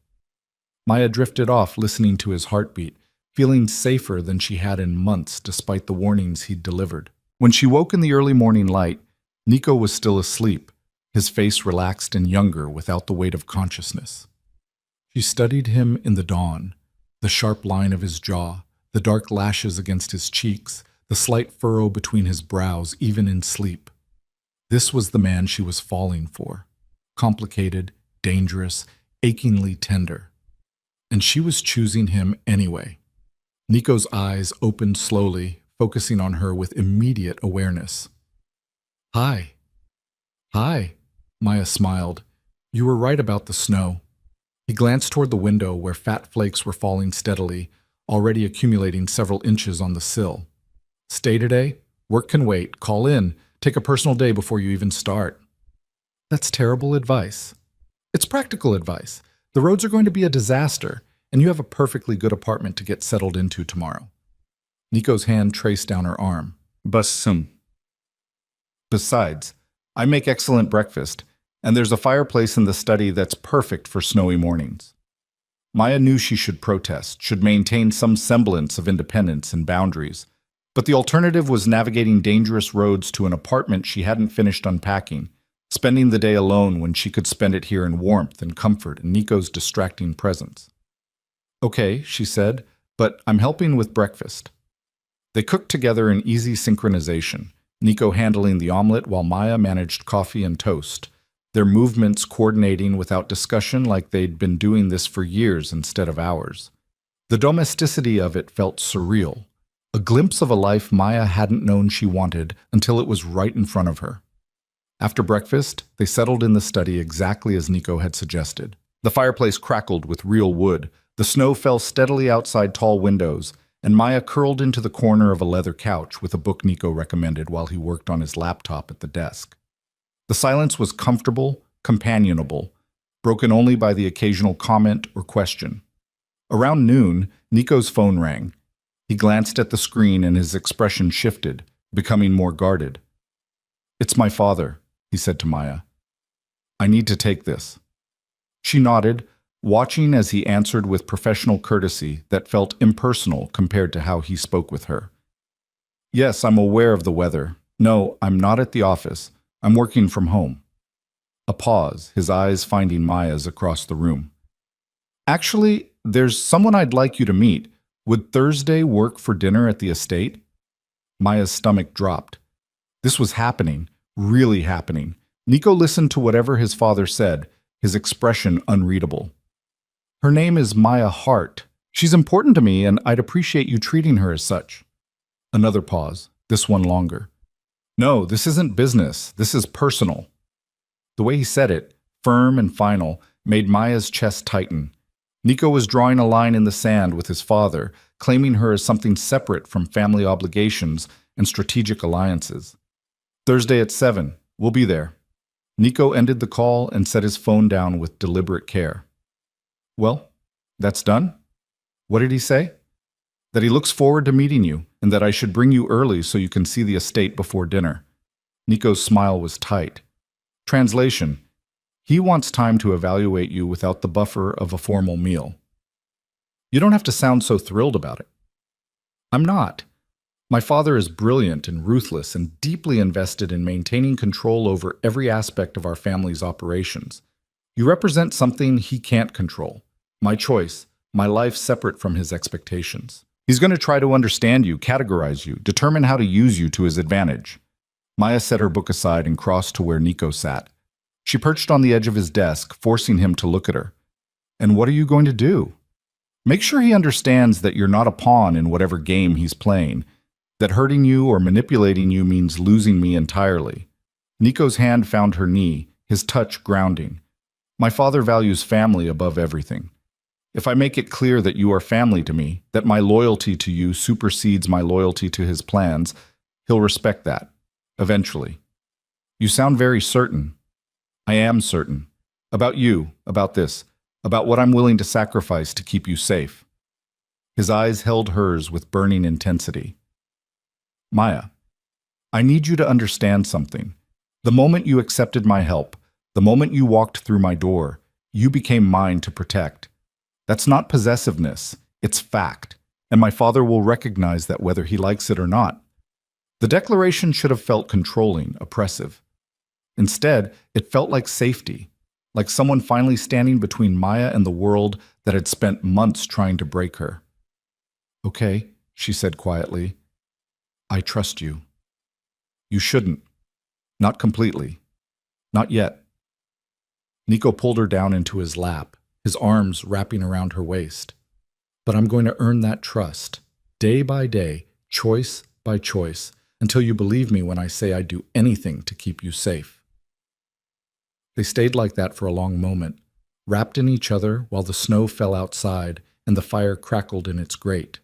Maya drifted off, listening to his heartbeat, feeling safer than she had in months despite the warnings he'd delivered. When she woke in the early morning light, Nico was still asleep, his face relaxed and younger without the weight of consciousness. She studied him in the dawn, the sharp line of his jaw, the dark lashes against his cheeks, the slight furrow between his brows, even in sleep. This was the man she was falling for. Complicated, dangerous, achingly tender. And she was choosing him anyway. Nico's eyes opened slowly, focusing on her with immediate awareness. "Hi." "Hi," Maya smiled. "You were right about the snow." He glanced toward the window where fat flakes were falling steadily, already accumulating several inches on the sill. "Stay today? Work can wait. Call in. Take a personal day before you even start." "That's terrible advice." "It's practical advice. The roads are going to be a disaster, and you have a perfectly good apartment to get settled into tomorrow." Nico's hand traced down her arm. "Besides, I make excellent breakfast, and there's a fireplace in the study that's perfect for snowy mornings." Maya knew she should protest, should maintain some semblance of independence and boundaries, but the alternative was navigating dangerous roads to an apartment she hadn't finished unpacking, spending the day alone when she could spend it here in warmth and comfort and Nico's distracting presence. "Okay," she said, "but I'm helping with breakfast." They cooked together in easy synchronization, Nico handling the omelet while Maya managed coffee and toast, their movements coordinating without discussion like they'd been doing this for years instead of hours. The domesticity of it felt surreal, a glimpse of a life Maya hadn't known she wanted until it was right in front of her. After breakfast, they settled in the study exactly as Nico had suggested. The fireplace crackled with real wood, the snow fell steadily outside tall windows, and Maya curled into the corner of a leather couch with a book Nico recommended while he worked on his laptop at the desk. The silence was comfortable, companionable, broken only by the occasional comment or question. Around noon, Nico's phone rang. He glanced at the screen and his expression shifted, becoming more guarded. "It's my father," he said to Maya. "I need to take this." She nodded, watching as he answered with professional courtesy that felt impersonal compared to how he spoke with her. "Yes, I'm aware of the weather. No, I'm not at the office. I'm working from home." A pause, his eyes finding Maya's across the room. "Actually, there's someone I'd like you to meet. Would Thursday work for dinner at the estate?" Maya's stomach dropped. This was happening, really happening. Nico listened to whatever his father said, his expression unreadable. "Her name is Maya Hart. She's important to me, and I'd appreciate you treating her as such." Another pause, this one longer. "No, this isn't business. This is personal." The way he said it, firm and final, made Maya's chest tighten. Nico was drawing a line in the sand with his father, claiming her as something separate from family obligations and strategic alliances. "Thursday at 7. We'll be there." Nico ended the call and set his phone down with deliberate care. "Well, that's done?" "What did he say?" "That he looks forward to meeting you, and that I should bring you early so you can see the estate before dinner." Nico's smile was tight. Translation: he wants time to evaluate you without the buffer of a formal meal. You don't have to sound so thrilled about it. I'm not. My father is brilliant and ruthless and deeply invested in maintaining control over every aspect of our family's operations. You represent something he can't control. My choice, my life separate from his expectations. He's going to try to understand you, categorize you, determine how to use you to his advantage. Maya set her book aside and crossed to where Nico sat. She perched on the edge of his desk, forcing him to look at her. And what are you going to do? Make sure he understands that you're not a pawn in whatever game he's playing, that hurting you or manipulating you means losing me entirely. Nico's hand found her knee, his touch grounding. My father values family above everything. If I make it clear that you are family to me, that my loyalty to you supersedes my loyalty to his plans, he'll respect that, eventually. You sound very certain. I am certain. About you, about this, about what I'm willing to sacrifice to keep you safe. His eyes held hers with burning intensity. Maya, I need you to understand something. The moment you accepted my help, the moment you walked through my door, you became mine to protect. That's not possessiveness, it's fact, and my father will recognize that whether he likes it or not. The declaration should have felt controlling, oppressive. Instead, it felt like safety, like someone finally standing between Maya and the world that had spent months trying to break her. Okay, she said quietly. I trust you. You shouldn't. Not completely. Not yet. Nico pulled her down into his lap, his arms wrapping around her waist. But I'm going to earn that trust, day by day, choice by choice, until you believe me when I say I'd do anything to keep you safe. They stayed like that for a long moment, wrapped in each other while the snow fell outside and the fire crackled in its grate.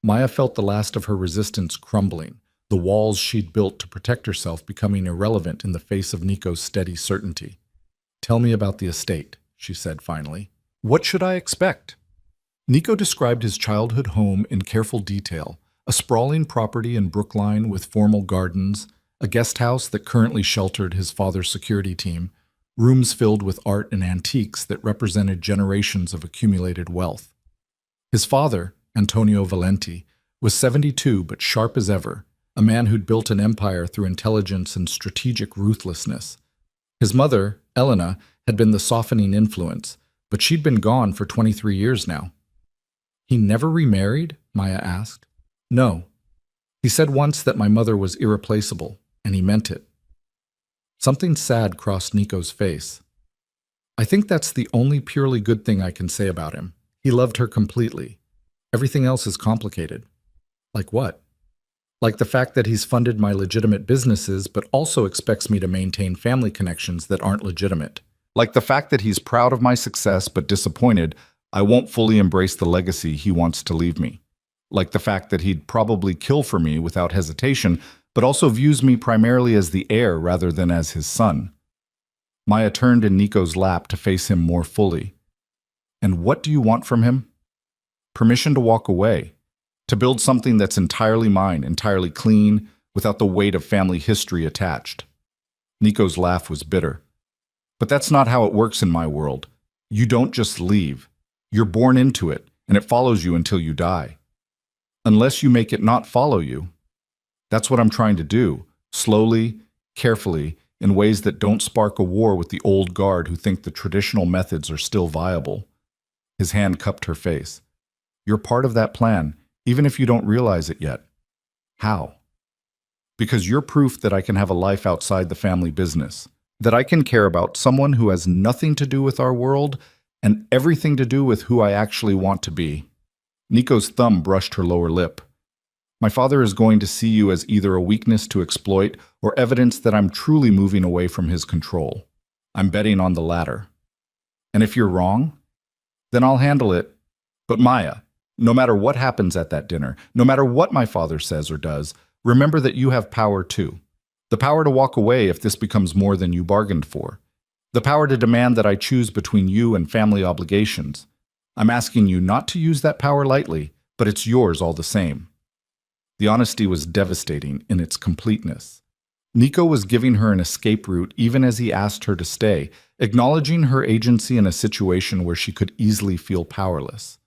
Maya felt the last of her resistance crumbling, the walls she'd built to protect herself becoming irrelevant in the face of Nico's steady certainty. Tell me about the estate, she said finally. What should I expect? Nico described his childhood home in careful detail, a sprawling property in Brookline with formal gardens, a guest house that currently sheltered his father's security team, rooms filled with art and antiques that represented generations of accumulated wealth. His father, Antonio Valenti, was 72 but sharp as ever, a man who'd built an empire through intelligence and strategic ruthlessness. His mother, Elena, had been the softening influence, but she'd been gone for 23 years now. He never remarried? Maya asked. No. He said once that my mother was irreplaceable, and he meant it. Something sad crossed Nico's face. I think that's the only purely good thing I can say about him. He loved her completely. Everything else is complicated. Like what? Like the fact that he's funded my legitimate businesses but also expects me to maintain family connections that aren't legitimate. Like the fact that he's proud of my success but disappointed I won't fully embrace the legacy he wants to leave me. Like the fact that he'd probably kill for me without hesitation, but also views me primarily as the heir rather than as his son. Maya turned in Nico's lap to face him more fully. And what do you want from him? Permission to walk away, to build something that's entirely mine, entirely clean, without the weight of family history attached. Nico's laugh was bitter. But that's not how it works in my world. You don't just leave. You're born into it, and it follows you until you die. Unless you make it not follow you. That's what I'm trying to do, slowly, carefully, in ways that don't spark a war with the old guard who think the traditional methods are still viable. His hand cupped her face. You're part of that plan, even if you don't realize it yet. How? Because you're proof that I can have a life outside the family business, that I can care about someone who has nothing to do with our world and everything to do with who I actually want to be. Nico's thumb brushed her lower lip. My father is going to see you as either a weakness to exploit or evidence that I'm truly moving away from his control. I'm betting on the latter. And if you're wrong, then I'll handle it. But Maya, no matter what happens at that dinner, no matter what my father says or does, remember that you have power too. The power to walk away if this becomes more than you bargained for. The power to demand that I choose between you and family obligations. I'm asking you not to use that power lightly, but it's yours all the same. The honesty was devastating in its completeness. Nico was giving her an escape route even as he asked her to stay, acknowledging her agency in a situation where she could easily feel powerless.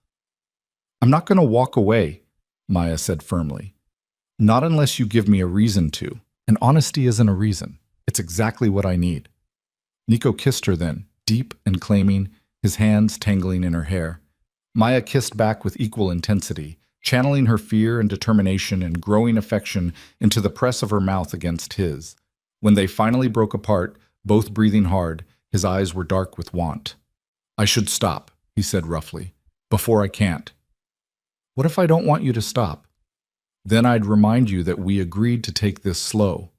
I'm not going to walk away, Maya said firmly. Not unless you give me a reason to. And honesty isn't a reason. It's exactly what I need. Nico kissed her then, deep and claiming, his hands tangling in her hair. Maya kissed back with equal intensity, channeling her fear and determination and growing affection into the press of her mouth against his. When they finally broke apart, both breathing hard, his eyes were dark with want. "I should stop," he said roughly, "before I can't." "What if I don't want you to stop?" "Then I'd remind you that we agreed to take this slow,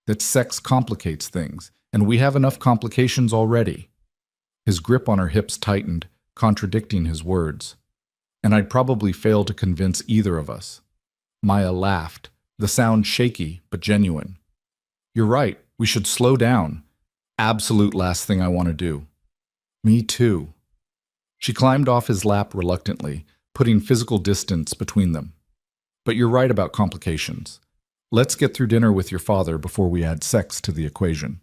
that sex complicates things, and we have enough complications already." His grip on her hips tightened, contradicting his words. "And I'd probably fail to convince either of us." Maya laughed, the sound shaky but genuine. "You're right, we should slow down. Absolute last thing I want to do." "Me too." She climbed off his lap reluctantly, putting physical distance between them. "But you're right about complications. Let's get through dinner with your father before we add sex to the equation."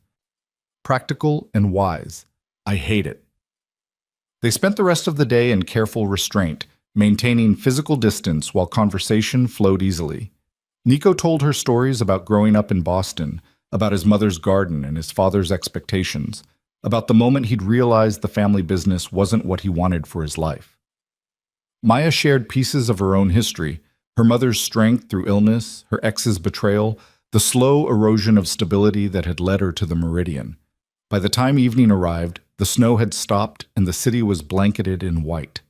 Practical and wise. I hate it. They spent the rest of the day in careful restraint, maintaining physical distance while conversation flowed easily. Nico told her stories about growing up in Boston, about his mother's garden and his father's expectations, about the moment he'd realized the family business wasn't what he wanted for his life. Maya shared pieces of her own history, her mother's strength through illness, her ex's betrayal, the slow erosion of stability that had led her to the Meridian. By the time evening arrived, the snow had stopped and the city was blanketed in white.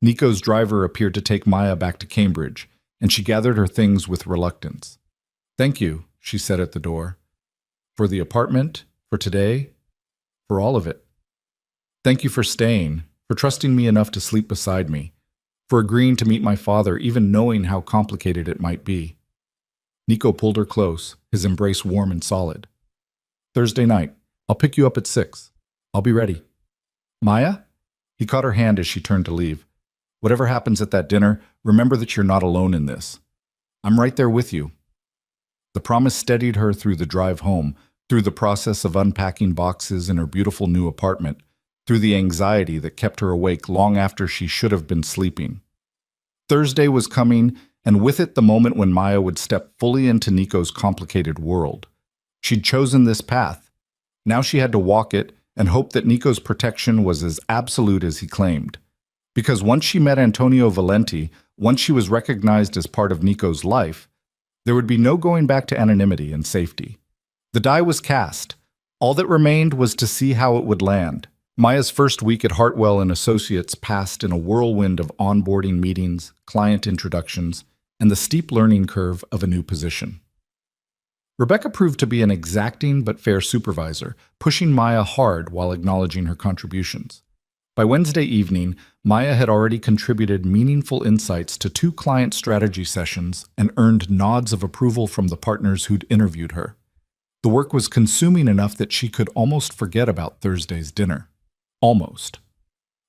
Nico's driver appeared to take Maya back to Cambridge, and she gathered her things with reluctance. "Thank you," she said at the door. "For the apartment, for today, for all of it. Thank you for staying, for trusting me enough to sleep beside me, for agreeing to meet my father even knowing how complicated it might be." Nico pulled her close, his embrace warm and solid. "Thursday night. I'll pick you up at 6. I'll be ready." "Maya?" He caught her hand as she turned to leave. "Whatever happens at that dinner, remember that you're not alone in this. I'm right there with you." The promise steadied her through the drive home, through the process of unpacking boxes in her beautiful new apartment, through the anxiety that kept her awake long after she should have been sleeping. Thursday was coming, and with it the moment when Maya would step fully into Nico's complicated world. She'd chosen this path. Now she had to walk it and hope that Nico's protection was as absolute as he claimed. Because once she met Antonio Valenti, once she was recognized as part of Nico's life, there would be no going back to anonymity and safety. The die was cast. All that remained was to see how it would land. Maya's first week at Hartwell and Associates passed in a whirlwind of onboarding meetings, client introductions, and the steep learning curve of a new position. Rebecca proved to be an exacting but fair supervisor, pushing Maya hard while acknowledging her contributions. By Wednesday evening, Maya had already contributed meaningful insights to 2 client strategy sessions and earned nods of approval from the partners who'd interviewed her. The work was consuming enough that she could almost forget about Thursday's dinner. Almost.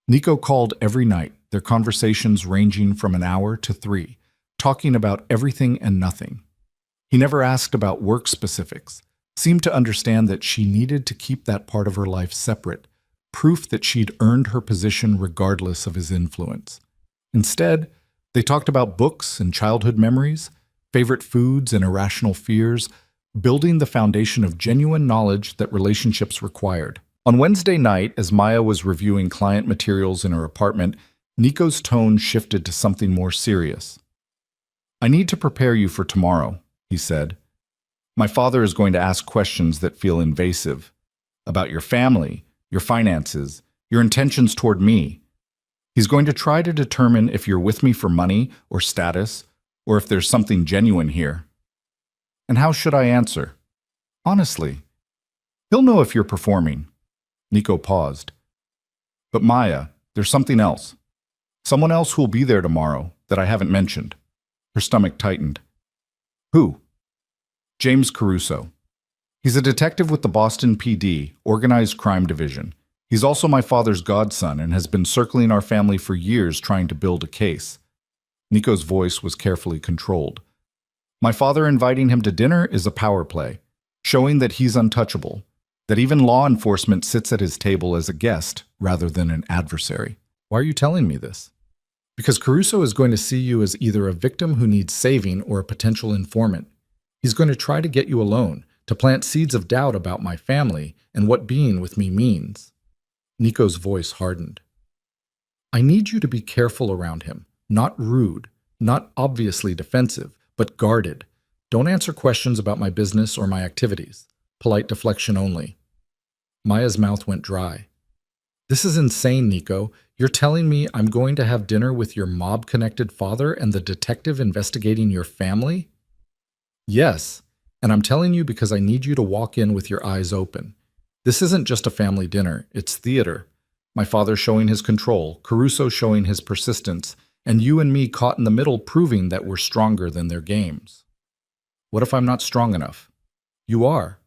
Nico called every night, their conversations ranging from an hour to 3, talking about everything and nothing. He never asked about work specifics, seemed to understand that she needed to keep that part of her life separate, proof that she'd earned her position regardless of his influence. Instead, they talked about books and childhood memories, favorite foods and irrational fears, building the foundation of genuine knowledge that relationships required. On Wednesday night, as Maya was reviewing client materials in her apartment, Nico's tone shifted to something more serious. "I need to prepare you for tomorrow," he said. "My father is going to ask questions that feel invasive. About your family, your finances, your intentions toward me. He's going to try to determine if you're with me for money or status, or if there's something genuine here." "And how should I answer?" "Honestly." "He'll know if you're performing." Nico paused. "But Maya, there's something else. Someone else who'll be there tomorrow that I haven't mentioned." Her stomach tightened. "Who?" "James Caruso. He's a detective with the Boston PD, Organized Crime Division. He's also my father's godson and has been circling our family for years trying to build a case." Nico's voice was carefully controlled. "My father inviting him to dinner is a power play, showing that he's untouchable, that even law enforcement sits at his table as a guest rather than an adversary." "Why are you telling me this?" "Because Caruso is going to see you as either a victim who needs saving or a potential informant. He's going to try to get you alone, to plant seeds of doubt about my family and what being with me means." Nico's voice hardened. "I need you to be careful around him, not rude. Not obviously defensive, but guarded. Don't answer questions about my business or my activities. Polite deflection only. Maya's mouth went dry. This is insane, Nico. You're telling me I'm going to have dinner with your mob-connected father and the detective investigating your family? Yes, and I'm telling you because I need you to walk in with your eyes open. This isn't just a family dinner, it's theater. My father showing his control, Caruso showing his persistence, and you and me caught in the middle proving that we're stronger than their games. What if I'm not strong enough? You are.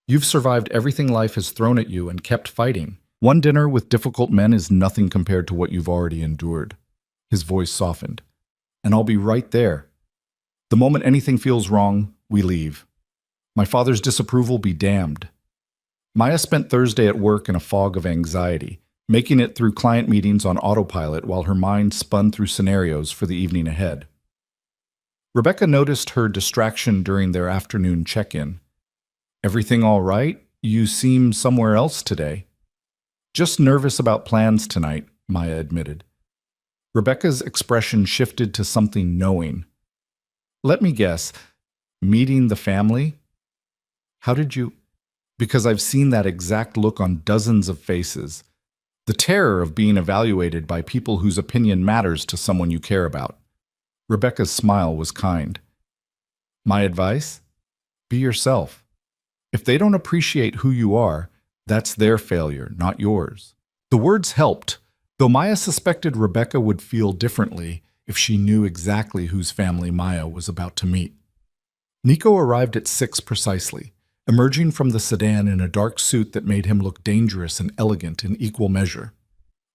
You've survived everything life has thrown at you and kept fighting. One dinner with difficult men is nothing compared to what you've already endured. His voice softened. And I'll be right there. The moment anything feels wrong, we leave. My father's disapproval be damned. Maya spent Thursday at work in a fog of anxiety, making it through client meetings on autopilot while her mind spun through scenarios for the evening ahead. Rebecca noticed her distraction during their afternoon check-in. Everything all right? You seem somewhere else today. Just nervous about plans tonight, Maya admitted. Rebecca's expression shifted to something knowing. Let me guess, meeting the family? How did you? Because I've seen that exact look on dozens of faces. The terror of being evaluated by people whose opinion matters to someone you care about. Rebecca's smile was kind. My advice? Be yourself. If they don't appreciate who you are, that's their failure, not yours. The words helped, though Maya suspected Rebecca would feel differently if she knew exactly whose family Maya was about to meet. Nico arrived at 6 precisely, emerging from the sedan in a dark suit that made him look dangerous and elegant in equal measure.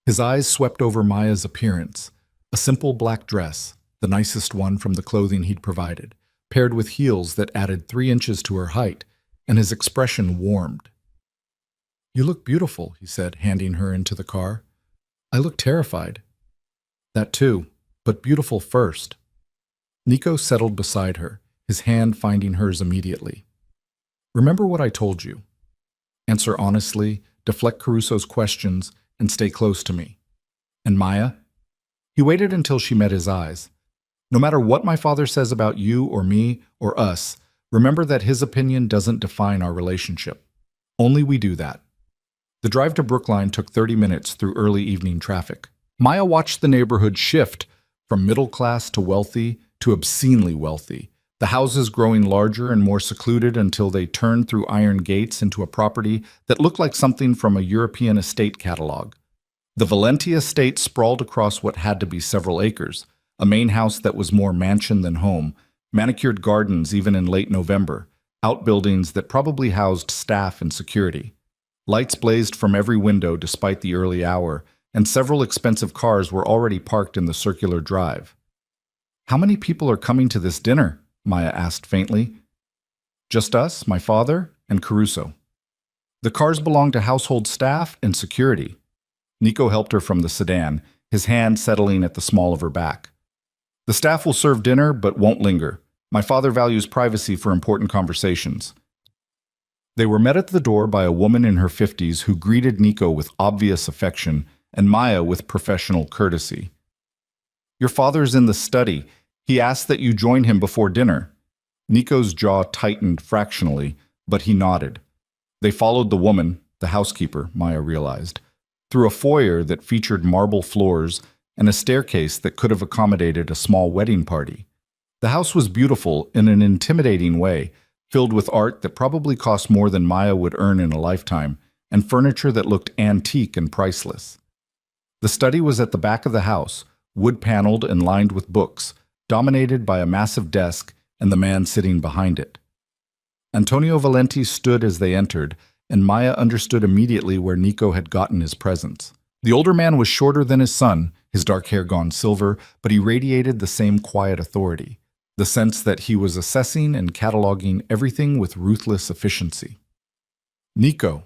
His eyes swept over Maya's appearance, a simple black dress, the nicest one from the clothing he'd provided, paired with heels that added 3 inches to her height, and his expression warmed. You look beautiful, he said, handing her into the car. I look terrified. That too, but beautiful first. Nico settled beside her, his hand finding hers immediately. Remember what I told you. Answer honestly, deflect Caruso's questions, and stay close to me. And Maya? He waited until she met his eyes. No matter what my father says about you or me or us, remember that his opinion doesn't define our relationship. Only we do that. The drive to Brookline took 30 minutes through early evening traffic. Maya watched the neighborhood shift from middle class to wealthy to obscenely wealthy, the houses growing larger and more secluded until they turned through iron gates into a property that looked like something from a European estate catalog. The Valenti estate sprawled across what had to be several acres, a main house that was more mansion than home, manicured gardens even in late November, outbuildings that probably housed staff and security. Lights blazed from every window despite the early hour, and several expensive cars were already parked in the circular drive. How many people are coming to this dinner? Maya asked faintly. Just us, my father, and Caruso. The cars belong to household staff and security. Nico helped her from the sedan, his hand settling at the small of her back. The staff will serve dinner, but won't linger. My father values privacy for important conversations. They were met at the door by a woman in her 50s who greeted Nico with obvious affection and Maya with professional courtesy. Your father's in the study. He asked that you join him before dinner. Nico's jaw tightened fractionally, but he nodded. They followed the woman, the housekeeper, Maya realized, through a foyer that featured marble floors and a staircase that could have accommodated a small wedding party. The house was beautiful in an intimidating way, filled with art that probably cost more than Maya would earn in a lifetime, and furniture that looked antique and priceless. The study was at the back of the house, wood-paneled and lined with books, dominated by a massive desk and the man sitting behind it. Antonio Valenti stood as they entered, and Maya understood immediately where Nico had gotten his presence. The older man was shorter than his son, his dark hair gone silver, but he radiated the same quiet authority, the sense that he was assessing and cataloging everything with ruthless efficiency. Nico.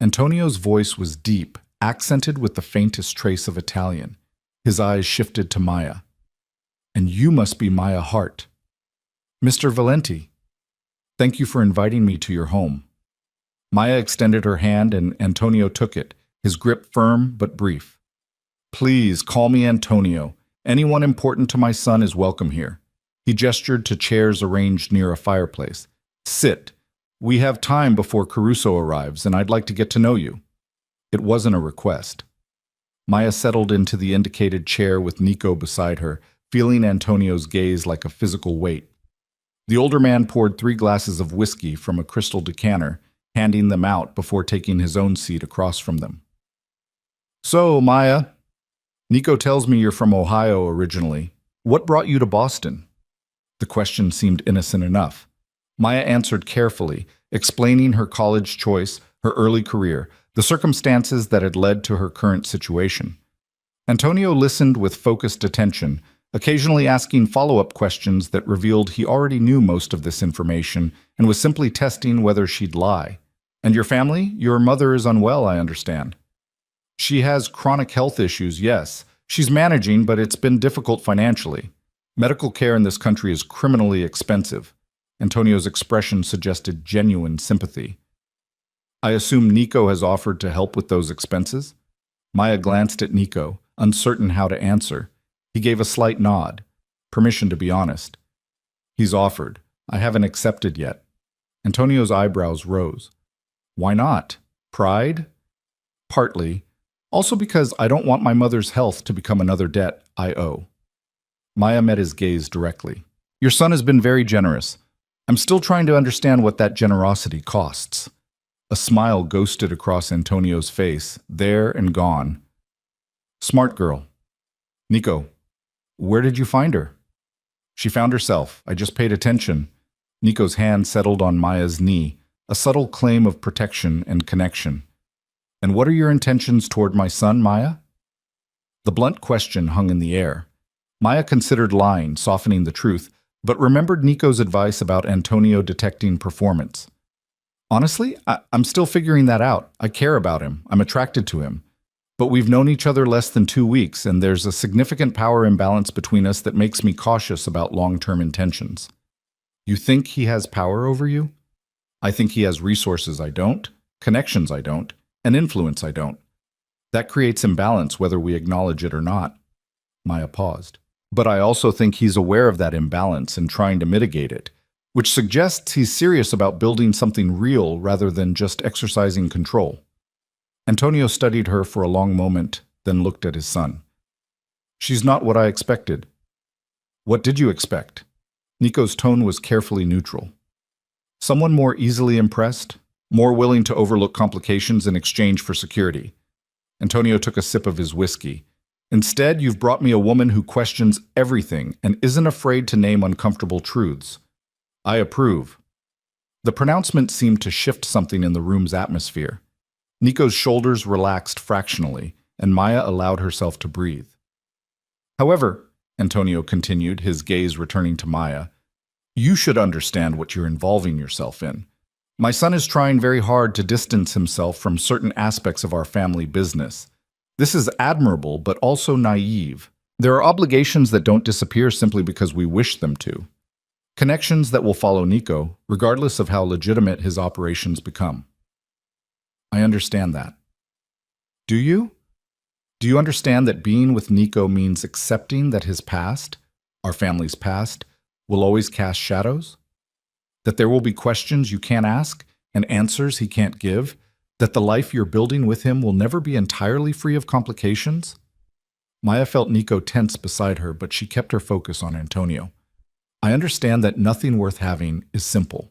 Antonio's voice was deep, accented with the faintest trace of Italian. His eyes shifted to Maya. And you must be Maya Hart. Mr. Valenti, thank you for inviting me to your home. Maya extended her hand and Antonio took it, his grip firm but brief. Please call me Antonio. Anyone important to my son is welcome here. He gestured to chairs arranged near a fireplace. Sit. We have time before Caruso arrives, and I'd like to get to know you. It wasn't a request. Maya settled into the indicated chair with Nico beside her, feeling Antonio's gaze like a physical weight. The older man poured 3 glasses of whiskey from a crystal decanter, handing them out before taking his own seat across from them. So, Maya, Nico tells me you're from Ohio originally. What brought you to Boston? The question seemed innocent enough. Maya answered carefully, explaining her college choice, her early career, the circumstances that had led to her current situation. Antonio listened with focused attention, occasionally asking follow-up questions that revealed he already knew most of this information and was simply testing whether she'd lie. And your family? Your mother is unwell, I understand. She has chronic health issues, yes. She's managing, but it's been difficult financially. Medical care in this country is criminally expensive. Antonio's expression suggested genuine sympathy. I assume Nico has offered to help with those expenses? Maya glanced at Nico, uncertain how to answer. He gave a slight nod. Permission to be honest. He's offered. I haven't accepted yet. Antonio's eyebrows rose. Why not? Pride? Partly. Also because I don't want my mother's health to become another debt I owe. Maya met his gaze directly. Your son has been very generous. I'm still trying to understand what that generosity costs. A smile ghosted across Antonio's face, there and gone. Smart girl. Nico, where did you find her? She found herself. I just paid attention. Nico's hand settled on Maya's knee, a subtle claim of protection and connection. And what are your intentions toward my son, Maya? The blunt question hung in the air. Maya considered lying, softening the truth, but remembered Nico's advice about Antonio detecting performance. Honestly, I'm still figuring that out. I care about him. I'm attracted to him. But we've known each other less than 2 weeks, and there's a significant power imbalance between us that makes me cautious about long-term intentions. You think he has power over you? I think he has resources I don't, connections I don't, and influence I don't. That creates imbalance whether we acknowledge it or not. Maya paused. But I also think he's aware of that imbalance and trying to mitigate it, which suggests he's serious about building something real rather than just exercising control. Antonio studied her for a long moment, then looked at his son. She's not what I expected. What did you expect? Nico's tone was carefully neutral. Someone more easily impressed, more willing to overlook complications in exchange for security. Antonio took a sip of his whiskey. Instead, you've brought me a woman who questions everything and isn't afraid to name uncomfortable truths. I approve. The pronouncement seemed to shift something in the room's atmosphere. Nico's shoulders relaxed fractionally, and Maya allowed herself to breathe. However, Antonio continued, his gaze returning to Maya, you should understand what you're involving yourself in. My son is trying very hard to distance himself from certain aspects of our family business. This is admirable, but also naive. There are obligations that don't disappear simply because we wish them to. Connections that will follow Nico, regardless of how legitimate his operations become. I understand that. Do you? Do you understand that being with Nico means accepting that his past, our family's past, will always cast shadows? That there will be questions you can't ask and answers he can't give? That the life you're building with him will never be entirely free of complications? Maya felt Nico tense beside her, but she kept her focus on Antonio. I understand that nothing worth having is simple.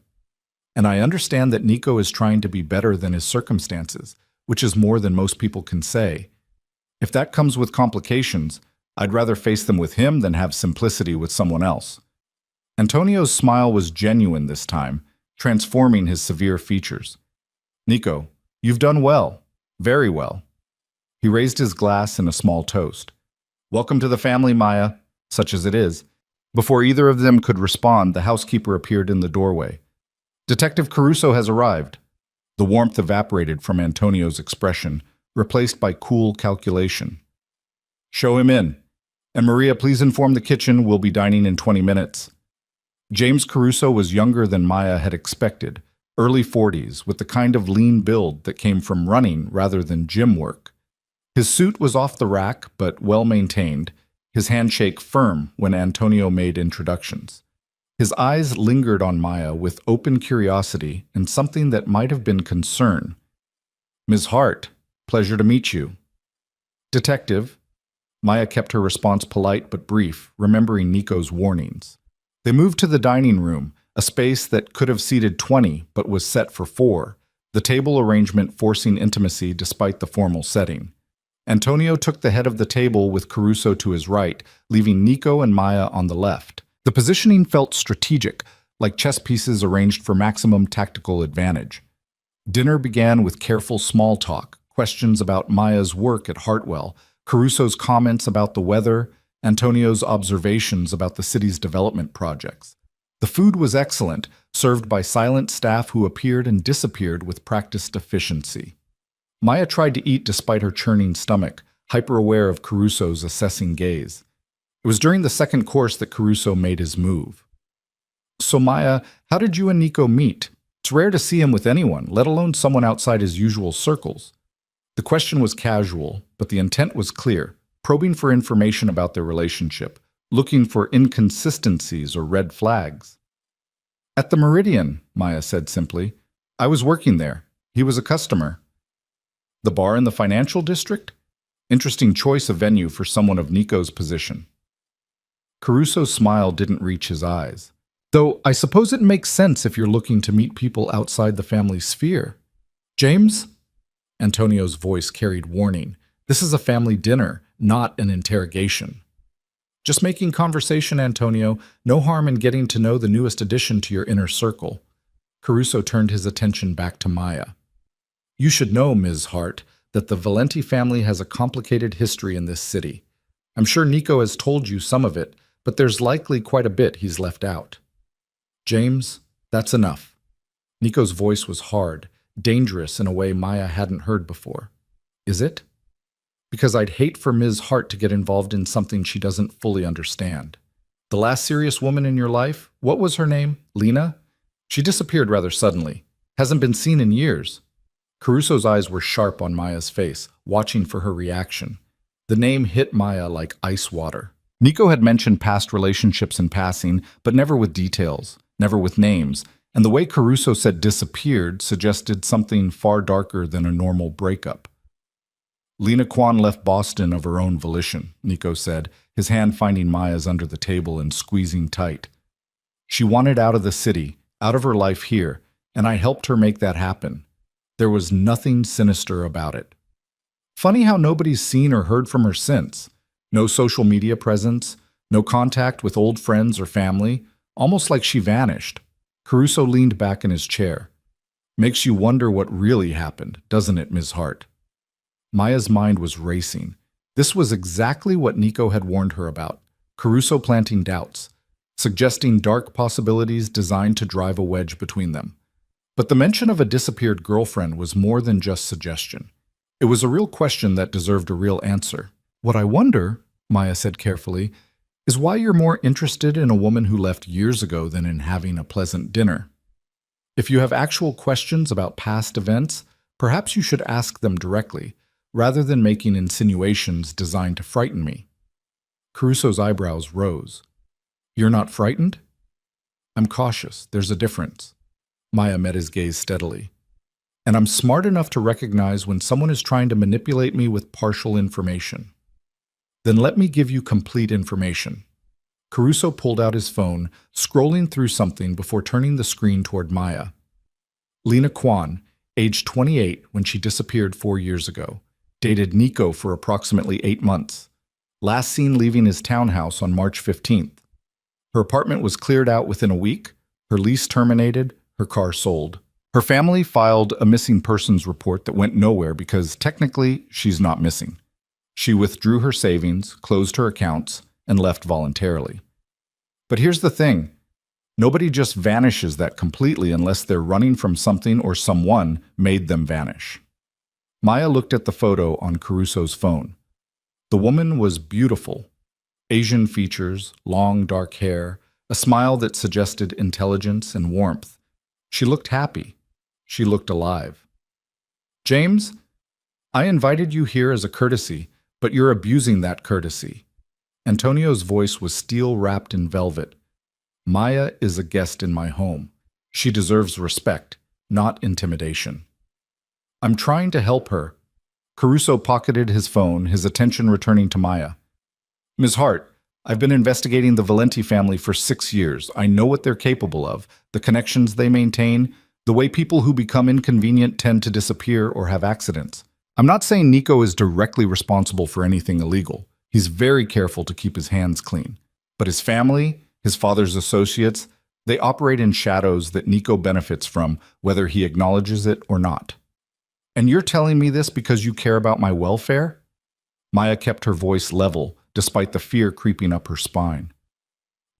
And I understand that Nico is trying to be better than his circumstances, which is more than most people can say. If that comes with complications, I'd rather face them with him than have simplicity with someone else. Antonio's smile was genuine this time, transforming his severe features. Nico, you've done well, very well. He raised his glass in a small toast. Welcome to the family, Maya, such as it is. Before either of them could respond, the housekeeper appeared in the doorway. Detective Caruso has arrived. The warmth evaporated from Antonio's expression, replaced by cool calculation. Show him in. And Maria, please inform the kitchen we'll be dining in 20 minutes. James Caruso was younger than Maya had expected, early 40s, with the kind of lean build that came from running rather than gym work. His suit was off the rack, but well maintained, his handshake firm when Antonio made introductions. His eyes lingered on Maya with open curiosity and something that might have been concern. "Ms. Hart, pleasure to meet you." "Detective." Maya kept her response polite but brief, remembering Nico's warnings. They moved to the dining room, a space that could have seated 20 but was set for 4, the table arrangement forcing intimacy despite the formal setting. Antonio took the head of the table with Caruso to his right, leaving Nico and Maya on the left. The positioning felt strategic, like chess pieces arranged for maximum tactical advantage. Dinner began with careful small talk, questions about Maya's work at Hartwell, Caruso's comments about the weather, Antonio's observations about the city's development projects. The food was excellent, served by silent staff who appeared and disappeared with practiced efficiency. Maya tried to eat despite her churning stomach, hyper-aware of Caruso's assessing gaze. It was during the second course that Caruso made his move. "So Maya, how did you and Nico meet? It's rare to see him with anyone, let alone someone outside his usual circles." The question was casual, but the intent was clear, probing for information about their relationship, looking for inconsistencies or red flags. "At the Meridian," Maya said simply. "I was working there. He was a customer." "The bar in the financial district? Interesting choice of venue for someone of Nico's position." Caruso's smile didn't reach his eyes. "Though I suppose it makes sense if you're looking to meet people outside the family sphere." "James?" Antonio's voice carried warning. "This is a family dinner, not an interrogation." "Just making conversation, Antonio. No harm in getting to know the newest addition to your inner circle." Caruso turned his attention back to Maya. "You should know, Ms. Hart, that the Valenti family has a complicated history in this city. I'm sure Nico has told you some of it, but there's likely quite a bit he's left out." "James, that's enough." Nico's voice was hard, dangerous in a way Maya hadn't heard before. "Is it?" "Because I'd hate for Ms. Hart to get involved in something she doesn't fully understand. The last serious woman in your life, what was her name? Lena? She disappeared rather suddenly. Hasn't been seen in years." Caruso's eyes were sharp on Maya's face, watching for her reaction. The name hit Maya like ice water. Nico had mentioned past relationships in passing, but never with details, never with names, and the way Caruso said disappeared suggested something far darker than a normal breakup. "Lena Kwan left Boston of her own volition," Nico said, his hand finding Maya's under the table and squeezing tight. "She wanted out of the city, out of her life here, and I helped her make that happen. There was nothing sinister about it. Funny how nobody's seen or heard from her since. No social media presence, no contact with old friends or family, almost like she vanished." Caruso leaned back in his chair. "Makes you wonder what really happened, doesn't it, Ms. Hart?" Maya's mind was racing. This was exactly what Nico had warned her about, Caruso planting doubts, suggesting dark possibilities designed to drive a wedge between them. But the mention of a disappeared girlfriend was more than just suggestion. It was a real question that deserved a real answer. "What I wonder," Maya said carefully, "is why you're more interested in a woman who left years ago than in having a pleasant dinner. If you have actual questions about past events, perhaps you should ask them directly, rather than making insinuations designed to frighten me." Caruso's eyebrows rose. "You're not frightened?" "I'm cautious. There's a difference." Maya met his gaze steadily. "And I'm smart enough to recognize when someone is trying to manipulate me with partial information." "Then let me give you complete information." Caruso pulled out his phone, scrolling through something before turning the screen toward Maya. "Lena Kwan, age 28 when she disappeared 4 years ago. Dated Nico for approximately 8 months. Last seen leaving his townhouse on March 15th. Her apartment was cleared out within a week, her lease terminated, her car sold. Her family filed a missing persons report that went nowhere because technically she's not missing. She withdrew her savings, closed her accounts, and left voluntarily. But here's the thing. Nobody just vanishes that completely unless they're running from something or someone made them vanish." Maya looked at the photo on Caruso's phone. The woman was beautiful. Asian features, long dark hair, a smile that suggested intelligence and warmth. She looked happy. She looked alive. "James, I invited you here as a courtesy, but you're abusing that courtesy." Antonio's voice was steel wrapped in velvet. Maya is a guest in my home. She deserves respect, not intimidation. I'm trying to help her. Caruso pocketed his phone, his attention returning to Maya. Ms. Hart, I've been investigating the Valenti family for 6 years. I know what they're capable of, the connections they maintain, the way people who become inconvenient tend to disappear or have accidents. I'm not saying Nico is directly responsible for anything illegal. He's very careful to keep his hands clean. But his family, his father's associates, they operate in shadows that Nico benefits from, whether he acknowledges it or not. And you're telling me this because you care about my welfare? Maya kept her voice level, despite the fear creeping up her spine.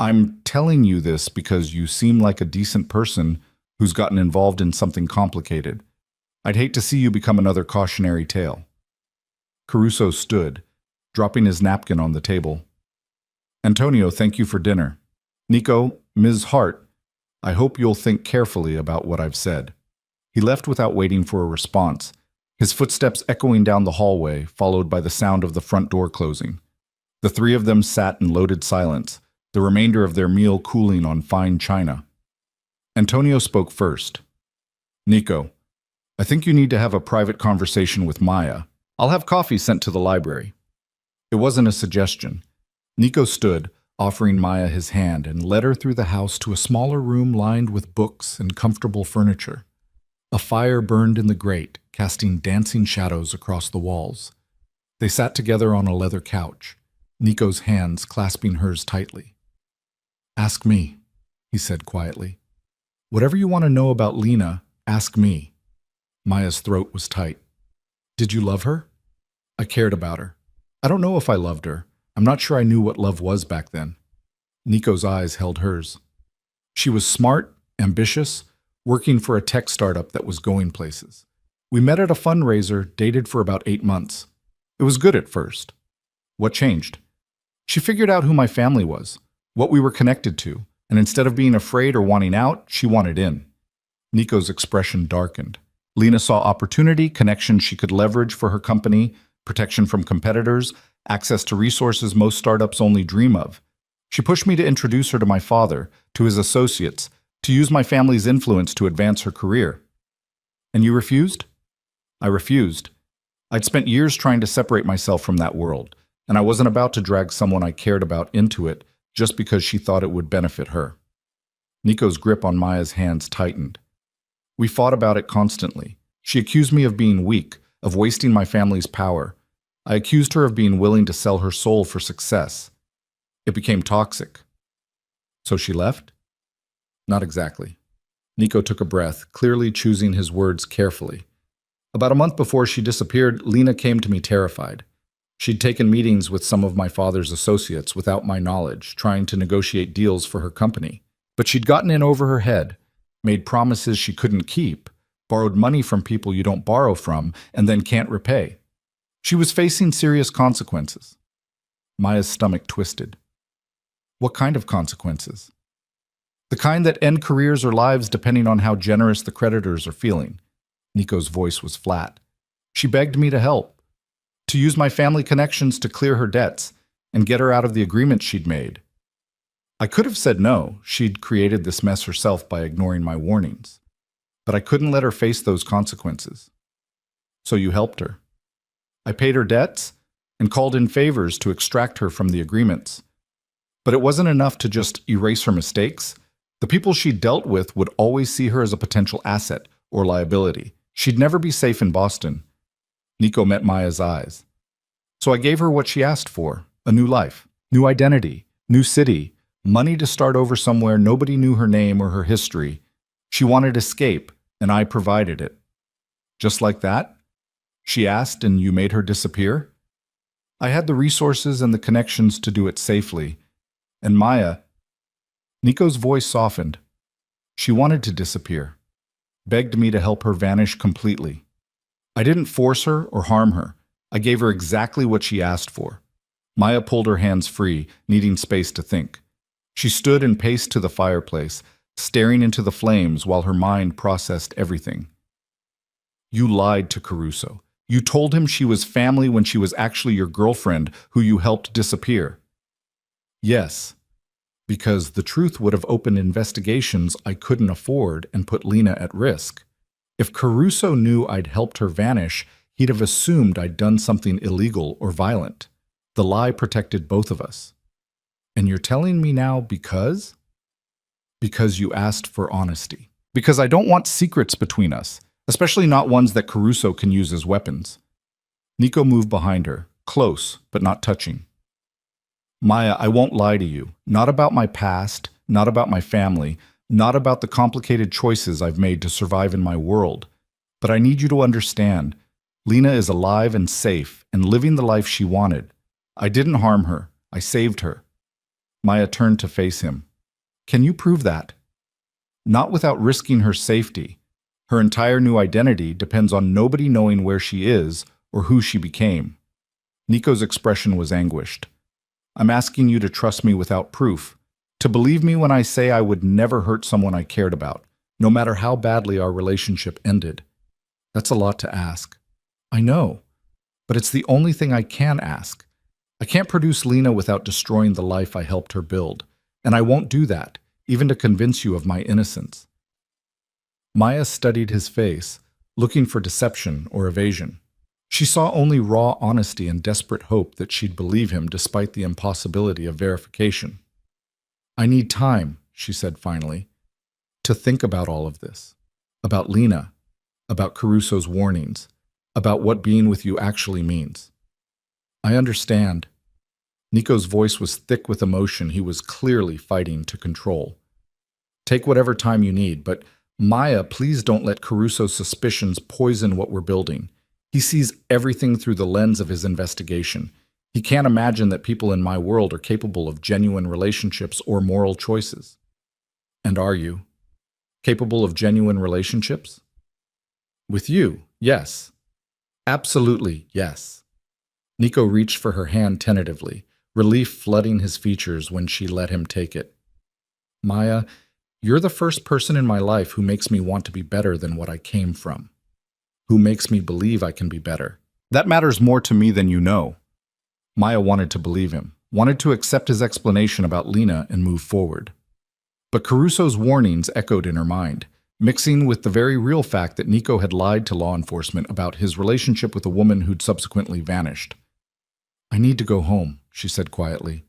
I'm telling you this because you seem like a decent person who's gotten involved in something complicated. I'd hate to see you become another cautionary tale. Caruso stood, dropping his napkin on the table. Antonio, thank you for dinner. Nico, Ms. Hart, I hope you'll think carefully about what I've said. He left without waiting for a response, his footsteps echoing down the hallway, followed by the sound of the front door closing. The three of them sat in loaded silence, the remainder of their meal cooling on fine china. Antonio spoke first. Nico, I think you need to have a private conversation with Maya. I'll have coffee sent to the library. It wasn't a suggestion. Nico stood, offering Maya his hand, and led her through the house to a smaller room lined with books and comfortable furniture. A fire burned in the grate, casting dancing shadows across the walls. They sat together on a leather couch, Nico's hands clasping hers tightly. Ask me, he said quietly. Whatever you want to know about Lena, ask me. Maya's throat was tight. Did you love her? I cared about her. I don't know if I loved her. I'm not sure I knew what love was back then. Nico's eyes held hers. She was smart, ambitious, working for a tech startup that was going places. We met at a fundraiser, dated for about 8 months. It was good at first. What changed? She figured out who my family was, what we were connected to, and instead of being afraid or wanting out, she wanted in. Nico's expression darkened. Lena saw opportunity, connections she could leverage for her company, protection from competitors, access to resources most startups only dream of. She pushed me to introduce her to my father, to his associates, to use my family's influence to advance her career. And you refused? I refused. I'd spent years trying to separate myself from that world, and I wasn't about to drag someone I cared about into it just because she thought it would benefit her. Nico's grip on Maya's hands tightened. We fought about it constantly. She accused me of being weak, of wasting my family's power. I accused her of being willing to sell her soul for success. It became toxic. So she left? Not exactly. Nico took a breath, clearly choosing his words carefully. About a month before she disappeared, Lena came to me terrified. She'd taken meetings with some of my father's associates without my knowledge, trying to negotiate deals for her company. But she'd gotten in over her head, made promises she couldn't keep, borrowed money from people you don't borrow from, and then can't repay. She was facing serious consequences. Maya's stomach twisted. What kind of consequences? The kind that end careers or lives depending on how generous the creditors are feeling. Nico's voice was flat. She begged me to help, to use my family connections to clear her debts and get her out of the agreement she'd made. I could have said no. She'd created this mess herself by ignoring my warnings. But I couldn't let her face those consequences. So you helped her. I paid her debts and called in favors to extract her from the agreements. But it wasn't enough to just erase her mistakes. The people she dealt with would always see her as a potential asset or liability. She'd never be safe in Boston. Nico met Maya's eyes. So I gave her what she asked for, a new life, new identity, new city, money to start over somewhere nobody knew her name or her history. She wanted escape, and I provided it. Just like that? She asked, and you made her disappear? I had the resources and the connections to do it safely. And Maya, Nico's voice softened. She wanted to disappear, begged me to help her vanish completely. I didn't force her or harm her. I gave her exactly what she asked for. Maya pulled her hands free, needing space to think. She stood and paced to the fireplace, staring into the flames while her mind processed everything. You lied to Caruso. You told him she was family when she was actually your girlfriend who you helped disappear. Yes, because the truth would have opened investigations I couldn't afford and put Lena at risk. If Caruso knew I'd helped her vanish, he'd have assumed I'd done something illegal or violent. The lie protected both of us. And you're telling me now because? Because you asked for honesty. Because I don't want secrets between us, especially not ones that Caruso can use as weapons. Nico moved behind her, close, but not touching. Maya, I won't lie to you. Not about my past, not about my family, not about the complicated choices I've made to survive in my world. But I need you to understand, Lena is alive and safe and living the life she wanted. I didn't harm her. I saved her. Maya turned to face him. Can you prove that? Not without risking her safety. Her entire new identity depends on nobody knowing where she is or who she became. Nico's expression was anguished. I'm asking you to trust me without proof, to believe me when I say I would never hurt someone I cared about, no matter how badly our relationship ended. That's a lot to ask. I know, but it's the only thing I can ask. I can't produce Lena without destroying the life I helped her build, and I won't do that, even to convince you of my innocence. Maya studied his face, looking for deception or evasion. She saw only raw honesty and desperate hope that she'd believe him despite the impossibility of verification. I need time, she said finally, to think about all of this. About Lena, about Caruso's warnings, about what being with you actually means. I understand. Nico's voice was thick with emotion he was clearly fighting to control. Take whatever time you need, but Maya, please don't let Caruso's suspicions poison what we're building. He sees everything through the lens of his investigation. He can't imagine that people in my world are capable of genuine relationships or moral choices. And are you? Capable of genuine relationships? With you, yes. Absolutely, yes. Nico reached for her hand tentatively, relief flooding his features when she let him take it. Maya, you're the first person in my life who makes me want to be better than what I came from. Who makes me believe I can be better. That matters more to me than you know. Maya wanted to believe him, wanted to accept his explanation about Lena and move forward. But Caruso's warnings echoed in her mind, mixing with the very real fact that Nico had lied to law enforcement about his relationship with a woman who'd subsequently vanished. I need to go home, she said quietly.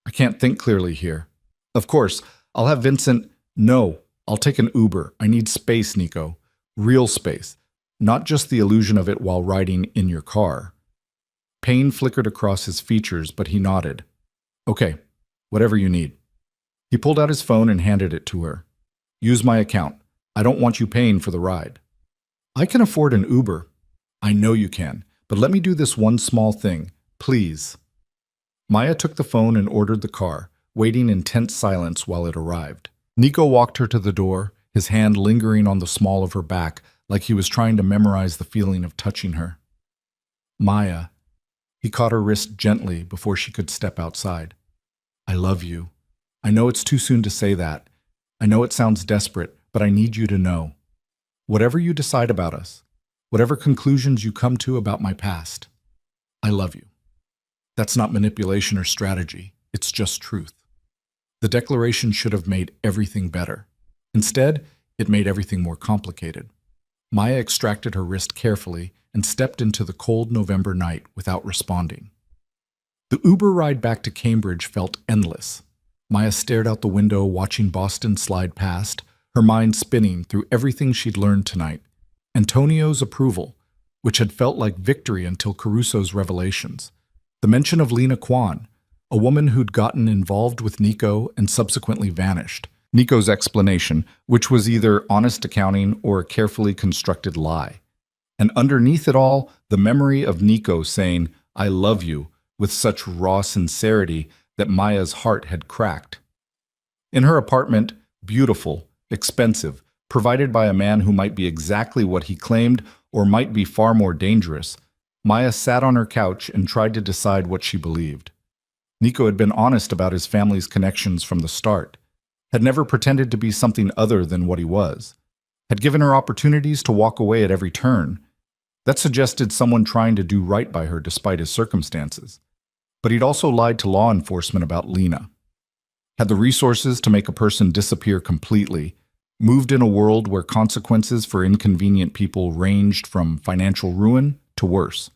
I can't think clearly here. Of course, I'll have Vincent. No, I'll take an Uber. I need space, Nico. Real space. Not just the illusion of it while riding in your car. Pain flickered across his features, but he nodded. Okay, whatever you need. He pulled out his phone and handed it to her. Use my account. I don't want you paying for the ride. I can afford an Uber. I know you can, but let me do this one small thing, please. Maya took the phone and ordered the car, waiting in tense silence while it arrived. Nico walked her to the door, his hand lingering on the small of her back, like he was trying to memorize the feeling of touching her. Maya. He caught her wrist gently before she could step outside. I love you. I know it's too soon to say that. I know it sounds desperate, but I need you to know. Whatever you decide about us, whatever conclusions you come to about my past, I love you. That's not manipulation or strategy. It's just truth. The declaration should have made everything better. Instead, it made everything more complicated. Maya extracted her wrist carefully and stepped into the cold November night without responding. The Uber ride back to Cambridge felt endless. Maya stared out the window watching Boston slide past, her mind spinning through everything she'd learned tonight. Antonio's approval, which had felt like victory until Caruso's revelations. The mention of Lena Kwan, a woman who'd gotten involved with Nico and subsequently vanished. Nico's explanation, which was either honest accounting or a carefully constructed lie. And underneath it all, the memory of Nico saying, I love you, with such raw sincerity that Maya's heart had cracked. In her apartment, beautiful, expensive, provided by a man who might be exactly what he claimed or might be far more dangerous, Maya sat on her couch and tried to decide what she believed. Nico had been honest about his family's connections from the start, had never pretended to be something other than what he was, had given her opportunities to walk away at every turn. That suggested someone trying to do right by her despite his circumstances. but he'd also lied to law enforcement about Lena. Had the resources to make a person disappear completely, moved in a world where consequences for inconvenient people ranged from financial ruin to worse.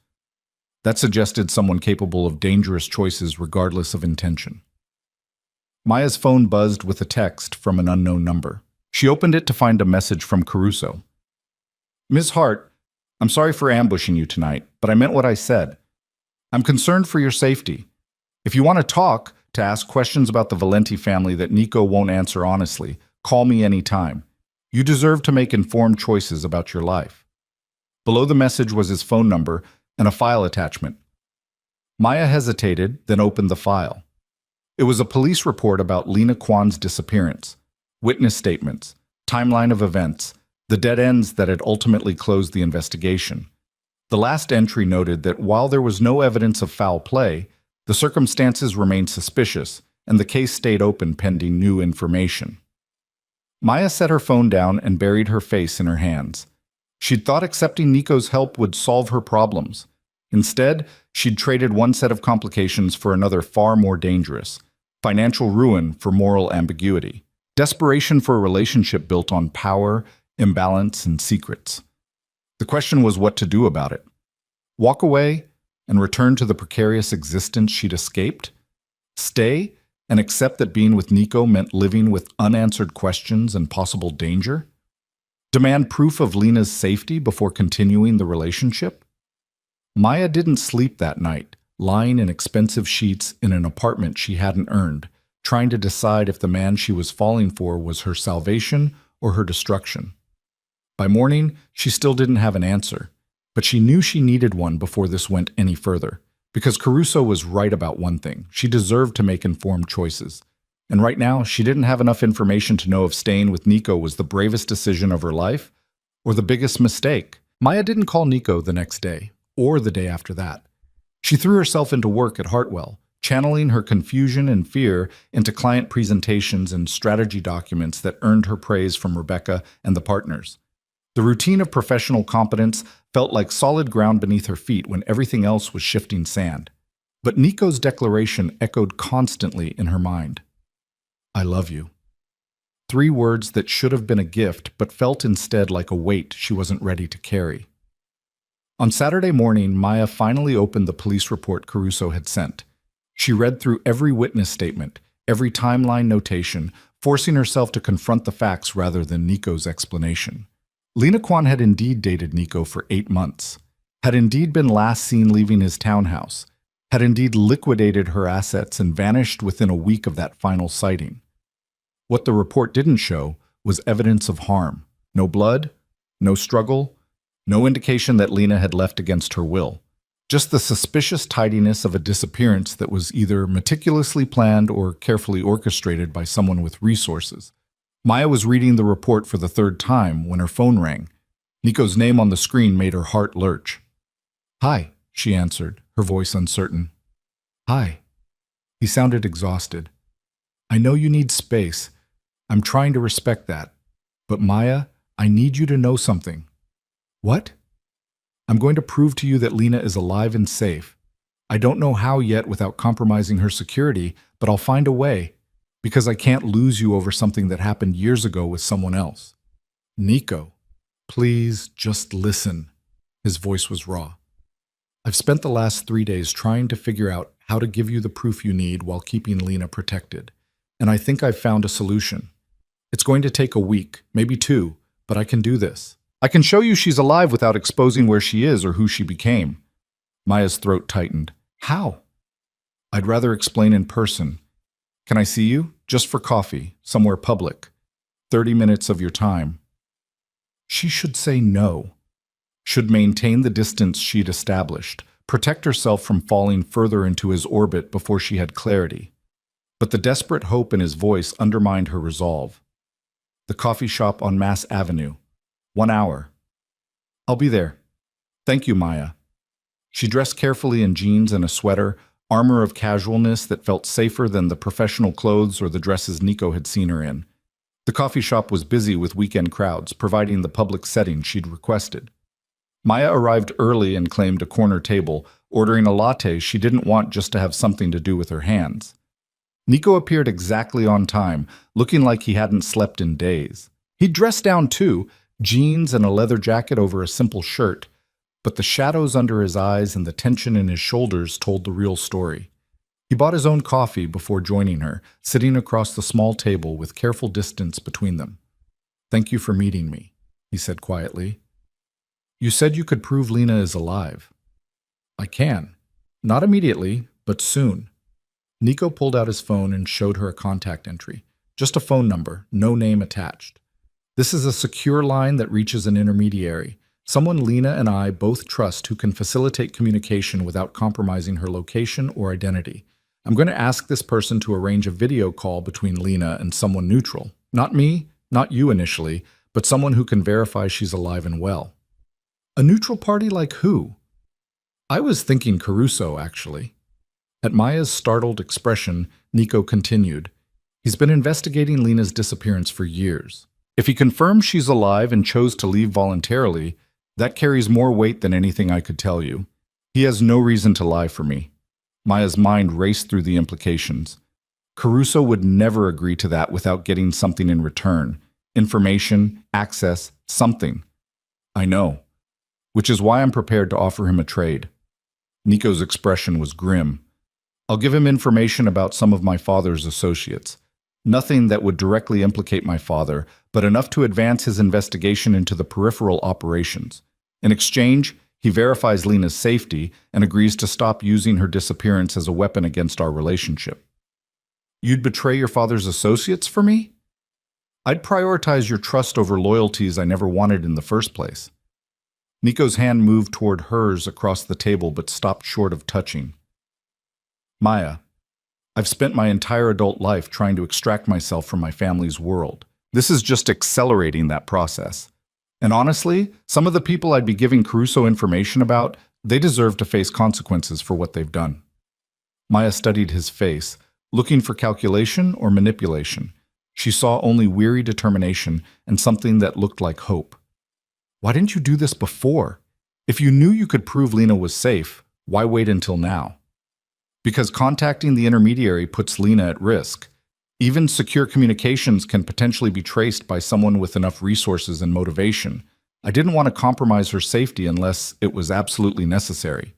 That suggested someone capable of dangerous choices regardless of intention. Maya's phone buzzed with a text from an unknown number. She opened it to find a message from Caruso. "Ms. Hart, I'm sorry for ambushing you tonight, but I meant what I said. I'm concerned for your safety. If you want to talk, to ask questions about the Valenti family that Nico won't answer honestly, call me anytime. You deserve to make informed choices about your life." Below the message was his phone number and a file attachment. Maya hesitated, then opened the file. It was a police report about Lena Kwan's disappearance, witness statements, timeline of events, the dead ends that had ultimately closed the investigation. The last entry noted that while there was no evidence of foul play, the circumstances remained suspicious, and the case stayed open pending new information. Maya set her phone down and buried her face in her hands. She'd thought accepting Nico's help would solve her problems. Instead, she'd traded one set of complications for another far more dangerous: financial ruin for moral ambiguity, desperation for a relationship built on power, imbalance, and secrets. The question was what to do about it. Walk away and return to the precarious existence she'd escaped? Stay and accept that being with Nico meant living with unanswered questions and possible danger? Demand proof of Lena's safety before continuing the relationship? Maya didn't sleep that night, lying in expensive sheets in an apartment she hadn't earned, trying to decide if the man she was falling for was her salvation or her destruction. By morning, she still didn't have an answer, but she knew she needed one before this went any further. Because Caruso was right about one thing: she deserved to make informed choices. And right now, she didn't have enough information to know if staying with Nico was the bravest decision of her life or the biggest mistake. Maya didn't call Nico the next day, or the day after that. She threw herself into work at Hartwell, channeling her confusion and fear into client presentations and strategy documents that earned her praise from Rebecca and the partners. The routine of professional competence felt like solid ground beneath her feet when everything else was shifting sand. But Nico's declaration echoed constantly in her mind. "I love you." 3 words that should have been a gift, but felt instead like a weight she wasn't ready to carry. On Saturday morning, Maya finally opened the police report Caruso had sent. She read through every witness statement, every timeline notation, forcing herself to confront the facts rather than Nico's explanation. Lena Kwan had indeed dated Nico for 8 months, had indeed been last seen leaving his townhouse, had indeed liquidated her assets and vanished within a week of that final sighting. What the report didn't show was evidence of harm. No blood, no struggle, no indication that Lena had left against her will. Just the suspicious tidiness of a disappearance that was either meticulously planned or carefully orchestrated by someone with resources. Maya was reading the report for the 3rd time when her phone rang. Nico's name on the screen made her heart lurch. "Hi," she answered, her voice uncertain. "Hi." He sounded exhausted. "I know you need space. I'm trying to respect that. But Maya, I need you to know something." "What?" "I'm going to prove to you that Lena is alive and safe. I don't know how yet without compromising her security, but I'll find a way. Because I can't lose you over something that happened years ago with someone else." "Nico, please just listen." His voice was raw. "I've spent the last 3 days trying to figure out how to give you the proof you need while keeping Lena protected. And I think I've found a solution. It's going to take a week, maybe 2, but I can do this. I can show you she's alive without exposing where she is or who she became." Maya's throat tightened. "How?" "I'd rather explain in person. Can I see you? Just for coffee, somewhere public. 30 minutes of your time." She should say no. Should maintain the distance she'd established, protect herself from falling further into his orbit before she had clarity. But the desperate hope in his voice undermined her resolve. "The coffee shop on Mass Avenue. 1 hour. I'll be there. Thank you, Maya." She dressed carefully in jeans and a sweater, armor of casualness that felt safer than the professional clothes or the dresses Nico had seen her in. The coffee shop was busy with weekend crowds, providing the public setting she'd requested. Maya arrived early and claimed a corner table, ordering a latte she didn't want just to have something to do with her hands. Nico appeared exactly on time, looking like he hadn't slept in days. He'd dressed down too, jeans and a leather jacket over a simple shirt, but the shadows under his eyes and the tension in his shoulders told the real story. He bought his own coffee before joining her, sitting across the small table with careful distance between them. "Thank you for meeting me," he said quietly. "You said you could prove Lena is alive." "I can. Not immediately, but soon." Nico pulled out his phone and showed her a contact entry. Just a phone number, no name attached. "This is a secure line that reaches an intermediary, someone Lena and I both trust who can facilitate communication without compromising her location or identity. I'm going to ask this person to arrange a video call between Lena and someone neutral. Not me, not you initially, but someone who can verify she's alive and well." "A neutral party like who?" "I was thinking Caruso, actually." At Maya's startled expression, Nico continued, "He's been investigating Lena's disappearance for years. If he confirms she's alive and chose to leave voluntarily, that carries more weight than anything I could tell you. He has no reason to lie for me." Maya's mind raced through the implications. Caruso would never agree to that without getting something in return. Information, access, something. "I know. Which is why I'm prepared to offer him a trade." Nico's expression was grim. "I'll give him information about some of my father's associates. Nothing that would directly implicate my father, but enough to advance his investigation into the peripheral operations. In exchange, he verifies Lena's safety and agrees to stop using her disappearance as a weapon against our relationship." "You'd betray your father's associates for me?" "I'd prioritize your trust over loyalties I never wanted in the first place." Nico's hand moved toward hers across the table but stopped short of touching. "Maya, I've spent my entire adult life trying to extract myself from my family's world. This is just accelerating that process. And honestly, some of the people I'd be giving Caruso information about, they deserve to face consequences for what they've done." Maya studied his face, looking for calculation or manipulation. She saw only weary determination and something that looked like hope. "Why didn't you do this before? If you knew you could prove Lena was safe, why wait until now?" "Because contacting the intermediary puts Lena at risk. Even secure communications can potentially be traced by someone with enough resources and motivation. I didn't want to compromise her safety unless it was absolutely necessary."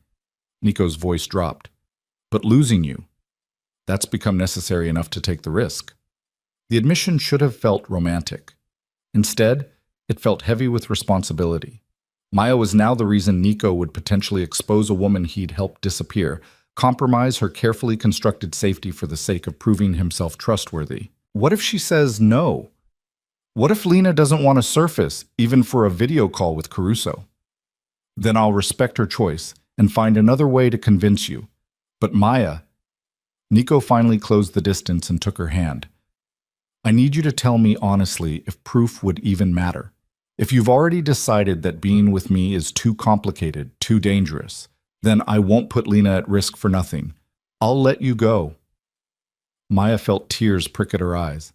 Nico's voice dropped. "But losing you, that's become necessary enough to take the risk." The admission should have felt romantic. Instead, it felt heavy with responsibility. Maya was now the reason Nico would potentially expose a woman he'd helped disappear, compromise her carefully constructed safety for the sake of proving himself trustworthy. What if she says no? What if Lena doesn't want to surface, even for a video call with Caruso? "Then I'll respect her choice and find another way to convince you. But Maya..." Nico finally closed the distance and took her hand. "I need you to tell me honestly if proof would even matter. If you've already decided that being with me is too complicated, too dangerous, then I won't put Lena at risk for nothing. I'll let you go." Maya felt tears prick at her eyes.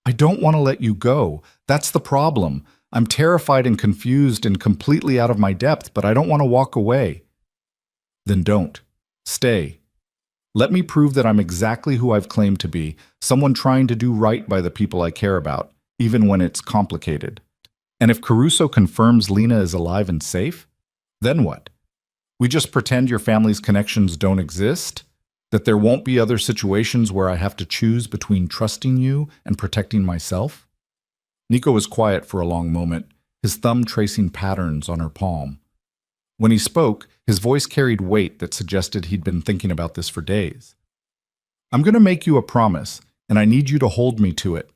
"I don't want to let you go. That's the problem. I'm terrified and confused and completely out of my depth, but I don't want to walk away." "Then don't. Stay. Let me prove that I'm exactly who I've claimed to be, someone trying to do right by the people I care about, even when it's complicated. And if Caruso confirms Lena is alive and safe, then what? We just pretend your family's connections don't exist? That there won't be other situations where I have to choose between trusting you and protecting myself?" Nico was quiet for a long moment, his thumb tracing patterns on her palm. When he spoke, his voice carried weight that suggested he'd been thinking about this for days. "I'm going to make you a promise, and I need you to hold me to it.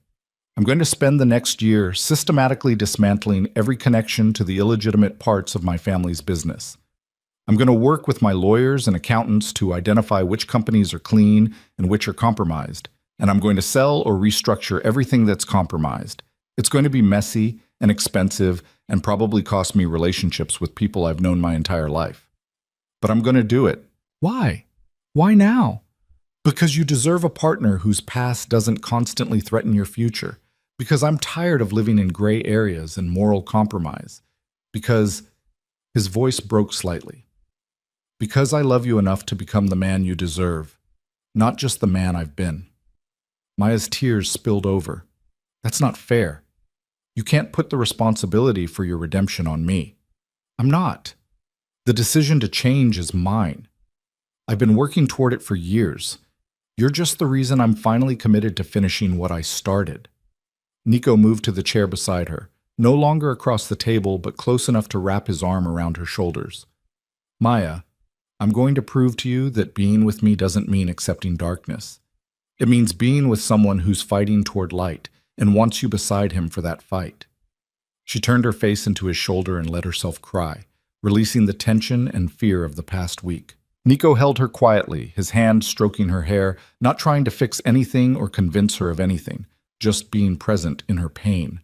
I'm going to spend the next year systematically dismantling every connection to the illegitimate parts of my family's business. I'm going to work with my lawyers and accountants to identify which companies are clean and which are compromised, and I'm going to sell or restructure everything that's compromised. It's going to be messy and expensive and probably cost me relationships with people I've known my entire life. But I'm going to do it." "Why? Why now?" "Because you deserve a partner whose past doesn't constantly threaten your future. Because I'm tired of living in gray areas and moral compromise. Because..." His voice broke slightly. Because I love you enough to become the man you deserve, not just the man I've been. Maya's tears spilled over. That's not fair. You can't put the responsibility for your redemption on me. I'm not. The decision to change is mine. I've been working toward it for years. You're just the reason I'm finally committed to finishing what I started. Nico moved to the chair beside her, no longer across the table, but close enough to wrap his arm around her shoulders. Maya, I'm going to prove to you that being with me doesn't mean accepting darkness. It means being with someone who's fighting toward light and wants you beside him for that fight. She turned her face into his shoulder and let herself cry, releasing the tension and fear of the past week. Nico held her quietly, his hand stroking her hair, not trying to fix anything or convince her of anything, just being present in her pain.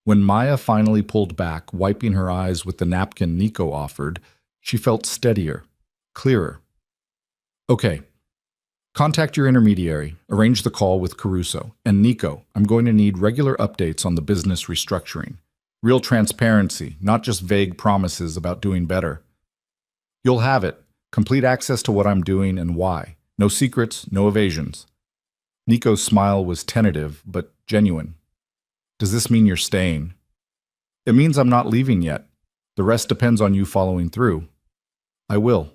When Maya finally pulled back, wiping her eyes with the napkin Nico offered, she felt steadier, clearer. Okay. Contact your intermediary, arrange the call with Caruso. And Nico, I'm going to need regular updates on the business restructuring. Real transparency, not just vague promises about doing better. You'll have it. Complete access to what I'm doing and why. No secrets, no evasions. Nico's smile was tentative, but genuine. Does this mean you're staying? It means I'm not leaving yet. The rest depends on you following through. I will.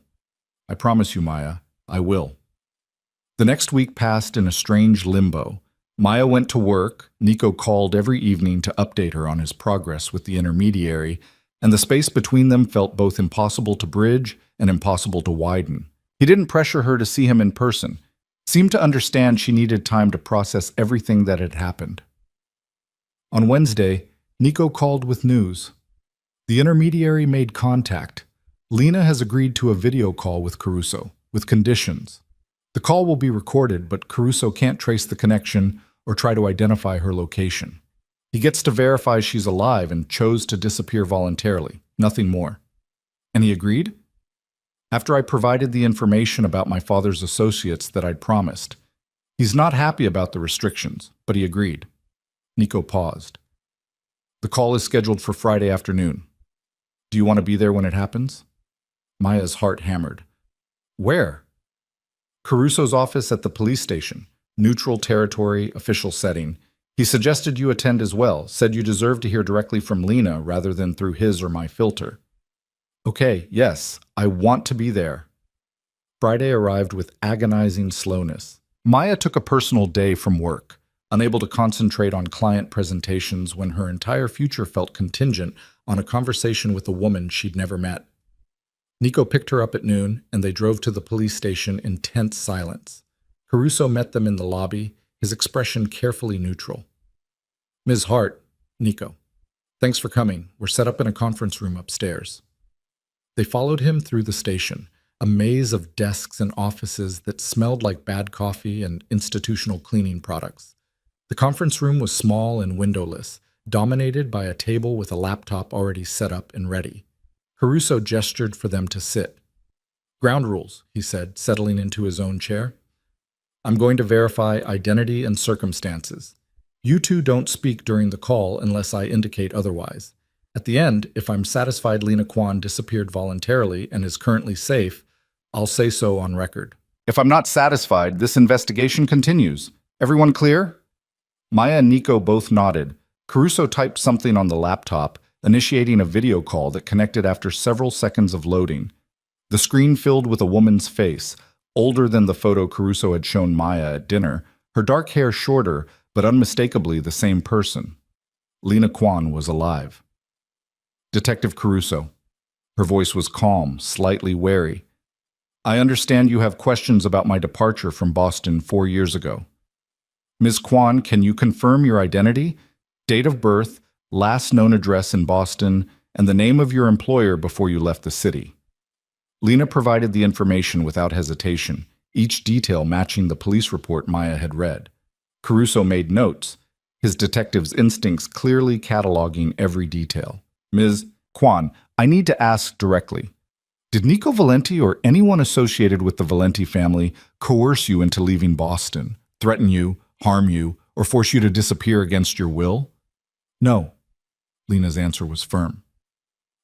I promise you, Maya, I will. The next week passed in a strange limbo. Maya went to work, Nico called every evening to update her on his progress with the intermediary, and the space between them felt both impossible to bridge and impossible to widen. He didn't pressure her to see him in person, seemed to understand she needed time to process everything that had happened. On Wednesday, Nico called with news. The intermediary made contact. Lena has agreed to a video call with Caruso, with conditions. The call will be recorded, but Caruso can't trace the connection or try to identify her location. He gets to verify she's alive and chose to disappear voluntarily, nothing more. And he agreed? After I provided the information about my father's associates that I'd promised. He's not happy about the restrictions, but he agreed. Nico paused. The call is scheduled for Friday afternoon. Do you want to be there when it happens? Maya's heart hammered. Where? Caruso's office at the police station. Neutral territory, official setting. He suggested you attend as well, said you deserve to hear directly from Lena rather than through his or my filter. Okay, yes, I want to be there. Friday arrived with agonizing slowness. Maya took a personal day from work, unable to concentrate on client presentations when her entire future felt contingent on a conversation with a woman she'd never met. Nico picked her up at noon, and they drove to the police station in tense silence. Caruso met them in the lobby, his expression carefully neutral. Ms. Hart, Nico. Thanks for coming. We're set up in a conference room upstairs. They followed him through the station, a maze of desks and offices that smelled like bad coffee and institutional cleaning products. The conference room was small and windowless, dominated by a table with a laptop already set up and ready. Caruso gestured for them to sit. Ground rules, he said, settling into his own chair. I'm going to verify identity and circumstances. You two don't speak during the call unless I indicate otherwise. At the end, if I'm satisfied Lena Kwan disappeared voluntarily and is currently safe, I'll say so on record. If I'm not satisfied, this investigation continues. Everyone clear? Maya and Nico both nodded. Caruso typed something on the laptop, initiating a video call that connected after several seconds of loading. The screen filled with a woman's face, older than the photo Caruso had shown Maya at dinner, her dark hair shorter, but unmistakably the same person. Lena Kwan was alive. Detective Caruso. Her voice was calm, slightly wary. I understand you have questions about my departure from Boston 4 years ago. Ms. Kwan, can you confirm your identity, date of birth, last known address in Boston, and the name of your employer before you left the city? Lena provided the information without hesitation, each detail matching the police report Maya had read. Caruso made notes, his detective's instincts clearly cataloging every detail. Ms. Kwan, I need to ask directly. Did Nico Valenti or anyone associated with the Valenti family coerce you into leaving Boston, threaten you, harm you, or force you to disappear against your will? No. Lena's answer was firm.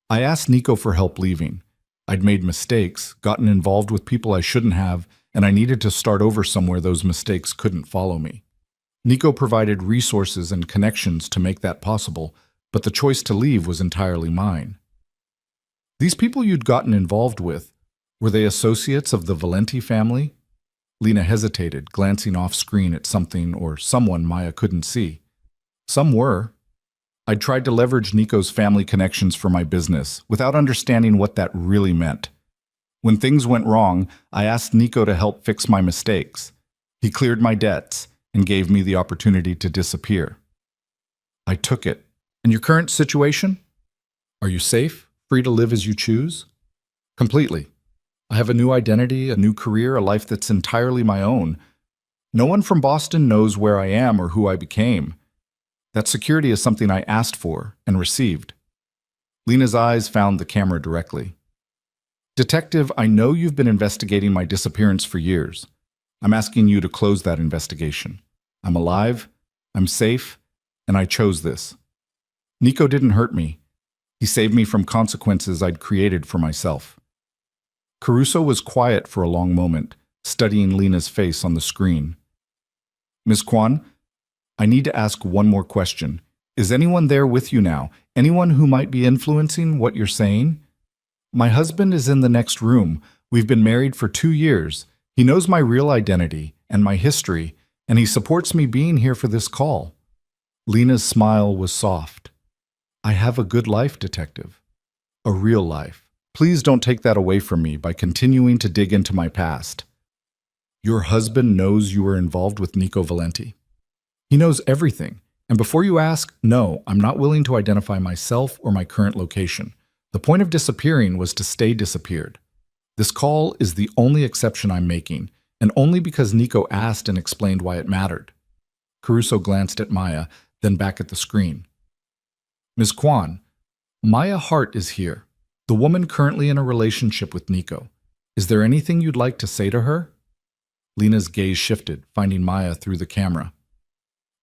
I asked Nico for help leaving. I'd made mistakes, gotten involved with people I shouldn't have, and I needed to start over somewhere those mistakes couldn't follow me. Nico provided resources and connections to make that possible, but the choice to leave was entirely mine. These people you'd gotten involved with, were they associates of the Valenti family? Lena hesitated, glancing off screen at something or someone Maya couldn't see. Some were. I'd tried to leverage Nico's family connections for my business, without understanding what that really meant. When things went wrong, I asked Nico to help fix my mistakes. He cleared my debts and gave me the opportunity to disappear. I took it. And your current situation? Are you safe, free to live as you choose? Completely. I have a new identity, a new career, a life that's entirely my own. No one from Boston knows where I am or who I became. That security is something I asked for and received. Lena's eyes found the camera directly. Detective, I know you've been investigating my disappearance for years. I'm asking you to close that investigation. I'm alive, I'm safe, and I chose this. Nico didn't hurt me. He saved me from consequences I'd created for myself. Caruso was quiet for a long moment, studying Lena's face on the screen. Ms. Kwan, I need to ask one more question. Is anyone there with you now? Anyone who might be influencing what you're saying? My husband is in the next room. We've been married for 2 years. He knows my real identity and my history, and he supports me being here for this call. Lena's smile was soft. I have a good life, detective. A real life. Please don't take that away from me by continuing to dig into my past. Your husband knows you were involved with Nico Valenti. He knows everything. And before you ask, no, I'm not willing to identify myself or my current location. The point of disappearing was to stay disappeared. This call is the only exception I'm making, and only because Nico asked and explained why it mattered. Caruso glanced at Maya, then back at the screen. Ms. Kwan, Maya Hart is here, the woman currently in a relationship with Nico. Is there anything you'd like to say to her? Lena's gaze shifted, finding Maya through the camera.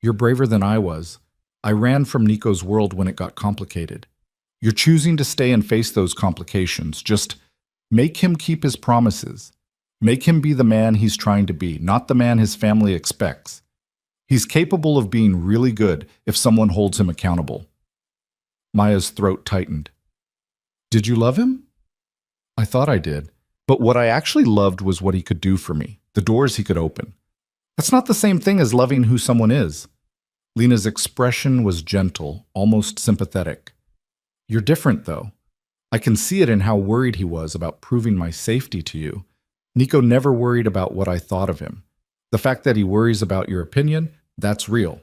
You're braver than I was. I ran from Nico's world when it got complicated. You're choosing to stay and face those complications. Just make him keep his promises. Make him be the man he's trying to be, not the man his family expects. He's capable of being really good if someone holds him accountable. Maya's throat tightened. Did you love him? I thought I did. But what I actually loved was what he could do for me, the doors he could open. That's not the same thing as loving who someone is. Lena's expression was gentle, almost sympathetic. You're different, though. I can see it in how worried he was about proving my safety to you. Nico never worried about what I thought of him. The fact that he worries about your opinion, that's real.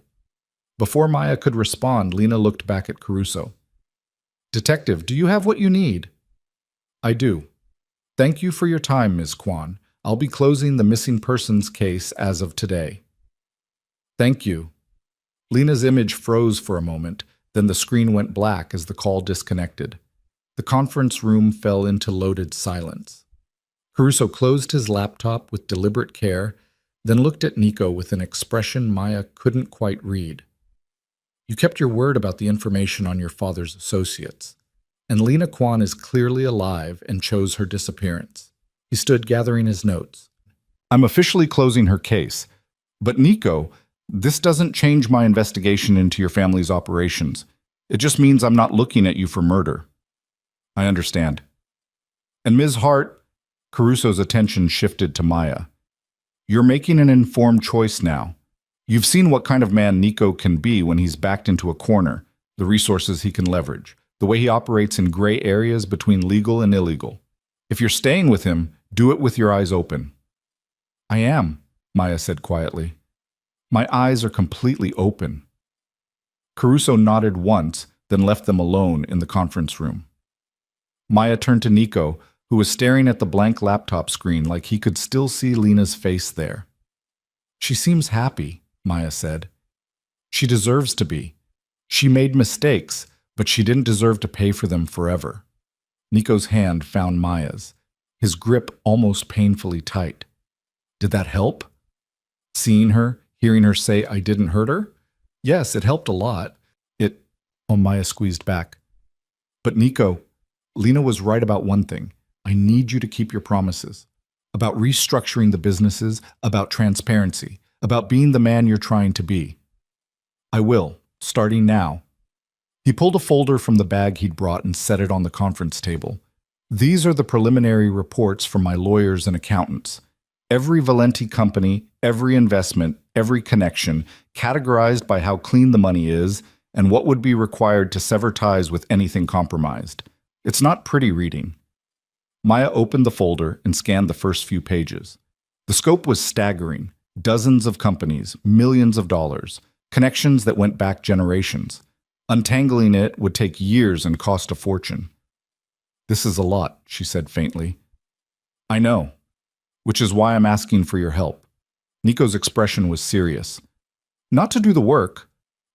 Before Maya could respond, Lena looked back at Caruso. Detective, do you have what you need? I do. Thank you for your time, Ms. Kwan. I'll be closing the missing persons case as of today. Thank you. Lena's image froze for a moment, then the screen went black as the call disconnected. The conference room fell into loaded silence. Caruso closed his laptop with deliberate care, then looked at Nico with an expression Maya couldn't quite read. You kept your word about the information on your father's associates, and Lena Kwan is clearly alive and chose her disappearance. He stood gathering his notes. I'm officially closing her case, but Nico, this doesn't change my investigation into your family's operations. It just means I'm not looking at you for murder. I understand. And Ms. Hart, Caruso's attention shifted to Maya. You're making an informed choice now. You've seen what kind of man Nico can be when he's backed into a corner, the resources he can leverage, the way he operates in gray areas between legal and illegal. If you're staying with him, do it with your eyes open. I am, Maya said quietly. My eyes are completely open. Caruso nodded once, then left them alone in the conference room. Maya turned to Nico, who was staring at the blank laptop screen like he could still see Lena's face there. She seems happy, Maya said. She deserves to be. She made mistakes, but she didn't deserve to pay for them forever. Nico's hand found Maya's, his grip almost painfully tight. Did that help? Seeing her, hearing her say I didn't hurt her? Yes, it helped a lot. Maya squeezed back. But Nico, Lena was right about one thing. I need you to keep your promises. About restructuring the businesses, about transparency, about being the man you're trying to be. I will, starting now. He pulled a folder from the bag he'd brought and set it on the conference table. These are the preliminary reports from my lawyers and accountants. Every Valenti company, every investment, every connection, categorized by how clean the money is and what would be required to sever ties with anything compromised. It's not pretty reading. Maya opened the folder and scanned the first few pages. The scope was staggering. Dozens of companies, millions of dollars, connections that went back generations. Untangling it would take years and cost a fortune. This is a lot, she said faintly. I know, which is why I'm asking for your help. Nico's expression was serious. Not to do the work.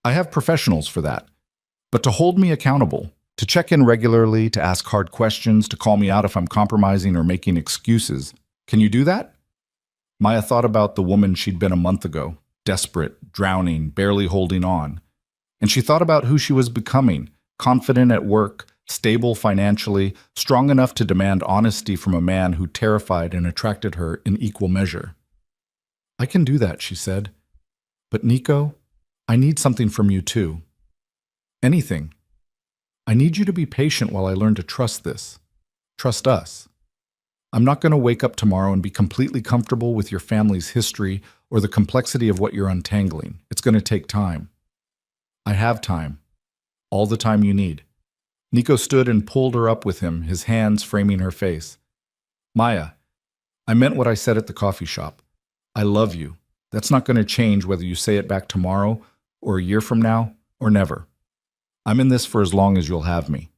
I have professionals for that. But to hold me accountable, to check in regularly, to ask hard questions, to call me out if I'm compromising or making excuses. Can you do that? Maya thought about the woman she'd been a month ago, desperate, drowning, barely holding on. And she thought about who she was becoming, confident at work, stable financially, strong enough to demand honesty from a man who terrified and attracted her in equal measure. I can do that, she said. But Nico, I need something from you too. Anything. I need you to be patient while I learn to trust this. Trust us. I'm not going to wake up tomorrow and be completely comfortable with your family's history or the complexity of what you're untangling. It's going to take time. I have time. All the time you need. Nico stood and pulled her up with him, his hands framing her face. Maya, I meant what I said at the coffee shop. I love you. That's not going to change whether you say it back tomorrow or a year from now or never. I'm in this for as long as you'll have me.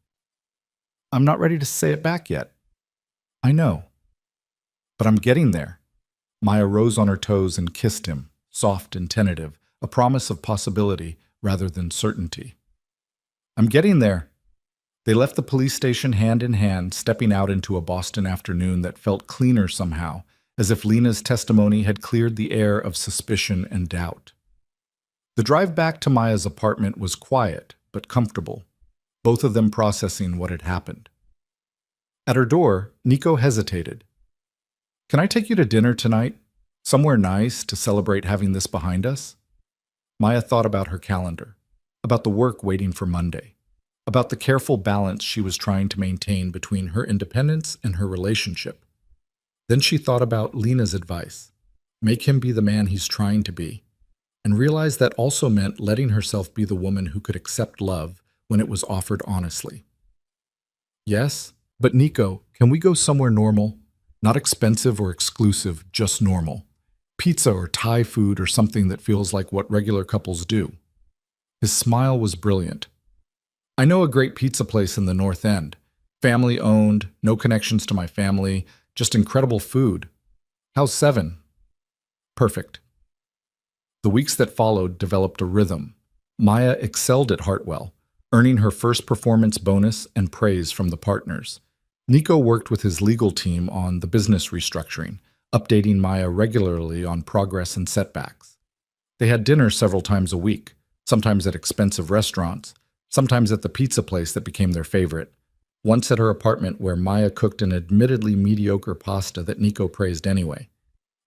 I'm not ready to say it back yet. I know. But I'm getting there. Maya rose on her toes and kissed him, soft and tentative, a promise of possibility rather than certainty. I'm getting there. They left the police station hand in hand, stepping out into a Boston afternoon that felt cleaner somehow, as if Lena's testimony had cleared the air of suspicion and doubt. The drive back to Maya's apartment was quiet, but comfortable, both of them processing what had happened. At her door, Nico hesitated. Can I take you to dinner tonight? Somewhere nice to celebrate having this behind us? Maya thought about her calendar, about the work waiting for Monday, about the careful balance she was trying to maintain between her independence and her relationship. Then she thought about Lena's advice, make him be the man he's trying to be, and realized that also meant letting herself be the woman who could accept love when it was offered honestly. Yes, but Nico, can we go somewhere normal? Not expensive or exclusive, just normal. Pizza or Thai food or something that feels like what regular couples do. His smile was brilliant. I know a great pizza place in the North End. Family owned, no connections to my family, just incredible food. How's 7? Perfect. The weeks that followed developed a rhythm. Maya excelled at Hartwell, earning her first performance bonus and praise from the partners. Nico worked with his legal team on the business restructuring, updating Maya regularly on progress and setbacks. They had dinner several times a week, sometimes at expensive restaurants, sometimes at the pizza place that became their favorite, once at her apartment where Maya cooked an admittedly mediocre pasta that Nico praised anyway.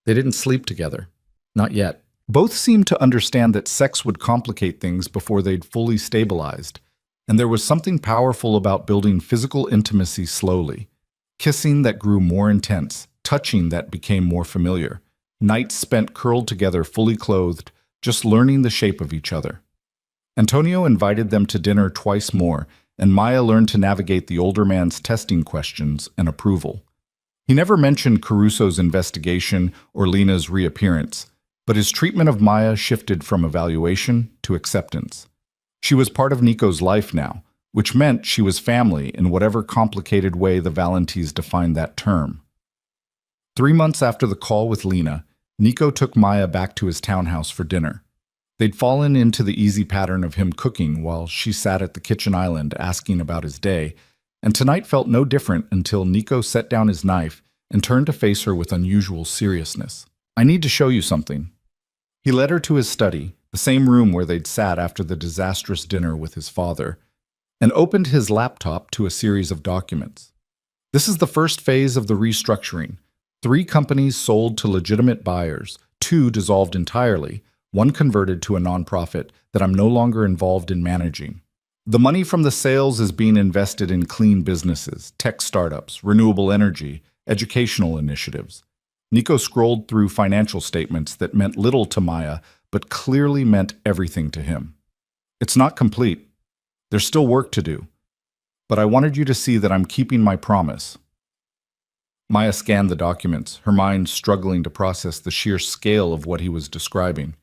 They didn't sleep together. Not yet. Both seemed to understand that sex would complicate things before they'd fully stabilized, and there was something powerful about building physical intimacy slowly. Kissing that grew more intense, touching that became more familiar, nights spent curled together fully clothed, just learning the shape of each other. Antonio invited them to dinner twice more, and Maya learned to navigate the older man's testing questions and approval. He never mentioned Caruso's investigation or Lena's reappearance, but his treatment of Maya shifted from evaluation to acceptance. She was part of Nico's life now, which meant she was family in whatever complicated way the Valentines defined that term. 3 months after the call with Lena, Nico took Maya back to his townhouse for dinner. They'd fallen into the easy pattern of him cooking while she sat at the kitchen island asking about his day, and tonight felt no different until Nico set down his knife and turned to face her with unusual seriousness. I need to show you something. He led her to his study, the same room where they'd sat after the disastrous dinner with his father, and opened his laptop to a series of documents. This is the first phase of the restructuring. 3 companies sold to legitimate buyers, 2 dissolved entirely, 1 converted to a nonprofit that I'm no longer involved in managing. The money from the sales is being invested in clean businesses, tech startups, renewable energy, educational initiatives. Nico scrolled through financial statements that meant little to Maya, but clearly meant everything to him. It's not complete. There's still work to do. But I wanted you to see that I'm keeping my promise. Maya scanned the documents, her mind struggling to process the sheer scale of what he was describing.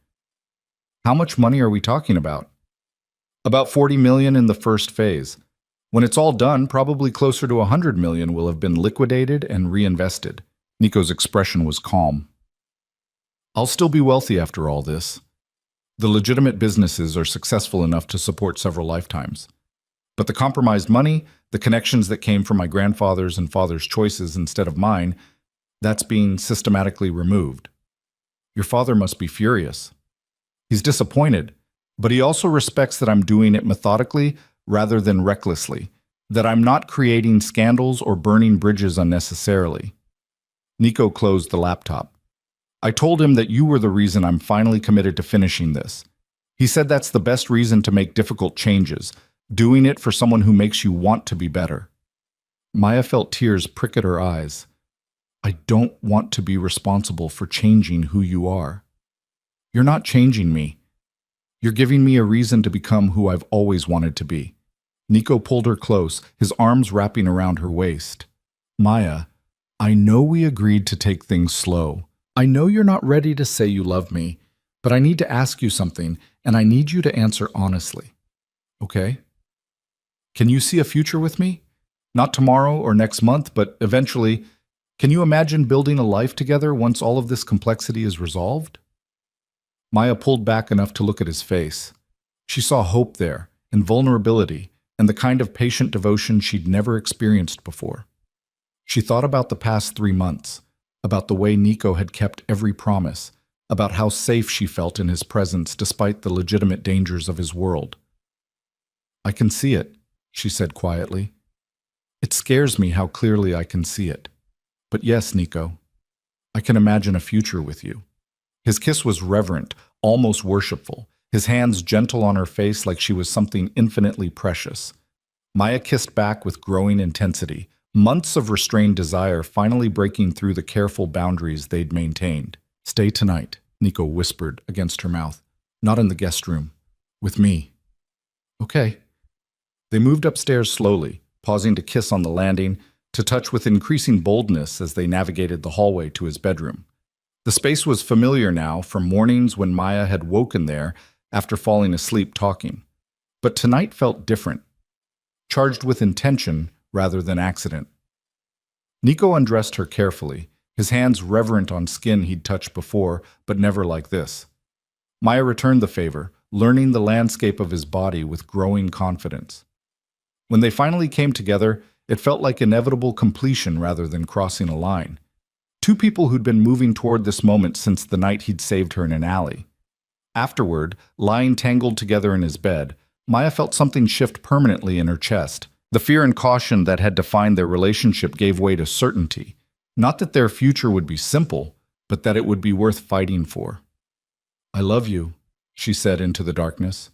How much money are we talking about? About 40 million in the first phase. When it's all done, probably closer to 100 million will have been liquidated and reinvested. Nico's expression was calm. I'll still be wealthy after all this. The legitimate businesses are successful enough to support several lifetimes. But the compromised money, the connections that came from my grandfather's and father's choices instead of mine, that's being systematically removed. Your father must be furious. He's disappointed, but he also respects that I'm doing it methodically rather than recklessly, that I'm not creating scandals or burning bridges unnecessarily. Nico closed the laptop. I told him that you were the reason I'm finally committed to finishing this. He said that's the best reason to make difficult changes, doing it for someone who makes you want to be better. Maya felt tears prick at her eyes. I don't want to be responsible for changing who you are. You're not changing me. You're giving me a reason to become who I've always wanted to be. Nico pulled her close, his arms wrapping around her waist. Maya, I know we agreed to take things slow. I know you're not ready to say you love me, but I need to ask you something, and I need you to answer honestly. Okay? Can you see a future with me? Not tomorrow or next month, but eventually. Can you imagine building a life together once all of this complexity is resolved? Maya pulled back enough to look at his face. She saw hope there, and vulnerability, and the kind of patient devotion she'd never experienced before. She thought about the past 3 months, about the way Nico had kept every promise, about how safe she felt in his presence despite the legitimate dangers of his world. I can see it, she said quietly. It scares me how clearly I can see it. But yes, Nico, I can imagine a future with you. His kiss was reverent, almost worshipful, his hands gentle on her face like she was something infinitely precious. Maya kissed back with growing intensity, months of restrained desire finally breaking through the careful boundaries they'd maintained. Stay tonight, Nico whispered against her mouth. Not in the guest room. With me. Okay. They moved upstairs slowly, pausing to kiss on the landing, to touch with increasing boldness as they navigated the hallway to his bedroom. The space was familiar now from mornings when Maya had woken there after falling asleep talking. But tonight felt different, charged with intention rather than accident. Nico undressed her carefully, his hands reverent on skin he'd touched before, but never like this. Maya returned the favor, learning the landscape of his body with growing confidence. When they finally came together, it felt like inevitable completion rather than crossing a line. 2 people who'd been moving toward this moment since the night he'd saved her in an alley. Afterward, lying tangled together in his bed, Maya felt something shift permanently in her chest. The fear and caution that had defined their relationship gave way to certainty. Not that their future would be simple, but that it would be worth fighting for. I love you, she said into the darkness.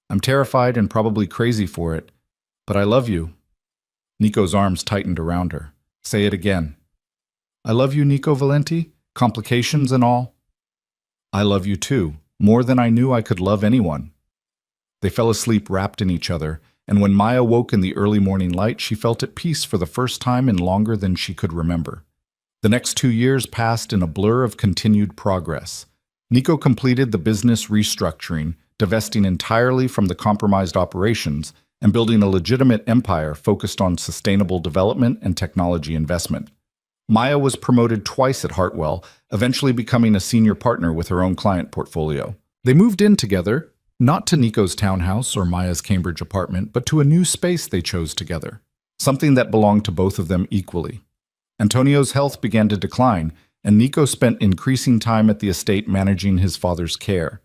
I'm terrified and probably crazy for it, but I love you. Nico's arms tightened around her. Say it again. I love you, Nico Valenti, complications and all. I love you too, more than I knew I could love anyone. They fell asleep wrapped in each other, and when Maya woke in the early morning light, she felt at peace for the first time in longer than she could remember. The next 2 years passed in a blur of continued progress. Nico completed the business restructuring, divesting entirely from the compromised operations and building a legitimate empire focused on sustainable development and technology investment. Maya was promoted twice at Hartwell, eventually becoming a senior partner with her own client portfolio. They moved in together, not to Nico's townhouse or Maya's Cambridge apartment, but to a new space they chose together, something that belonged to both of them equally. Antonio's health began to decline, and Nico spent increasing time at the estate managing his father's care.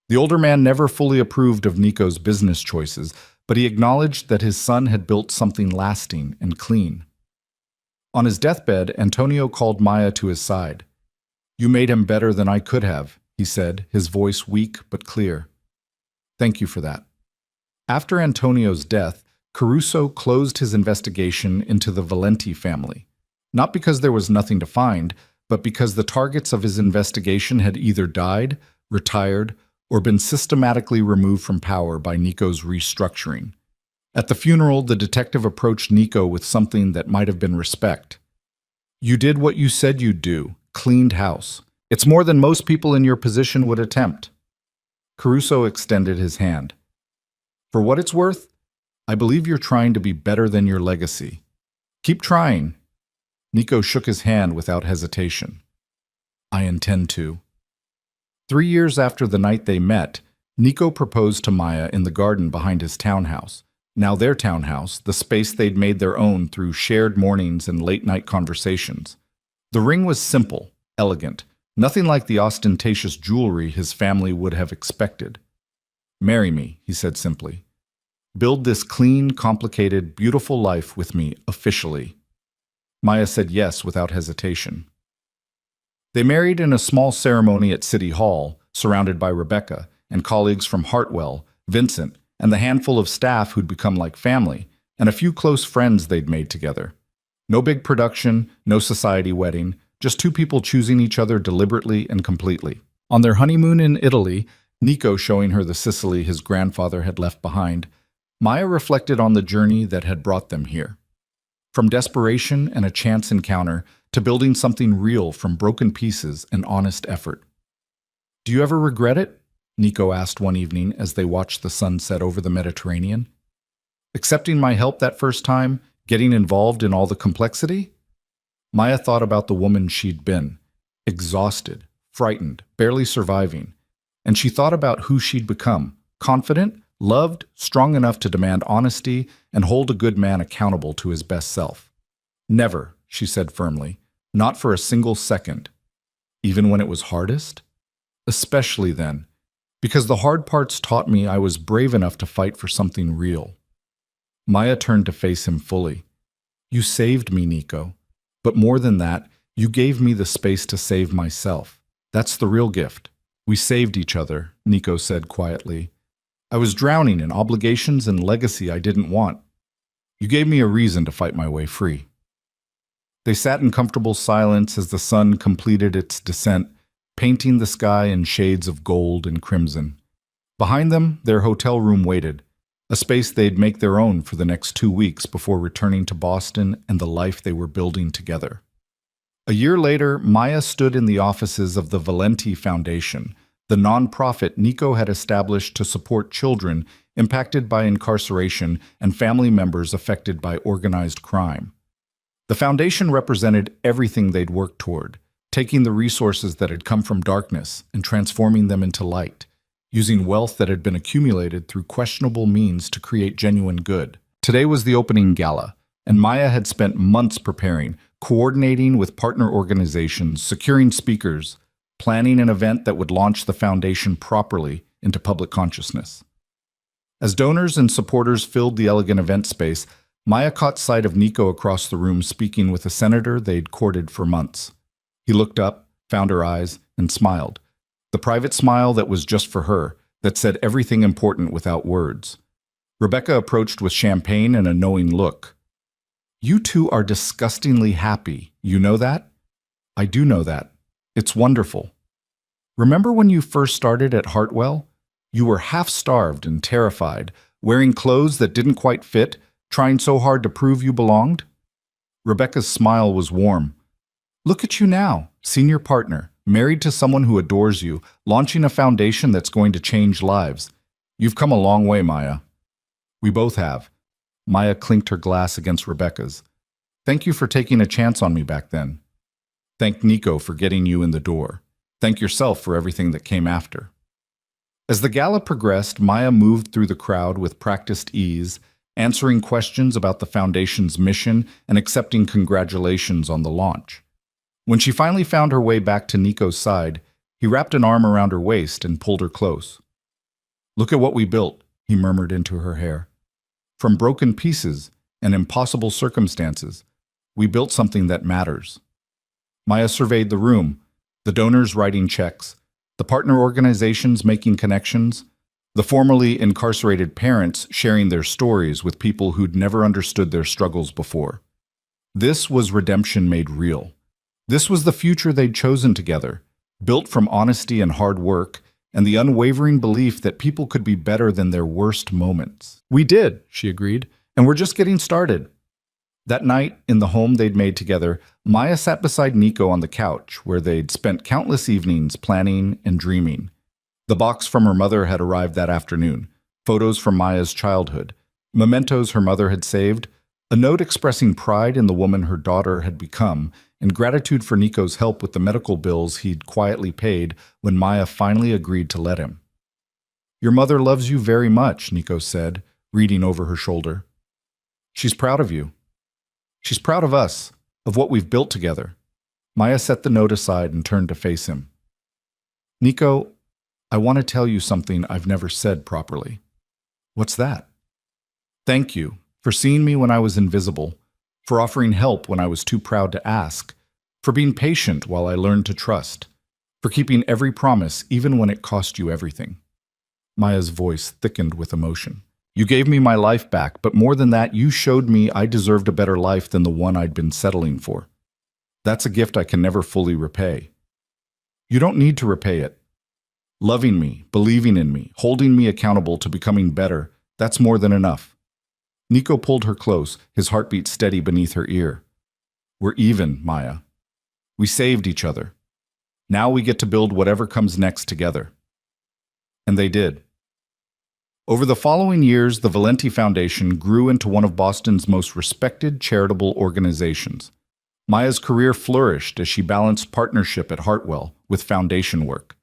The older man never fully approved of Nico's business choices, but he acknowledged that his son had built something lasting and clean. On his deathbed, Antonio called Maya to his side. "You made him better than I could have," he said, his voice weak but clear. "Thank you for that." After Antonio's death, Caruso closed his investigation into the Valenti family, not because there was nothing to find, but because the targets of his investigation had either died, retired, or been systematically removed from power by Nico's restructuring. At the funeral, the detective approached Nico with something that might have been respect. "You did what you said you'd do, cleaned house. It's more than most people in your position would attempt." Caruso extended his hand. "For what it's worth, I believe you're trying to be better than your legacy. Keep trying." Nico shook his hand without hesitation. "I intend to." 3 years after the night they met, Nico proposed to Maya in the garden behind his townhouse. Now their townhouse, the space they'd made their own through shared mornings and late-night conversations. The ring was simple, elegant, nothing like the ostentatious jewelry his family would have expected. "Marry me," he said simply. "Build this clean, complicated, beautiful life with me, officially." Maya said yes without hesitation. They married in a small ceremony at City Hall, surrounded by Rebecca and colleagues from Hartwell, Vincent, and the handful of staff who'd become like family, and a few close friends they'd made together. No big production, no society wedding, just two people choosing each other deliberately and completely. On their honeymoon in Italy, Nico showing her the Sicily his grandfather had left behind, Maya reflected on the journey that had brought them here. From desperation and a chance encounter to building something real from broken pieces and honest effort. "Do you ever regret it?" Nico asked one evening as they watched the sun set over the Mediterranean. "Accepting my help that first time, getting involved in all the complexity?" Maya thought about the woman she'd been, exhausted, frightened, barely surviving, and she thought about who she'd become, confident, loved, strong enough to demand honesty and hold a good man accountable to his best self. "Never," she said firmly, "not for a single second." "Even when it was hardest?" "Especially then, because the hard parts taught me I was brave enough to fight for something real." Maya turned to face him fully. "You saved me, Nico. But more than that, you gave me the space to save myself. That's the real gift." "We saved each other," Nico said quietly. "I was drowning in obligations and legacy I didn't want. You gave me a reason to fight my way free." They sat in comfortable silence as the sun completed its descent, painting the sky in shades of gold and crimson. Behind them, their hotel room waited, a space they'd make their own for the next 2 weeks before returning to Boston and the life they were building together. A year later, Maya stood in the offices of the Valenti Foundation, the nonprofit Nico had established to support children impacted by incarceration and family members affected by organized crime. The foundation represented everything they'd worked toward, taking the resources that had come from darkness and transforming them into light, using wealth that had been accumulated through questionable means to create genuine good. Today was the opening gala, and Maya had spent months preparing, coordinating with partner organizations, securing speakers, planning an event that would launch the foundation properly into public consciousness. As donors and supporters filled the elegant event space, Maya caught sight of Nico across the room speaking with a senator they'd courted for months. He looked up, found her eyes, and smiled. The private smile that was just for her, that said everything important without words. Rebecca approached with champagne and a knowing look. "You two are disgustingly happy. You know that?" "I do know that. It's wonderful." "Remember when you first started at Hartwell? You were half-starved and terrified, wearing clothes that didn't quite fit, trying so hard to prove you belonged?" Rebecca's smile was warm. "Look at you now, senior partner, married to someone who adores you, launching a foundation that's going to change lives. You've come a long way, Maya." "We both have." Maya clinked her glass against Rebecca's. "Thank you for taking a chance on me back then. Thank Nico for getting you in the door. Thank yourself for everything that came after." As the gala progressed, Maya moved through the crowd with practiced ease, answering questions about the foundation's mission and accepting congratulations on the launch. When she finally found her way back to Nico's side, he wrapped an arm around her waist and pulled her close. "Look at what we built," he murmured into her hair. "From broken pieces and impossible circumstances, We built something that matters. Maya surveyed the room, the donors writing checks, the partner organizations making connections, the formerly incarcerated parents sharing their stories with people who'd never understood their struggles before. This was redemption made real. This was the future they'd chosen together, built from honesty and hard work, and the unwavering belief that people could be better than their worst moments. We did, she agreed, and we're just getting started. That night, in the home they'd made together, Maya sat beside Nico on the couch, where they'd spent countless evenings planning and dreaming. The box from her mother had arrived that afternoon, photos from Maya's childhood, mementos her mother had saved, a note expressing pride in the woman her daughter had become, and gratitude for Nico's help with the medical bills he'd quietly paid when Maya finally agreed to let him. "Your mother loves you very much," Nico said, reading over her shoulder. "She's proud of you. She's proud of us, of what we've built together." Maya set the note aside and turned to face him. "Nico, I want to tell you something I've never said properly." "What's that?" "Thank you for seeing me when I was invisible, for offering help when I was too proud to ask, for being patient while I learned to trust, for keeping every promise even when it cost you everything." Maya's voice thickened with emotion. "You gave me my life back, but more than that, you showed me I deserved a better life than the one I'd been settling for. That's a gift I can never fully repay. You don't need to repay it. Loving me, believing in me, holding me accountable to becoming better, that's more than enough." Nico pulled her close, his heartbeat steady beneath her ear. "We're even, Maya. We saved each other. Now we get to build whatever comes next together." And they did. Over the following years, the Valenti Foundation grew into one of Boston's most respected charitable organizations. Maya's career flourished as she balanced partnership at Hartwell with foundation work.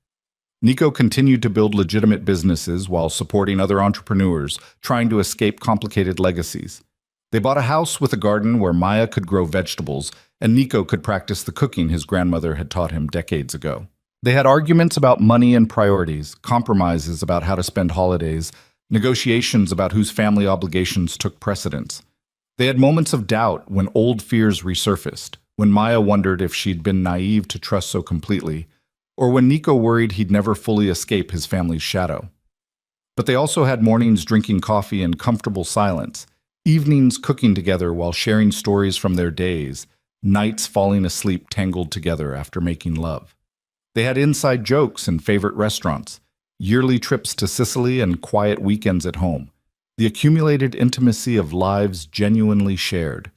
Nico continued to build legitimate businesses while supporting other entrepreneurs trying to escape complicated legacies. They bought a house with a garden where Maya could grow vegetables and Nico could practice the cooking his grandmother had taught him decades ago. They had arguments about money and priorities, compromises about how to spend holidays, negotiations about whose family obligations took precedence. They had moments of doubt when old fears resurfaced, when Maya wondered if she'd been naive to trust so completely, or when Nico worried he'd never fully escape his family's shadow. But they also had mornings drinking coffee in comfortable silence, evenings cooking together while sharing stories from their days, nights falling asleep tangled together after making love. They had inside jokes and favorite restaurants, yearly trips to Sicily and quiet weekends at home, the accumulated intimacy of lives genuinely shared.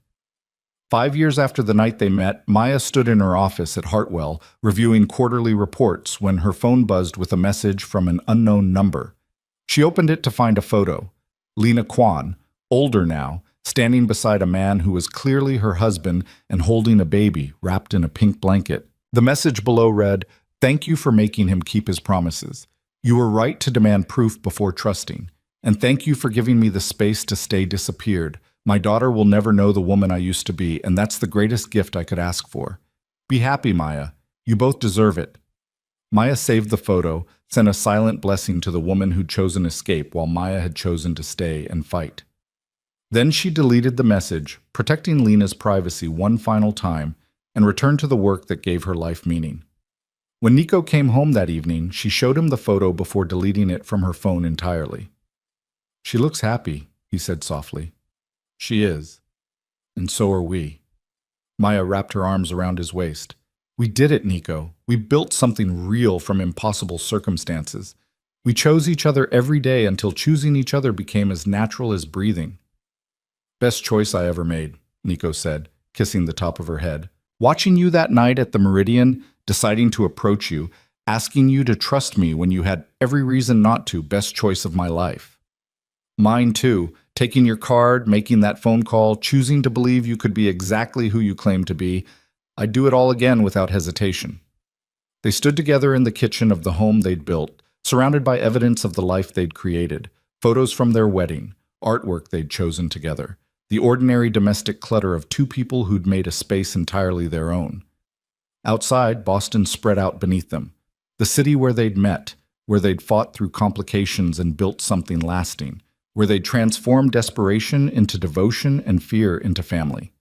5 years after the night they met, Maya stood in her office at Hartwell, reviewing quarterly reports when her phone buzzed with a message from an unknown number. She opened it to find a photo. Lena Kwan, older now, standing beside a man who was clearly her husband and holding a baby wrapped in a pink blanket. The message below read, "Thank you for making him keep his promises. You were right to demand proof before trusting. And thank you for giving me the space to stay disappeared. My daughter will never know the woman I used to be, and that's the greatest gift I could ask for. Be happy, Maya. You both deserve it." Maya saved the photo, sent a silent blessing to the woman who'd chosen escape while Maya had chosen to stay and fight. Then she deleted the message, protecting Lena's privacy one final time, and returned to the work that gave her life meaning. When Nico came home that evening, she showed him the photo before deleting it from her phone entirely. "She looks happy," he said softly. "She is. And so are we." Maya wrapped her arms around his waist. "We did it, Nico. We built something real from impossible circumstances. We chose each other every day until choosing each other became as natural as breathing." "Best choice I ever made," Nico said, kissing the top of her head. "Watching you that night at the Meridian, deciding to approach you, asking you to trust me when you had every reason not to, best choice of my life." "Mine too. Taking your card, making that phone call, choosing to believe you could be exactly who you claim to be. I'd do it all again without hesitation." They stood together in the kitchen of the home they'd built, surrounded by evidence of the life they'd created, photos from their wedding, artwork they'd chosen together, the ordinary domestic clutter of two people who'd made a space entirely their own. Outside, Boston spread out beneath them, the city where they'd met, where they'd fought through complications and built something lasting, where they'd transformed desperation into devotion and fear into family.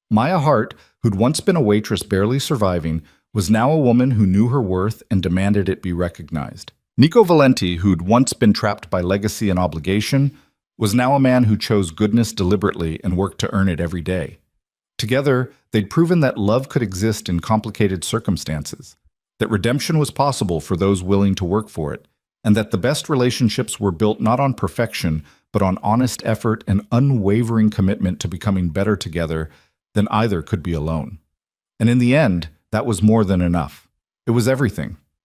Maya Hart, who'd once been a waitress barely surviving, was now a woman who knew her worth and demanded it be recognized. Nico Valenti, who'd once been trapped by legacy and obligation, was now a man who chose goodness deliberately and worked to earn it every day. Together, they'd proven that love could exist in complicated circumstances, that redemption was possible for those willing to work for it, and that the best relationships were built not on perfection, but on honest effort and unwavering commitment to becoming better together than either could be alone. And in the end, that was more than enough. It was everything.